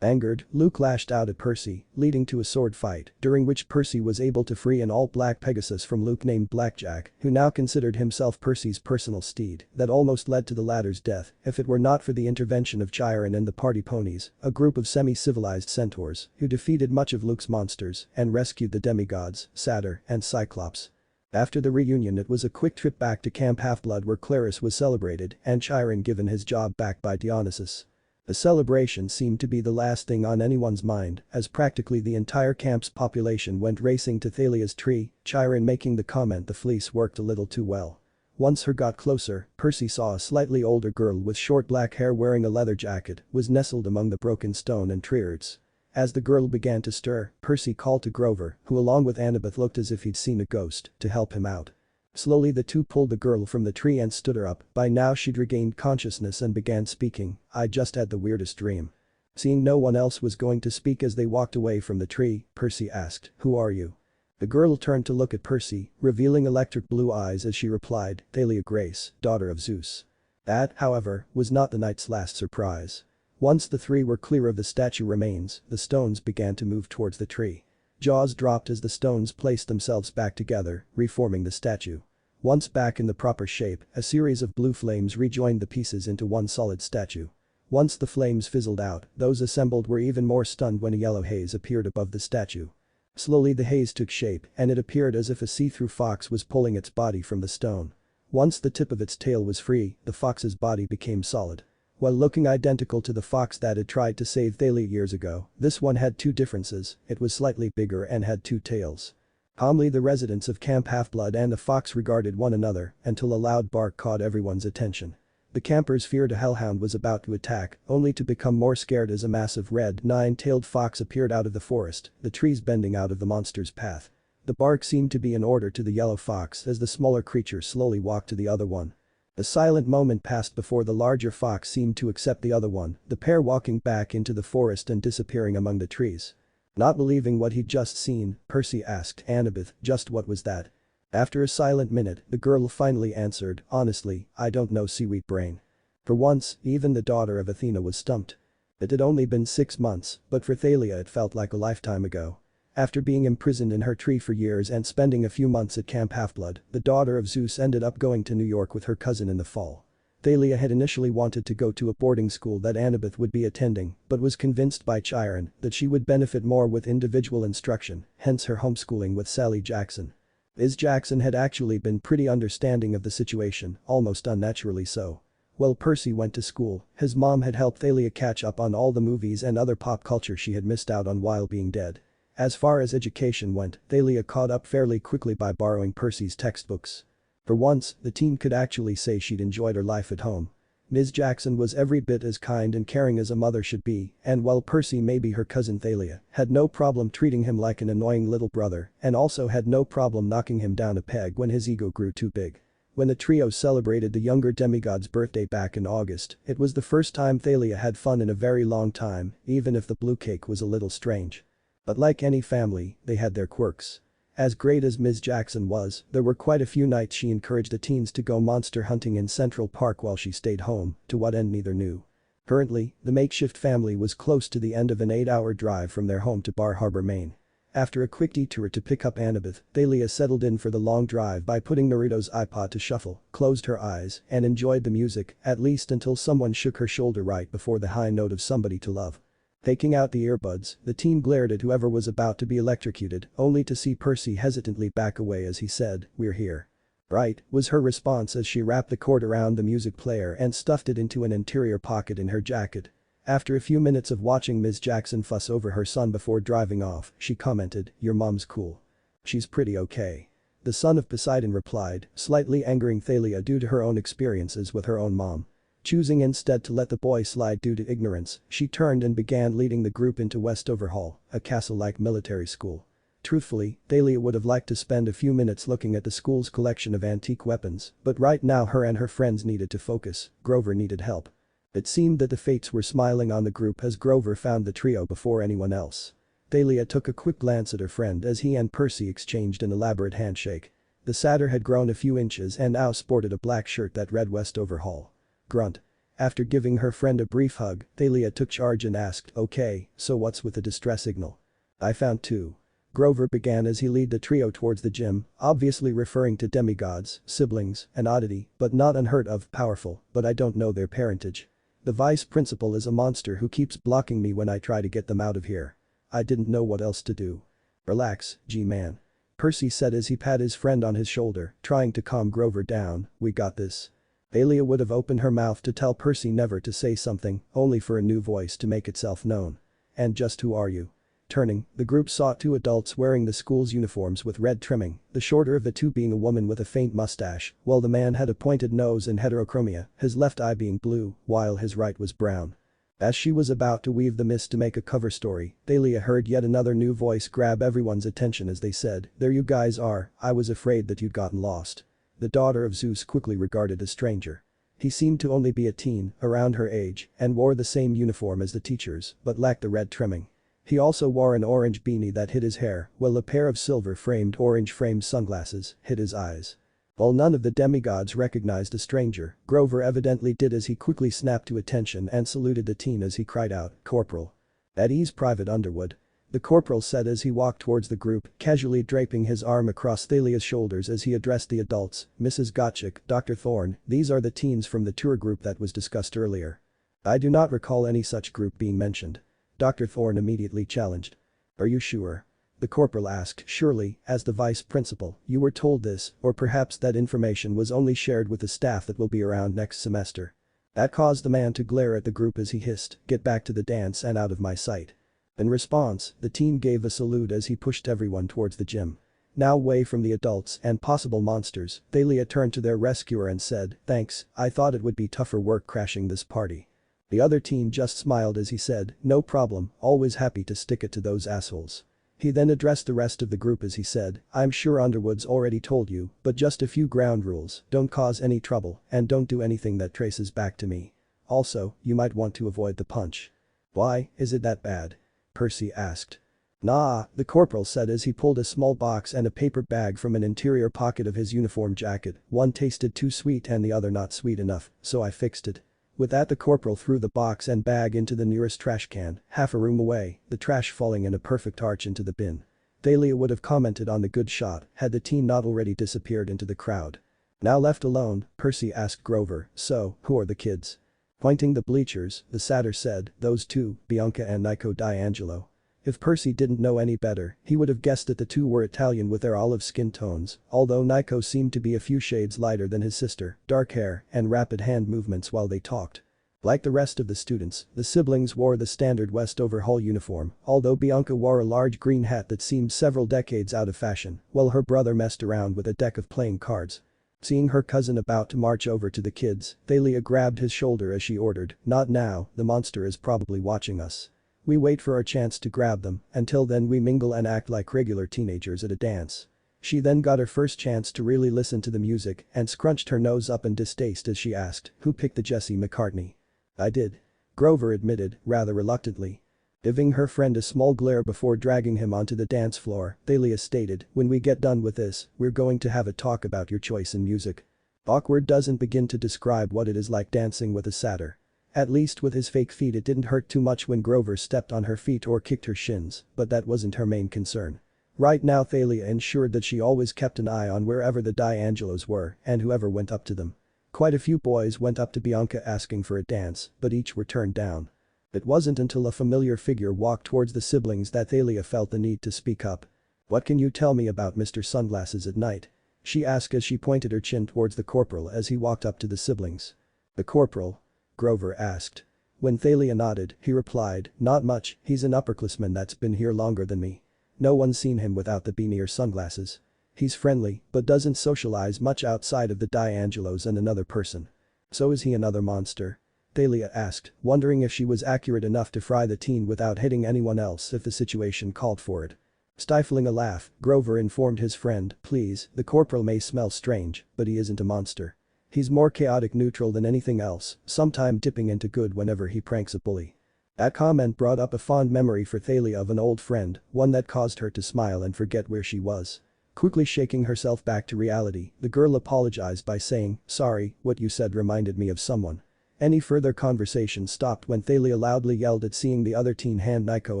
Angered, Luke lashed out at Percy, leading to a sword fight, during which Percy was able to free an all-black Pegasus from Luke named Blackjack, who now considered himself Percy's personal steed, that almost led to the latter's death if it were not for the intervention of Chiron and the party ponies, a group of semi-civilized centaurs, who defeated much of Luke's monsters and rescued the demigods, Satyr, and Cyclops. After the reunion, it was a quick trip back to Camp Half-Blood where Clarice was celebrated and Chiron given his job back by Dionysus. The celebration seemed to be the last thing on anyone's mind, as practically the entire camp's population went racing to Thalia's tree, Chiron making the comment the fleece worked a little too well. Once her got closer, Percy saw a slightly older girl with short black hair wearing a leather jacket was nestled among the broken stone and tree roots. As the girl began to stir, Percy called to Grover, who along with Annabeth looked as if he'd seen a ghost, to help him out. Slowly the two pulled the girl from the tree and stood her up. By now she'd regained consciousness and began speaking. "I just had the weirdest dream." Seeing no one else was going to speak as they walked away from the tree, Percy asked, "Who are you?" The girl turned to look at Percy, revealing electric blue eyes as she replied, "Thalia Grace, daughter of Zeus." That, however, was not the night's last surprise. Once the three were clear of the statue remains, the stones began to move towards the tree. Jaws dropped as the stones placed themselves back together, reforming the statue. Once back in the proper shape, a series of blue flames rejoined the pieces into one solid statue. Once the flames fizzled out, those assembled were even more stunned when a yellow haze appeared above the statue. Slowly the haze took shape and it appeared as if a see-through fox was pulling its body from the stone. Once the tip of its tail was free, the fox's body became solid. While looking identical to the fox that had tried to save Thalia years ago, this one had two differences: it was slightly bigger and had two tails. Calmly the residents of Camp Half-Blood and the fox regarded one another until a loud bark caught everyone's attention. The campers feared a hellhound was about to attack, only to become more scared as a massive red, nine-tailed fox appeared out of the forest, the trees bending out of the monster's path. The bark seemed to be an order to the yellow fox as the smaller creature slowly walked to the other one. A silent moment passed before the larger fox seemed to accept the other one, the pair walking back into the forest and disappearing among the trees. Not believing what he'd just seen, Percy asked Annabeth, "Just what was that?" After a silent minute, the girl finally answered, "Honestly, I don't know, seaweed brain." For once, even the daughter of Athena was stumped. It had only been 6 months, but for Thalia it felt like a lifetime ago. After being imprisoned in her tree for years and spending a few months at Camp Half-Blood, the daughter of Zeus ended up going to New York with her cousin in the fall. Thalia had initially wanted to go to a boarding school that Annabeth would be attending, but was convinced by Chiron that she would benefit more with individual instruction, hence her homeschooling with Sally Jackson. Ms. Jackson had actually been pretty understanding of the situation, almost unnaturally so. While Percy went to school, his mom had helped Thalia catch up on all the movies and other pop culture she had missed out on while being dead. As far as education went, Thalia caught up fairly quickly by borrowing Percy's textbooks. For once, the teen could actually say she'd enjoyed her life at home. Ms. Jackson was every bit as kind and caring as a mother should be, and while Percy, maybe her cousin Thalia, had no problem treating him like an annoying little brother and also had no problem knocking him down a peg when his ego grew too big. When the trio celebrated the younger demigod's birthday back in August, it was the first time Thalia had fun in a very long time, even if the blue cake was a little strange. But like any family, they had their quirks. As great as Ms. Jackson was, there were quite a few nights she encouraged the teens to go monster hunting in Central Park while she stayed home, to what end neither knew. Currently, the makeshift family was close to the end of an 8-hour drive from their home to Bar Harbor, Maine. After a quick detour to pick up Annabeth, Thalia settled in for the long drive by putting Naruto's iPod to shuffle, closed her eyes, and enjoyed the music, at least until someone shook her shoulder right before the high note of Somebody to Love. Taking out the earbuds, the teen glared at whoever was about to be electrocuted, only to see Percy hesitantly back away as he said, "We're here." "Right," was her response as she wrapped the cord around the music player and stuffed it into an interior pocket in her jacket. After a few minutes of watching Ms. Jackson fuss over her son before driving off, she commented, "Your mom's cool. She's pretty okay." The son of Poseidon replied, slightly angering Thalia due to her own experiences with her own mom. Choosing instead to let the boy slide due to ignorance, she turned and began leading the group into Westover Hall, a castle-like military school. Truthfully, Thalia would have liked to spend a few minutes looking at the school's collection of antique weapons, but right now her and her friends needed to focus. Grover needed help. It seemed that the fates were smiling on the group as Grover found the trio before anyone else. Thalia took a quick glance at her friend as he and Percy exchanged an elaborate handshake. The satyr had grown a few inches and now sported a black shirt that read Westover Hall. Grunt. After giving her friend a brief hug, Thalia took charge and asked, "Okay, so what's with the distress signal?" "I found two." Grover began as he led the trio towards the gym, obviously referring to demigods, siblings, an oddity, but not unheard of, powerful, but I don't know their parentage. The vice principal is a monster who keeps blocking me when I try to get them out of here. I didn't know what else to do. "Relax, G-man," Percy said as he pat his friend on his shoulder, trying to calm Grover down. "We got this." Thalia would have opened her mouth to tell Percy never to say something, only for a new voice to make itself known. "And just who are you?" Turning, the group saw two adults wearing the school's uniforms with red trimming, the shorter of the two being a woman with a faint mustache, while the man had a pointed nose and heterochromia, his left eye being blue, while his right was brown. As she was about to weave the mist to make a cover story, Thalia heard yet another new voice grab everyone's attention as they said, "There you guys are, I was afraid that you'd gotten lost." The daughter of Zeus quickly regarded a stranger. He seemed to only be a teen, around her age, and wore the same uniform as the teachers, but lacked the red trimming. He also wore an orange beanie that hid his hair, while a pair of silver-framed orange-framed sunglasses hid his eyes. While none of the demigods recognized the stranger, Grover evidently did as he quickly snapped to attention and saluted the teen as he cried out, "Corporal." "At ease, Private Underwood," the corporal said as he walked towards the group, casually draping his arm across Thalia's shoulders as he addressed the adults, "Mrs. Gottschalk, Dr. Thorne, these are the teens from the tour group that was discussed earlier." "I do not recall any such group being mentioned," Dr. Thorne immediately challenged. "Are you sure?" the corporal asked. "Surely, as the vice principal, you were told this, or perhaps that information was only shared with the staff that will be around next semester." That caused the man to glare at the group as he hissed, "Get back to the dance and out of my sight." In response, the teen gave a salute as he pushed everyone towards the gym. Now away from the adults and possible monsters, Thalia turned to their rescuer and said, "Thanks, I thought it would be tougher work crashing this party." The other teen just smiled as he said, "No problem, always happy to stick it to those assholes." He then addressed the rest of the group as he said, "I'm sure Underwood's already told you, but just a few ground rules, don't cause any trouble, and don't do anything that traces back to me. Also, you might want to avoid the punch." "Why, is it that bad?" Percy asked. "Nah," the corporal said as he pulled a small box and a paper bag from an interior pocket of his uniform jacket. "One tasted too sweet and the other not sweet enough, so I fixed it." With that, the corporal threw the box and bag into the nearest trash can, half a room away, the trash falling in a perfect arch into the bin. Thalia would have commented on the good shot had the teen not already disappeared into the crowd. Now left alone, Percy asked Grover, "So, who are the kids?" Pointing the bleachers, the satyr said, "Those two, Bianca and Nico D'Angelo." If Percy didn't know any better, he would have guessed that the two were Italian with their olive skin tones, although Nico seemed to be a few shades lighter than his sister, dark hair, and rapid hand movements while they talked. Like the rest of the students, the siblings wore the standard Westover Hall uniform, although Bianca wore a large green hat that seemed several decades out of fashion, while her brother messed around with a deck of playing cards. Seeing her cousin about to march over to the kids, Thalia grabbed his shoulder as she ordered, "Not now, the monster is probably watching us. We wait for our chance to grab them, until then we mingle and act like regular teenagers at a dance." She then got her first chance to really listen to the music and scrunched her nose up in distaste as she asked, "Who picked the Jesse McCartney?" "I did," Grover admitted, rather reluctantly. Giving her friend a small glare before dragging him onto the dance floor, Thalia stated, "When we get done with this, we're going to have a talk about your choice in music." Awkward doesn't begin to describe what it is like dancing with a satyr. At least with his fake feet it didn't hurt too much when Grover stepped on her feet or kicked her shins, but that wasn't her main concern. Right now Thalia ensured that she always kept an eye on wherever the D'Angelos were and whoever went up to them. Quite a few boys went up to Bianca asking for a dance, but each were turned down. It wasn't until a familiar figure walked towards the siblings that Thalia felt the need to speak up. "What can you tell me about Mr. Sunglasses at night?" she asked as she pointed her chin towards the corporal as he walked up to the siblings. "The corporal?" Grover asked. When Thalia nodded, he replied, "Not much, he's an upperclassman that's been here longer than me. No one's seen him without the beanie or sunglasses. He's friendly, but doesn't socialize much outside of the D'Angelos and another person." "So is he another monster?" Thalia asked, wondering if she was accurate enough to fry the teen without hitting anyone else if the situation called for it. Stifling a laugh, Grover informed his friend, "Please, the corporal may smell strange, but he isn't a monster. He's more chaotic neutral than anything else, sometime dipping into good whenever he pranks a bully." That comment brought up a fond memory for Thalia of an old friend, one that caused her to smile and forget where she was. Quickly shaking herself back to reality, the girl apologized by saying, "Sorry, what you said reminded me of someone." Any further conversation stopped when Thalia loudly yelled at seeing the other teen hand Nico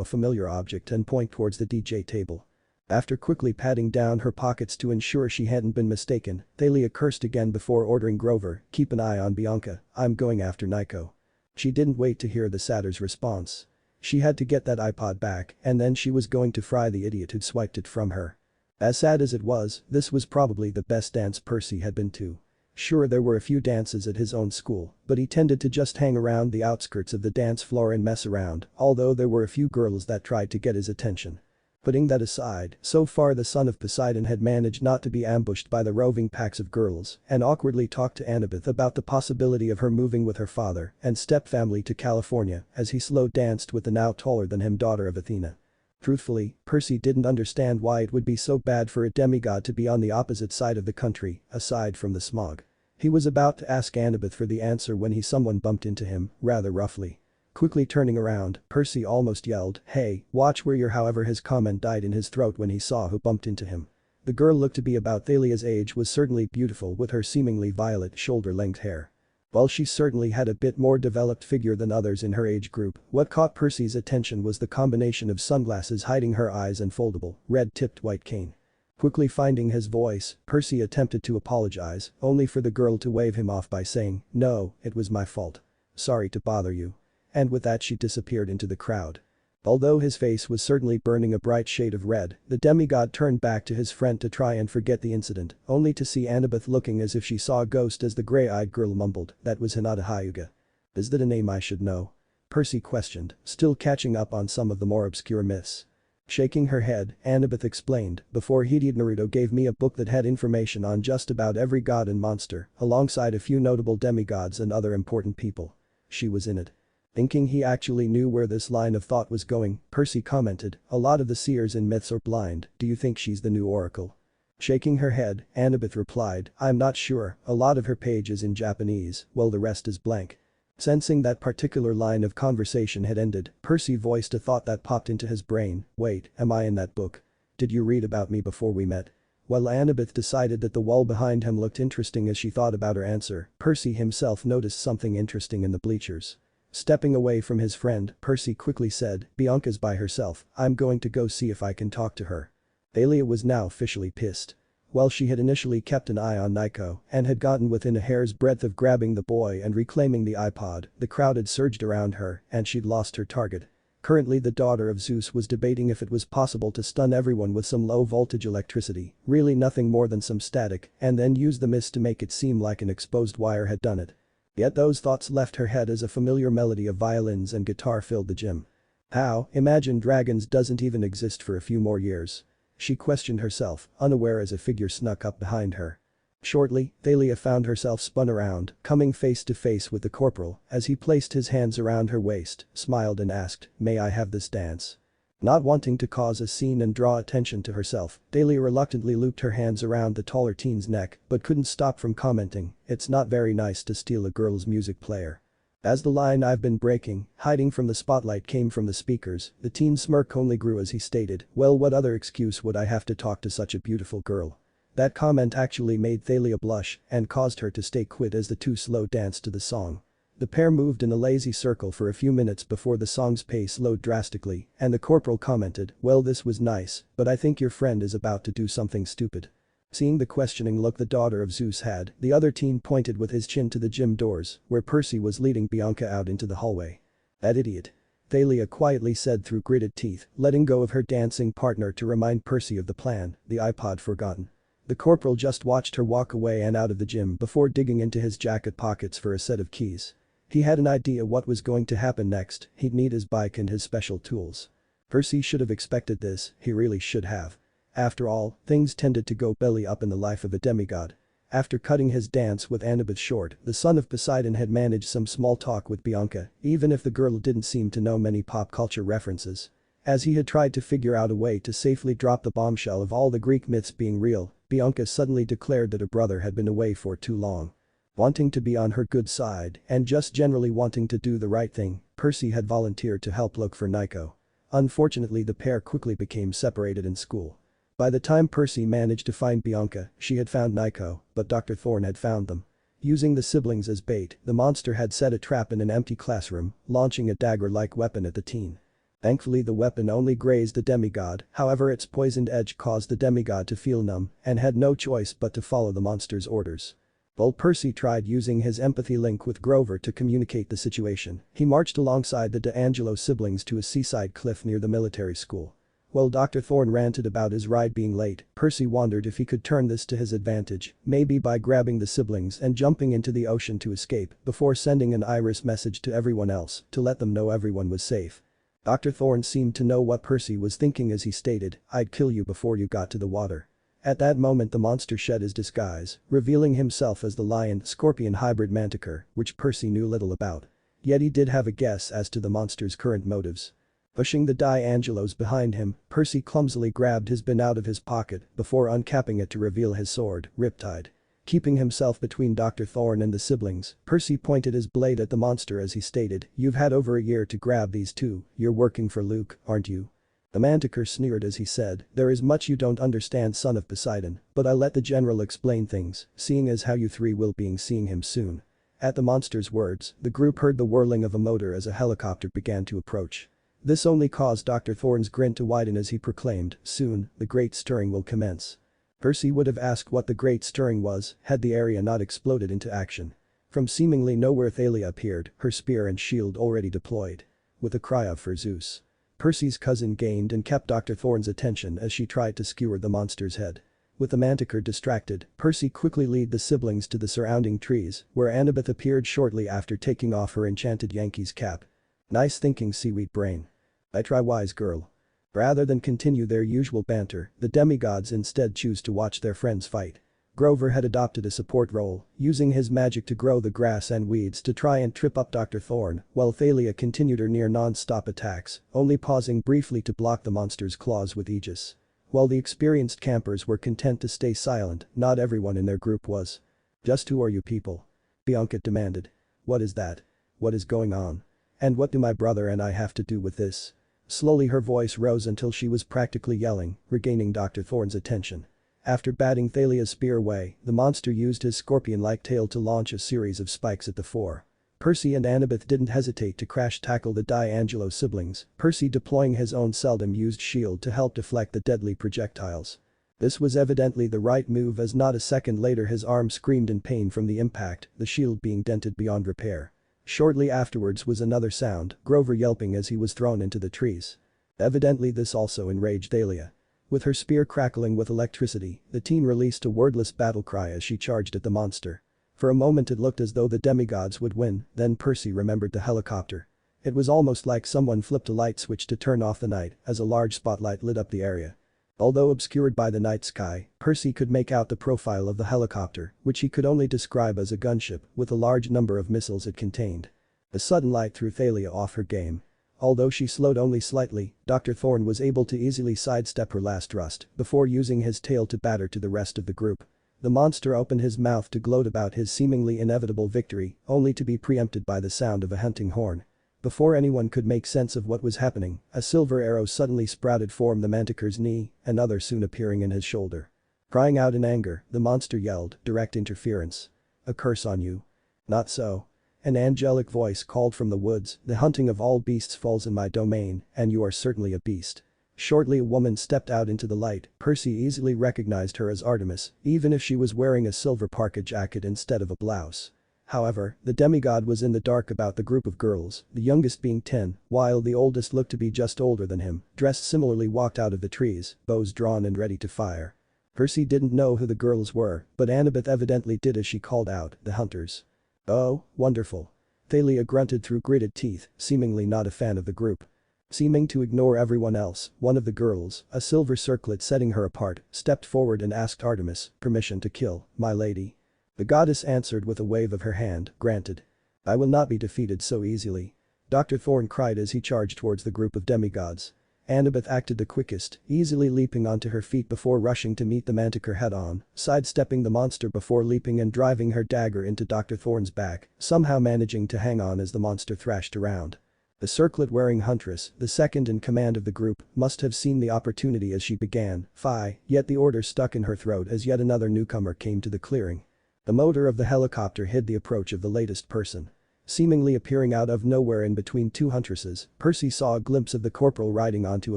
a familiar object and point towards the DJ table. After quickly patting down her pockets to ensure she hadn't been mistaken, Thalia cursed again before ordering Grover, "Keep an eye on Bianca, I'm going after Nico." She didn't wait to hear the satyr's response. She had to get that iPod back and then she was going to fry the idiot who'd swiped it from her. As sad as it was, this was probably the best dance Percy had been to. Sure, there were a few dances at his own school, but he tended to just hang around the outskirts of the dance floor and mess around, although there were a few girls that tried to get his attention. Putting that aside, so far the son of Poseidon had managed not to be ambushed by the roving packs of girls and awkwardly talked to Annabeth about the possibility of her moving with her father and stepfamily to California as he slow danced with the now taller than him daughter of Athena. Truthfully, Percy didn't understand why it would be so bad for a demigod to be on the opposite side of the country, aside from the smog. He was about to ask Annabeth for the answer when someone bumped into him, rather roughly. Quickly turning around, Percy almost yelled, "Hey, watch where you're." However, his comment died in his throat when he saw who bumped into him. The girl looked to be about Thalia's age, was certainly beautiful with her seemingly violet shoulder-length hair. While she certainly had a bit more developed figure than others in her age group, what caught Percy's attention was the combination of sunglasses hiding her eyes and foldable, red-tipped white cane. Quickly finding his voice, Percy attempted to apologize, only for the girl to wave him off by saying, "No, it was my fault. Sorry to bother you." And with that she disappeared into the crowd. Although his face was certainly burning a bright shade of red, the demigod turned back to his friend to try and forget the incident, only to see Annabeth looking as if she saw a ghost as the grey-eyed girl mumbled, "That was Hinata Hyuga. Is that a name I should know?" Percy questioned, still catching up on some of the more obscure myths. Shaking her head, Annabeth explained, "Before he died, Naruto gave me a book that had information on just about every god and monster, alongside a few notable demigods and other important people. She was in it." Thinking he actually knew where this line of thought was going, Percy commented, "A lot of the seers in myths are blind, do you think she's the new oracle?" Shaking her head, Annabeth replied, "I'm not sure, a lot of her page is in Japanese, while the rest is blank." Sensing that particular line of conversation had ended, Percy voiced a thought that popped into his brain, "Wait, am I in that book? Did you read about me before we met?" While Annabeth decided that the wall behind him looked interesting as she thought about her answer, Percy himself noticed something interesting in the bleachers. Stepping away from his friend, Percy quickly said, "Bianca's by herself, I'm going to go see if I can talk to her." Thalia was now officially pissed. While she had initially kept an eye on Nico and had gotten within a hair's breadth of grabbing the boy and reclaiming the iPod, the crowd had surged around her and she'd lost her target. Currently, the daughter of Zeus was debating if it was possible to stun everyone with some low-voltage electricity, really nothing more than some static, and then use the mist to make it seem like an exposed wire had done it. Yet those thoughts left her head as a familiar melody of violins and guitar filled the gym. How, Imagine Dragons doesn't even exist for a few more years? She questioned herself, unaware as a figure snuck up behind her. Shortly, Thalia found herself spun around, coming face to face with the corporal as he placed his hands around her waist, smiled and asked, "May I have this dance?" Not wanting to cause a scene and draw attention to herself, Thalia reluctantly looped her hands around the taller teen's neck but couldn't stop from commenting, "It's not very nice to steal a girl's music player." As the line "I've been breaking, hiding from the spotlight" came from the speakers, the teen's smirk only grew as he stated, "Well, what other excuse would I have to talk to such a beautiful girl?" That comment actually made Thalia blush and caused her to stay quit as the two slow danced to the song. The pair moved in a lazy circle for a few minutes before the song's pace slowed drastically, and the corporal commented, "Well, this was nice, but I think your friend is about to do something stupid." Seeing the questioning look the daughter of Zeus had, the other teen pointed with his chin to the gym doors, where Percy was leading Bianca out into the hallway. "That idiot," Thalia quietly said through gritted teeth, letting go of her dancing partner to remind Percy of the plan, the iPod forgotten. The corporal just watched her walk away and out of the gym before digging into his jacket pockets for a set of keys. He had an idea what was going to happen next, he'd need his bike and his special tools. Percy should have expected this, he really should have. After all, things tended to go belly up in the life of a demigod. After cutting his dance with Annabeth short, the son of Poseidon had managed some small talk with Bianca, even if the girl didn't seem to know many pop culture references. As he had tried to figure out a way to safely drop the bombshell of all the Greek myths being real, Bianca suddenly declared that her brother had been away for too long. Wanting to be on her good side and just generally wanting to do the right thing, Percy had volunteered to help look for Nico. Unfortunately, the pair quickly became separated in school. By the time Percy managed to find Bianca, she had found Nico, but Dr. Thorne had found them. Using the siblings as bait, the monster had set a trap in an empty classroom, launching a dagger-like weapon at the teen. Thankfully, the weapon only grazed the demigod, however its poisoned edge caused the demigod to feel numb and had no choice but to follow the monster's orders. While Percy tried using his empathy link with Grover to communicate the situation, he marched alongside the D'Angelo siblings to a seaside cliff near the military school. While Dr. Thorne ranted about his ride being late, Percy wondered if he could turn this to his advantage, maybe by grabbing the siblings and jumping into the ocean to escape before sending an iris message to everyone else to let them know everyone was safe. Dr. Thorne seemed to know what Percy was thinking as he stated, "I'd kill you before you got to the water." At that moment the monster shed his disguise, revealing himself as the lion-scorpion hybrid manticore, which Percy knew little about. Yet he did have a guess as to the monster's current motives. Pushing the D'Angelos behind him, Percy clumsily grabbed his bin out of his pocket before uncapping it to reveal his sword, Riptide. Keeping himself between Dr. Thorne and the siblings, Percy pointed his blade at the monster as he stated, "You've had over a year to grab these two, you're working for Luke, aren't you?" The manticore sneered as he said, "There is much you don't understand, son of Poseidon, but I'll let the general explain things, seeing as how you three will be seeing him soon." At the monster's words, the group heard the whirling of a motor as a helicopter began to approach. This only caused Dr. Thorne's grin to widen as he proclaimed, "Soon, the great stirring will commence." Percy would have asked what the great stirring was had the area not exploded into action. From seemingly nowhere Thalia appeared, her spear and shield already deployed. With a cry of "for Zeus," Percy's cousin gained and kept Dr. Thorne's attention as she tried to skewer the monster's head. With the manticore distracted, Percy quickly led the siblings to the surrounding trees, where Annabeth appeared shortly after taking off her enchanted Yankees cap. "Nice thinking, seaweed brain. I try, wise girl." Rather than continue their usual banter, the demigods instead choose to watch their friends fight. Grover had adopted a support role, using his magic to grow the grass and weeds to try and trip up Dr. Thorne, while Thalia continued her near non-stop attacks, only pausing briefly to block the monster's claws with Aegis. While the experienced campers were content to stay silent, not everyone in their group was. "Just who are you people?" Bianca demanded. "What is that? What is going on? And what do my brother and I have to do with this?" Slowly her voice rose until she was practically yelling, regaining Dr. Thorne's attention. After batting Thalia's spear away, the monster used his scorpion-like tail to launch a series of spikes at the four. Percy and Annabeth didn't hesitate to crash tackle the D'Angelo siblings, Percy deploying his own seldom-used shield to help deflect the deadly projectiles. This was evidently the right move as not a second later his arm screamed in pain from the impact, the shield being dented beyond repair. Shortly afterwards was another sound, Grover yelping as he was thrown into the trees. Evidently this also enraged Thalia. With her spear crackling with electricity, the teen released a wordless battle cry as she charged at the monster. For a moment it looked as though the demigods would win, then Percy remembered the helicopter. It was almost like someone flipped a light switch to turn off the night as a large spotlight lit up the area. Although obscured by the night sky, Percy could make out the profile of the helicopter, which he could only describe as a gunship with a large number of missiles it contained. The sudden light threw Thalia off her game. Although she slowed only slightly, Dr. Thorne was able to easily sidestep her last thrust before using his tail to batter to the rest of the group. The monster opened his mouth to gloat about his seemingly inevitable victory, only to be preempted by the sound of a hunting horn. Before anyone could make sense of what was happening, a silver arrow suddenly sprouted from the manticore's knee, another soon appearing in his shoulder. Crying out in anger, the monster yelled, "Direct interference. A curse on you." "Not so." An angelic voice called from the woods, "The hunting of all beasts falls in my domain, and you are certainly a beast." Shortly a woman stepped out into the light. Percy easily recognized her as Artemis, even if she was wearing a silver parka jacket instead of a blouse. However, the demigod was in the dark about the group of girls, the youngest being 10, while the oldest looked to be just older than him, dressed similarly walked out of the trees, bows drawn and ready to fire. Percy didn't know who the girls were, but Annabeth evidently did as she called out, "The hunters." "Oh, wonderful." Thalia grunted through gritted teeth, seemingly not a fan of the group. Seeming to ignore everyone else, one of the girls, a silver circlet setting her apart, stepped forward and asked Artemis, "Permission to kill, my lady?" The goddess answered with a wave of her hand, "Granted. I will not be defeated so easily." Dr. Thorne cried as he charged towards the group of demigods. Annabeth acted the quickest, easily leaping onto her feet before rushing to meet the manticore head-on, sidestepping the monster before leaping and driving her dagger into Dr. Thorne's back, somehow managing to hang on as the monster thrashed around. The circlet-wearing huntress, the second in command of the group, must have seen the opportunity as she began, "Fie," yet the order stuck in her throat as yet another newcomer came to the clearing. The motor of the helicopter hid the approach of the latest person. Seemingly appearing out of nowhere in between two huntresses, Percy saw a glimpse of the corporal riding onto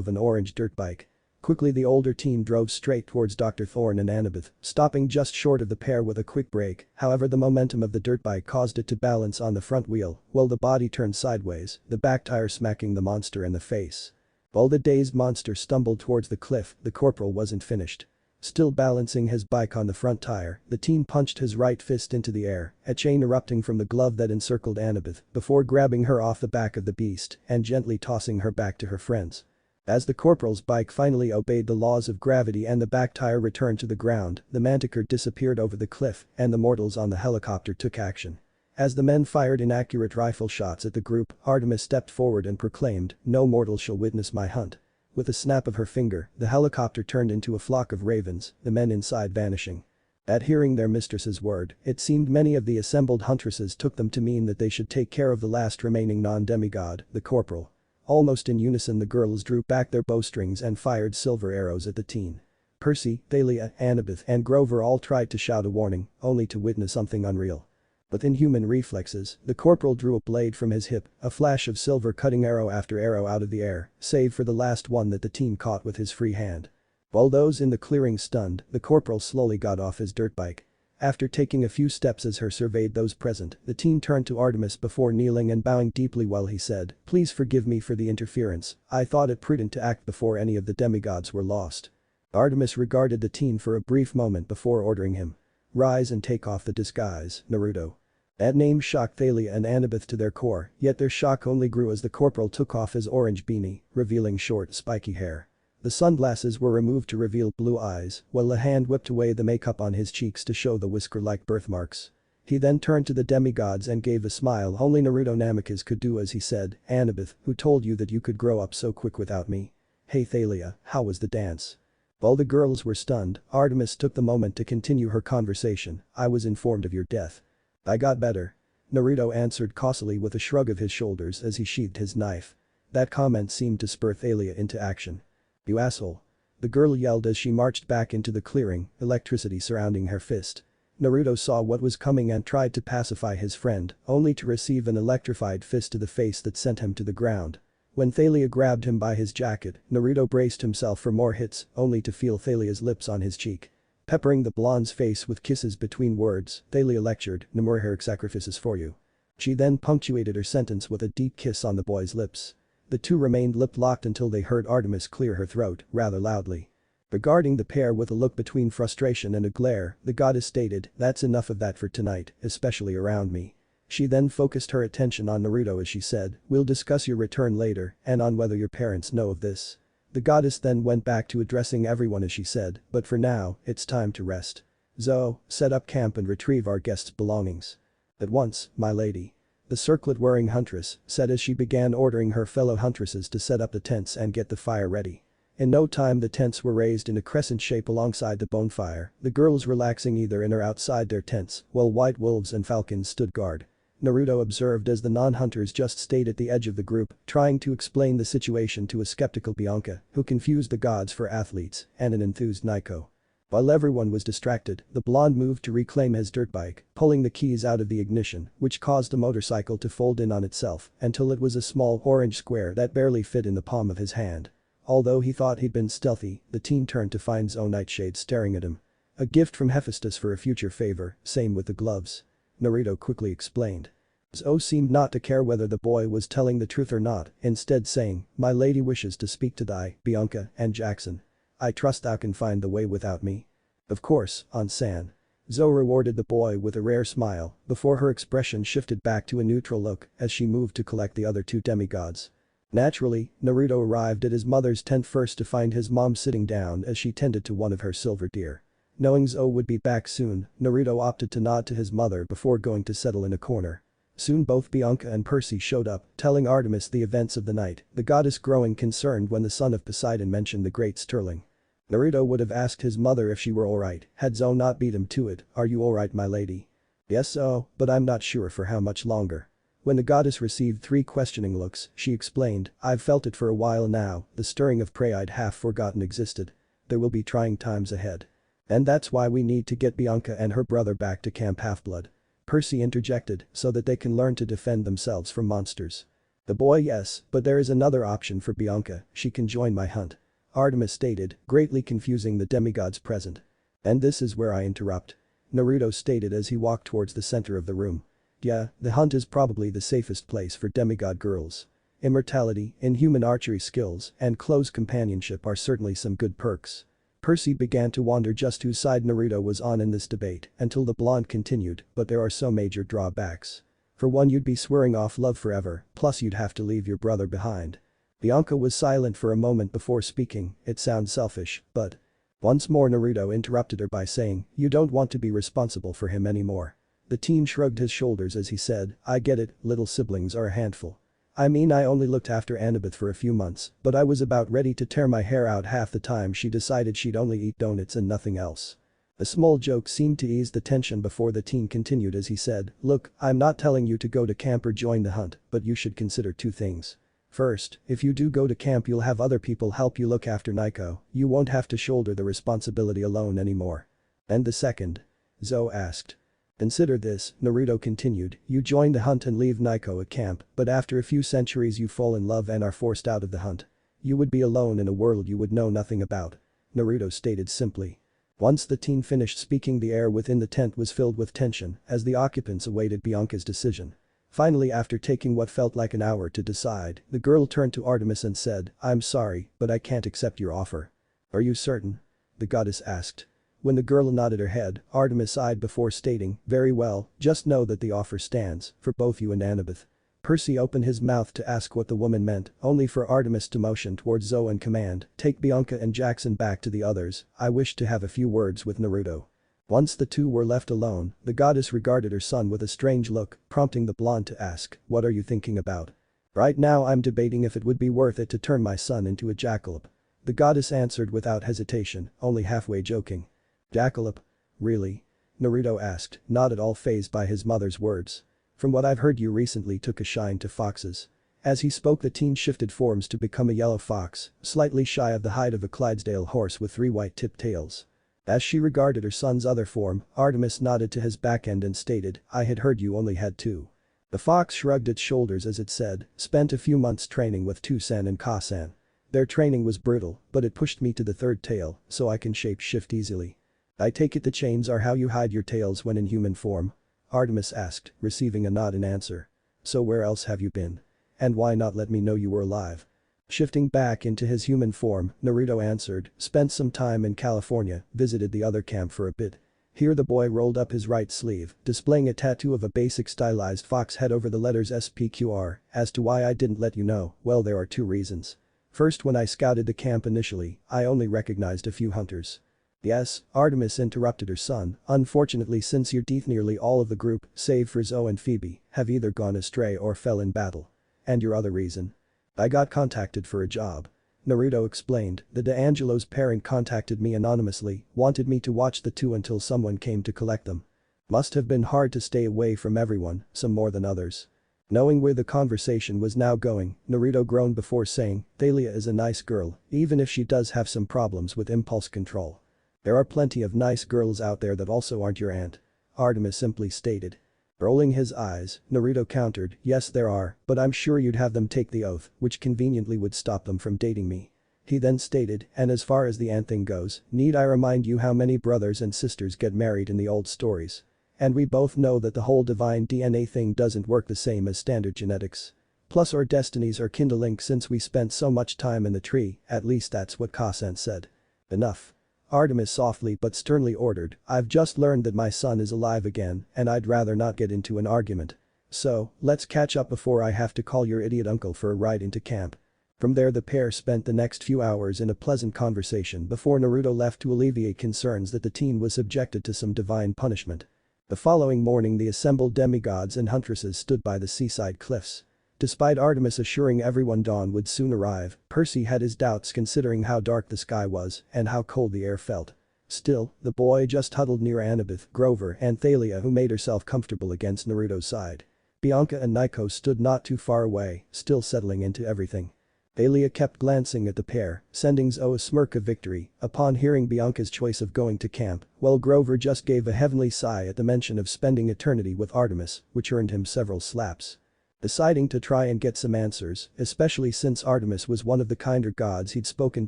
an orange dirt bike. Quickly the older team drove straight towards Dr. Thorne and Annabeth, stopping just short of the pair with a quick brake, however the momentum of the dirt bike caused it to balance on the front wheel, while the body turned sideways, the back tire smacking the monster in the face. While the dazed monster stumbled towards the cliff, the corporal wasn't finished. Still balancing his bike on the front tire, the team punched his right fist into the air, a chain erupting from the glove that encircled Annabeth, before grabbing her off the back of the beast and gently tossing her back to her friends. As the corporal's bike finally obeyed the laws of gravity and the back tire returned to the ground, the manticore disappeared over the cliff and the mortals on the helicopter took action. As the men fired inaccurate rifle shots at the group, Artemis stepped forward and proclaimed, "No mortal shall witness my hunt." With a snap of her finger, the helicopter turned into a flock of ravens, the men inside vanishing. At hearing their mistress's word, it seemed many of the assembled huntresses took them to mean that they should take care of the last remaining non-demigod, the corporal. Almost in unison the girls drew back their bowstrings and fired silver arrows at the teen. Percy, Thalia, Annabeth and Grover all tried to shout a warning, only to witness something unreal. With inhuman reflexes, the corporal drew a blade from his hip, a flash of silver cutting arrow after arrow out of the air, save for the last one that the teen caught with his free hand. While those in the clearing stunned, the corporal slowly got off his dirt bike. After taking a few steps as her surveyed those present, the teen turned to Artemis before kneeling and bowing deeply while he said, "Please forgive me for the interference, I thought it prudent to act before any of the demigods were lost." Artemis regarded the teen for a brief moment before ordering him. "Rise and take off the disguise, Naruto." That name shocked Thalia and Annabeth to their core, yet their shock only grew as the corporal took off his orange beanie, revealing short, spiky hair. The sunglasses were removed to reveal blue eyes, while a hand whipped away the makeup on his cheeks to show the whisker-like birthmarks. He then turned to the demigods and gave a smile only Naruto Namikaze could do as he said, "Annabeth, who told you that you could grow up so quick without me? Hey Thalia, how was the dance?" While the girls were stunned, Artemis took the moment to continue her conversation, "I was informed of your death." "I got better." Naruto answered causally with a shrug of his shoulders as he sheathed his knife. That comment seemed to spur Thalia into action. "You asshole." The girl yelled as she marched back into the clearing, electricity surrounding her fist. Naruto saw what was coming and tried to pacify his friend, only to receive an electrified fist to the face that sent him to the ground. When Thalia grabbed him by his jacket, Naruto braced himself for more hits, only to feel Thalia's lips on his cheek. Peppering the blonde's face with kisses between words, Thalia lectured, "No more heroic sacrifices for you." She then punctuated her sentence with a deep kiss on the boy's lips. The two remained lip-locked until they heard Artemis clear her throat, rather loudly. Regarding the pair with a look between frustration and a glare, the goddess stated, "That's enough of that for tonight, especially around me." She then focused her attention on Naruto as she said, "We'll discuss your return later and on whether your parents know of this." The goddess then went back to addressing everyone as she said, "But for now, it's time to rest. Zo, set up camp and retrieve our guests' belongings." "At once, my lady." The circlet-wearing huntress said as she began ordering her fellow huntresses to set up the tents and get the fire ready. In no time the tents were raised in a crescent shape alongside the bonfire, the girls relaxing either in or outside their tents, while white wolves and falcons stood guard. Naruto observed as the non-hunters just stayed at the edge of the group, trying to explain the situation to a skeptical Bianca, who confused the gods for athletes, and an enthused Nico. While everyone was distracted, the blonde moved to reclaim his dirt bike, pulling the keys out of the ignition, which caused the motorcycle to fold in on itself until it was a small orange square that barely fit in the palm of his hand. Although he thought he'd been stealthy, the teen turned to find Zoe Nightshade staring at him. A gift from Hephaestus for a future favor, same with the gloves. Naruto quickly explained. Zoe seemed not to care whether the boy was telling the truth or not, instead saying, "My lady wishes to speak to thy, Bianca, and Jackson. I trust thou can find the way without me." "Of course, An-san." Zoe rewarded the boy with a rare smile before her expression shifted back to a neutral look as she moved to collect the other two demigods. Naturally, Naruto arrived at his mother's tent first to find his mom sitting down as she tended to one of her silver deer. Knowing Zoe would be back soon, Naruto opted to nod to his mother before going to settle in a corner. Soon both Bianca and Percy showed up, telling Artemis the events of the night, the goddess growing concerned when the son of Poseidon mentioned the great Sterling. Naruto would have asked his mother if she were alright, had Zoe not beat him to it. "Are you alright, my lady?" "Yes, but I'm not sure for how much longer." When the goddess received 3 questioning looks, she explained, "I've felt it for a while now, the stirring of prey I'd half forgotten existed. There will be trying times ahead. And that's why we need to get Bianca and her brother back to Camp Half-Blood." Percy interjected, "So that they can learn to defend themselves from monsters." The boy, "Yes, but there is another option for Bianca, she can join my hunt." Artemis stated, greatly confusing the demigods present. "And this is where I interrupt." Naruto stated as he walked towards the center of the room. "Yeah, the hunt is probably the safest place for demigod girls. Immortality, inhuman archery skills, and close companionship are certainly some good perks." Percy began to wonder just whose side Naruto was on in this debate until the blonde continued, "But there are so major drawbacks. For one, you'd be swearing off love forever, plus you'd have to leave your brother behind." Bianca was silent for a moment before speaking. "It sounds selfish, but..." Once more Naruto interrupted her by saying, "You don't want to be responsible for him anymore." The teen shrugged his shoulders as he said, "I get it, little siblings are a handful. I mean, I only looked after Annabeth for a few months, but I was about ready to tear my hair out half the time she decided she'd only eat donuts and nothing else." A small joke seemed to ease the tension before the teen continued as he said, "Look, I'm not telling you to go to camp or join the hunt, but you should consider 2 things. First, if you do go to camp you'll have other people help you look after Nico, you won't have to shoulder the responsibility alone anymore." "And the second?" Zoe asked. "Consider this," Naruto continued, "you join the hunt and leave Nico at camp, but after a few centuries you fall in love and are forced out of the hunt. You would be alone in a world you would know nothing about." Naruto stated simply. Once the teen finished speaking, the air within the tent was filled with tension as the occupants awaited Bianca's decision. Finally, after taking what felt like an hour to decide, the girl turned to Artemis and said, "I'm sorry, but I can't accept your offer." "Are you certain?" the goddess asked. When the girl nodded her head, Artemis sighed before stating, "Very well, just know that the offer stands, for both you and Annabeth." Percy opened his mouth to ask what the woman meant, only for Artemis to motion towards Zoe and command, "Take Bianca and Jackson back to the others, I wish to have a few words with Naruto." Once the two were left alone, the goddess regarded her son with a strange look, prompting the blonde to ask, "What are you thinking about?" "Right now I'm debating if it would be worth it to turn my son into a jackalope." The goddess answered without hesitation, only halfway joking. "Jackalope? Really?" Naruto asked, not at all fazed by his mother's words. "From what I've heard you recently took a shine to foxes." As he spoke, the teen shifted forms to become a yellow fox, slightly shy of the height of a Clydesdale horse with 3 white-tipped tails. As she regarded her son's other form, Artemis nodded to his back end and stated, "I had heard you only had 2. The fox shrugged its shoulders as it said, "Spent a few months training with Tusan and Kasan. Their training was brutal, but it pushed me to the 3rd tail, so I can shape shift easily." "I take it the chains are how you hide your tails when in human form?" Artemis asked, receiving a nod in answer. "So where else have you been? And why not let me know you were alive?" Shifting back into his human form, Naruto answered, "Spent some time in California, visited the other camp for a bit." Here the boy rolled up his right sleeve, displaying a tattoo of a basic stylized fox head over the letters SPQR. "As to why I didn't let you know, well, there are 2 reasons. First, when I scouted the camp initially, I only recognized a few hunters." "Yes," Artemis interrupted her son, "unfortunately since your death nearly all of the group, save for Zoe and Phoebe, have either gone astray or fell in battle." "And your other reason?" "I got contacted for a job." Naruto explained, "The D'Angelo's parent contacted me anonymously, wanted me to watch the 2 until someone came to collect them. Must have been hard to stay away from everyone, some more than others." Knowing where the conversation was now going, Naruto groaned before saying, "Thalia is a nice girl, even if she does have some problems with impulse control." There are plenty of nice girls out there that also aren't your aunt. Artemis simply stated. Rolling his eyes, Naruto countered, yes there are, but I'm sure you'd have them take the oath, which conveniently would stop them from dating me. He then stated, and as far as the aunt thing goes, need I remind you how many brothers and sisters get married in the old stories? And we both know that the whole divine DNA thing doesn't work the same as standard genetics. Plus our destinies are kindling since we spent so much time in the tree, at least that's what Kasen said. Enough. Artemis softly but sternly ordered, I've just learned that my son is alive again and I'd rather not get into an argument. So, let's catch up before I have to call your idiot uncle for a ride into camp. From there the pair spent the next few hours in a pleasant conversation before Naruto left to alleviate concerns that the teen was subjected to some divine punishment. The following morning the assembled demigods and huntresses stood by the seaside cliffs. Despite Artemis assuring everyone dawn would soon arrive, Percy had his doubts considering how dark the sky was and how cold the air felt. Still, the boy just huddled near Annabeth, Grover and Thalia who made herself comfortable against Naruto's side. Bianca and Nico stood not too far away, still settling into everything. Thalia kept glancing at the pair, sending Zoe a smirk of victory upon hearing Bianca's choice of going to camp, while Grover just gave a heavenly sigh at the mention of spending eternity with Artemis, which earned him several slaps. Deciding to try and get some answers, especially since Artemis was one of the kinder gods he'd spoken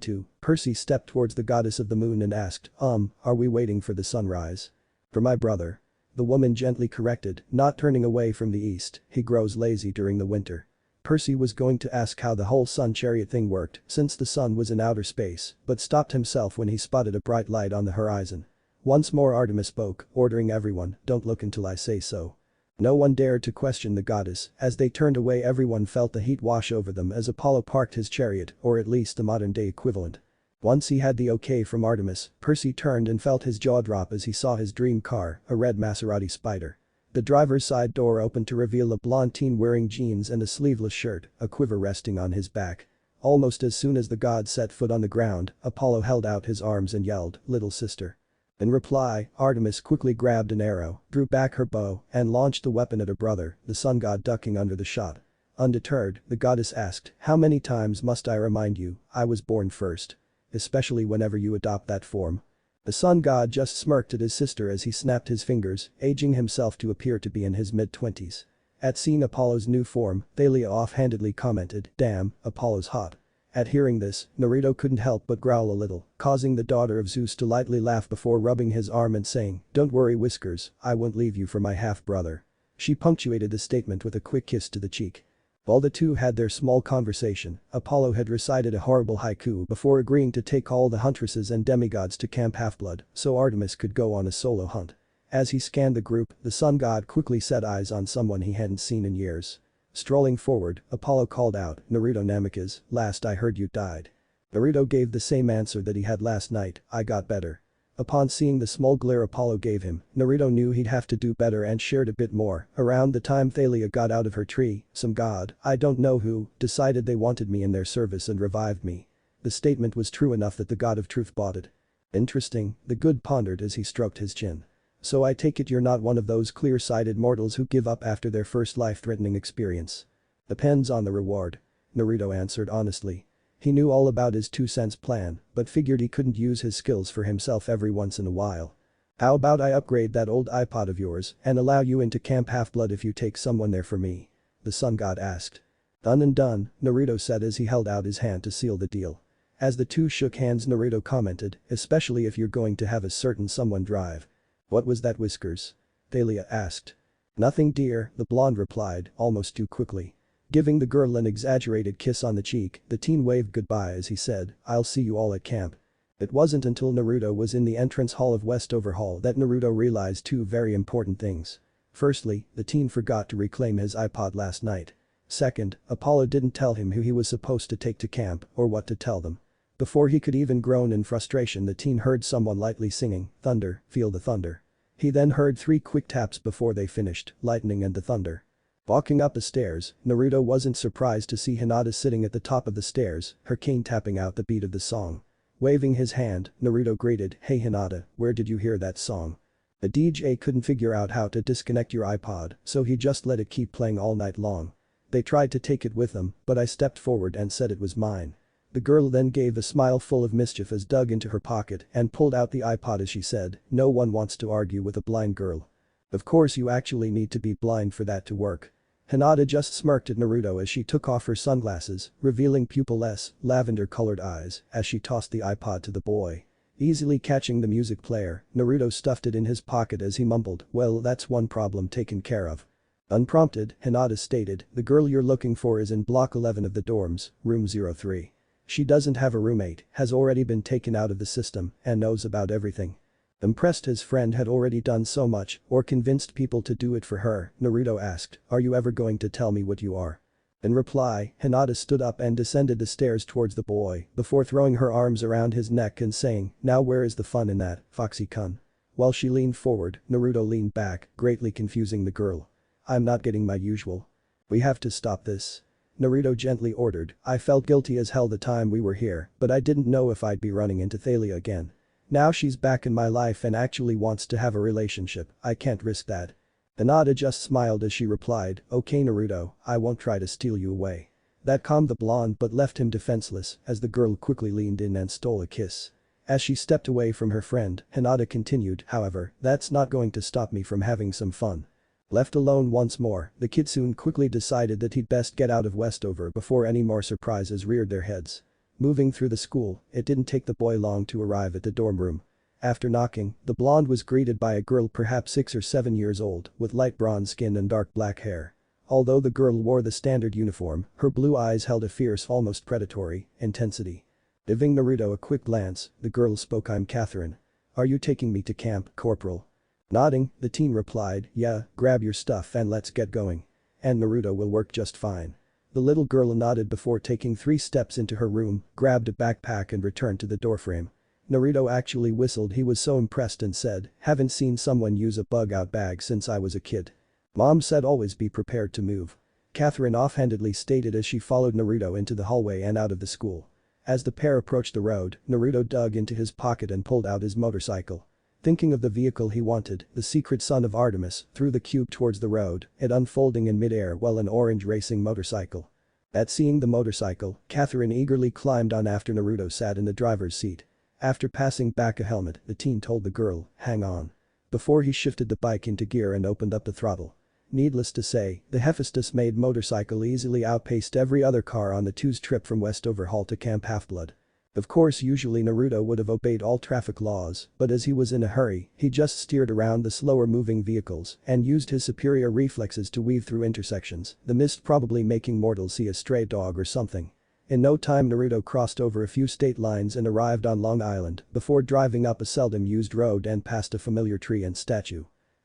to, Percy stepped towards the goddess of the moon and asked, are we waiting for the sunrise? For my brother. The woman gently corrected, not turning away from the east, he grows lazy during the winter. Percy was going to ask how the whole sun chariot thing worked since the sun was in outer space, but stopped himself when he spotted a bright light on the horizon. Once more Artemis spoke, ordering everyone, don't look until I say so. No one dared to question the goddess, as they turned away everyone felt the heat wash over them as Apollo parked his chariot, or at least the modern-day equivalent. Once he had the okay from Artemis, Percy turned and felt his jaw drop as he saw his dream car, a red Maserati Spider. The driver's side door opened to reveal a blonde teen wearing jeans and a sleeveless shirt, a quiver resting on his back. Almost as soon as the god set foot on the ground, Apollo held out his arms and yelled, "Little sister." In reply, Artemis quickly grabbed an arrow, drew back her bow, and launched the weapon at her brother, the sun god ducking under the shot. Undeterred, the goddess asked, how many times must I remind you, I was born first? Especially whenever you adopt that form. The sun god just smirked at his sister as he snapped his fingers, aging himself to appear to be in his mid-20s. At seeing Apollo's new form, Thalia offhandedly commented, damn, Apollo's hot. At hearing this, Naruto couldn't help but growl a little, causing the daughter of Zeus to lightly laugh before rubbing his arm and saying, don't worry Whiskers, I won't leave you for my half-brother. She punctuated the statement with a quick kiss to the cheek. While the two had their small conversation, Apollo had recited a horrible haiku before agreeing to take all the huntresses and demigods to Camp Half-Blood so Artemis could go on a solo hunt. As he scanned the group, the sun god quickly set eyes on someone he hadn't seen in years. Strolling forward, Apollo called out, Naruto Namikaze, last I heard you died. Naruto gave the same answer that he had last night, I got better. Upon seeing the small glare Apollo gave him, Naruto knew he'd have to do better and shared a bit more. Around the time Thalia got out of her tree, some god, I don't know who, decided they wanted me in their service and revived me. The statement was true enough that the god of truth bought it. Interesting, the good pondered as he stroked his chin. So I take it you're not one of those clear-sighted mortals who give up after their first life-threatening experience. Depends on the reward. Naruto answered honestly. He knew all about his 2 cents plan, but figured he couldn't use his skills for himself every once in a while. How about I upgrade that old iPod of yours and allow you into Camp Half-Blood if you take someone there for me? The sun god asked. Done and done, Naruto said as he held out his hand to seal the deal. As the two shook hands Naruto commented, especially if you're going to have a certain someone drive. What was that Whiskers? Thalia asked. Nothing dear, the blonde replied, almost too quickly. Giving the girl an exaggerated kiss on the cheek, the teen waved goodbye as he said, I'll see you all at camp. It wasn't until Naruto was in the entrance hall of Westover Hall that Naruto realized 2 very important things. Firstly, the teen forgot to reclaim his iPod last night. Second, Apollo didn't tell him who he was supposed to take to camp or what to tell them. Before he could even groan in frustration the teen heard someone lightly singing, thunder, feel the thunder. He then heard 3 quick taps before they finished, lightning and the thunder. Walking up the stairs, Naruto wasn't surprised to see Hinata sitting at the top of the stairs, her cane tapping out the beat of the song. Waving his hand, Naruto greeted, hey Hinata, where did you hear that song? The DJ couldn't figure out how to disconnect your iPod, so he just let it keep playing all night long. They tried to take it with them, but I stepped forward and said it was mine. The girl then gave a smile full of mischief as dug into her pocket and pulled out the iPod as she said, "No one wants to argue with a blind girl. Of course you actually need to be blind for that to work." Hinata just smirked at Naruto as she took off her sunglasses, revealing pupilless, lavender-colored eyes as she tossed the iPod to the boy. Easily catching the music player, Naruto stuffed it in his pocket as he mumbled, "Well, that's one problem taken care of." Unprompted, Hinata stated, "The girl you're looking for is in block 11 of the dorms, room 03. She doesn't have a roommate, has already been taken out of the system, and knows about everything." Impressed his friend had already done so much or convinced people to do it for her, Naruto asked, "Are you ever going to tell me what you are?" In reply, Hinata stood up and descended the stairs towards the boy before throwing her arms around his neck and saying, "Now where is the fun in that, Foxy-kun?" While she leaned forward, Naruto leaned back, greatly confusing the girl. "I'm not getting my usual. We have to stop this." Naruto gently ordered, "I felt guilty as hell the time we were here, but I didn't know if I'd be running into Thalia again. Now she's back in my life and actually wants to have a relationship, I can't risk that." Hinata just smiled as she replied, "Okay Naruto, I won't try to steal you away." That calmed the blonde but left him defenseless as the girl quickly leaned in and stole a kiss. As she stepped away from her friend, Hinata continued, "However, that's not going to stop me from having some fun." Left alone once more, the kitsune quickly decided that he'd best get out of Westover before any more surprises reared their heads. Moving through the school, it didn't take the boy long to arrive at the dorm room. After knocking, the blonde was greeted by a girl perhaps 6 or 7 years old with light bronze skin and dark black hair. Although the girl wore the standard uniform, her blue eyes held a fierce, almost predatory, intensity. Giving Naruto a quick glance, the girl spoke, "I'm Catherine. Are you taking me to camp, Corporal?" Nodding, the teen replied, "Yeah, grab your stuff and let's get going. And Naruto will work just fine." The little girl nodded before taking 3 steps into her room, grabbed a backpack and returned to the doorframe. Naruto actually whistled, he was so impressed and said, "Haven't seen someone use a bug-out bag since I was a kid. Mom said always be prepared to move." Catherine offhandedly stated as she followed Naruto into the hallway and out of the school. As the pair approached the road, Naruto dug into his pocket and pulled out his motorcycle. Thinking of the vehicle he wanted, the secret son of Artemis, threw the cube towards the road, it unfolding in midair while an orange racing motorcycle. At seeing the motorcycle, Catherine eagerly climbed on after Naruto sat in the driver's seat. After passing back a helmet, the teen told the girl, "Hang on." Before he shifted the bike into gear and opened up the throttle. Needless to say, the Hephaestus-made motorcycle easily outpaced every other car on the two's trip from Westover Hall to Camp Half-Blood. Of course usually Naruto would have obeyed all traffic laws, but as he was in a hurry, he just steered around the slower moving vehicles and used his superior reflexes to weave through intersections, the mist probably making mortals see a stray dog or something. In no time Naruto crossed over a few state lines and arrived on Long Island before driving up a seldom used road and past a familiar tree and statue.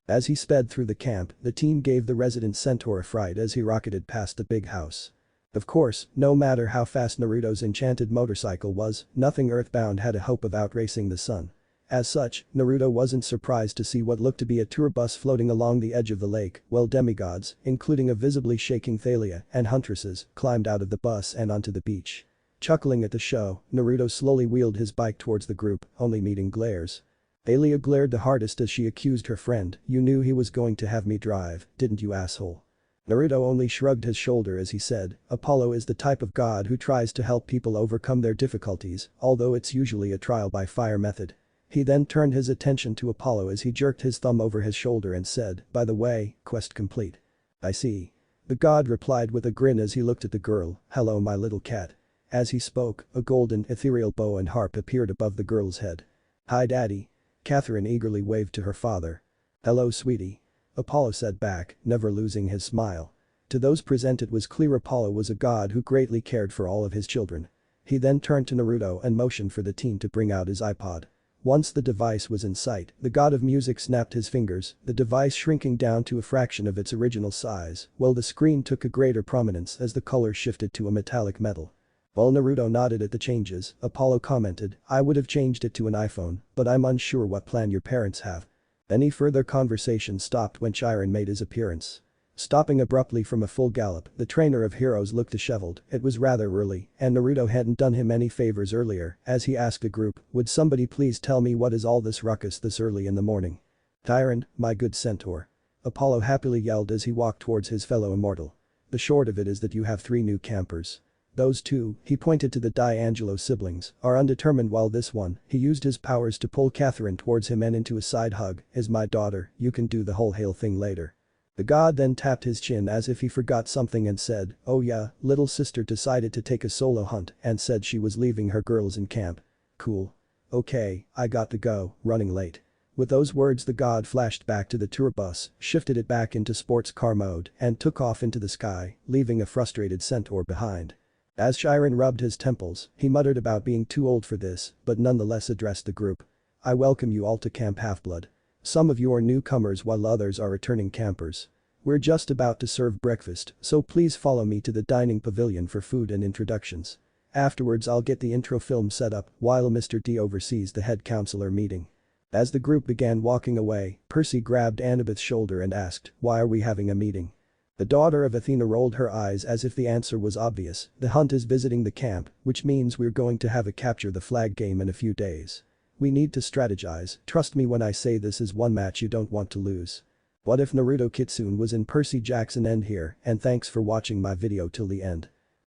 As he sped through the camp, the teen gave the resident centaur a fright as he rocketed past the big house. Of course, no matter how fast Naruto's enchanted motorcycle was, nothing earthbound had a hope of outracing the sun. As such, Naruto wasn't surprised to see what looked to be a tour bus floating along the edge of the lake while demigods, including a visibly shaking Thalia and huntresses, climbed out of the bus and onto the beach. Chuckling at the show, Naruto slowly wheeled his bike towards the group, only meeting glares. Thalia glared the hardest as she accused her friend, "You knew he was going to have me drive, didn't you asshole?" Naruto only shrugged his shoulder as he said, "Apollo is the type of god who tries to help people overcome their difficulties, although it's usually a trial by fire method." He then turned his attention to Apollo as he jerked his thumb over his shoulder and said, "By the way, quest complete." "I see." The god replied with a grin as he looked at the girl, "Hello my little cat." As he spoke, a golden, ethereal bow and harp appeared above the girl's head. "Hi daddy." Catherine eagerly waved to her father. "Hello sweetie." Apollo said back, never losing his smile. To those present it was clear Apollo was a god who greatly cared for all of his children. He then turned to Naruto and motioned for the teen to bring out his iPod. Once the device was in sight, the god of music snapped his fingers, the device shrinking down to a fraction of its original size, while the screen took a greater prominence as the color shifted to a metallic metal. While Naruto nodded at the changes, Apollo commented, "I would have changed it to an iPhone, but I'm unsure what plan your parents have." Any further conversation stopped when Chiron made his appearance. Stopping abruptly from a full gallop, the trainer of heroes looked disheveled, it was rather early, and Naruto hadn't done him any favors earlier, as he asked the group, "Would somebody please tell me what is all this ruckus this early in the morning?" "Chiron, my good centaur." Apollo happily yelled as he walked towards his fellow immortal. "The short of it is that you have 3 new campers. Those two, he pointed to the D'Angelo siblings, are undetermined while this one, he used his powers to pull Catherine towards him and into a side hug, is my daughter, you can do the whole hail thing later. The god then tapped his chin as if he forgot something and said, oh yeah, little sister decided to take a solo hunt and said she was leaving her girls in camp. Cool. Okay, I got to go, running late. With those words the god flashed back to the tour bus, shifted it back into sports car mode and took off into the sky, leaving a frustrated centaur behind. As Chiron rubbed his temples, he muttered about being too old for this, but nonetheless addressed the group. I welcome you all to Camp Half-Blood. Some of you are newcomers while others are returning campers. We're just about to serve breakfast, so please follow me to the dining pavilion for food and introductions. Afterwards I'll get the intro film set up while Mr. D oversees the head counselor meeting. As the group began walking away, Percy grabbed Annabeth's shoulder and asked, why are we having a meeting? The daughter of Athena rolled her eyes as if the answer was obvious, the hunt is visiting the camp, which means we're going to have a capture the flag game in a few days. We need to strategize, trust me when I say this is one match you don't want to lose. What if Naruto Kitsune was in Percy Jackson? End here, and thanks for watching my video till the end.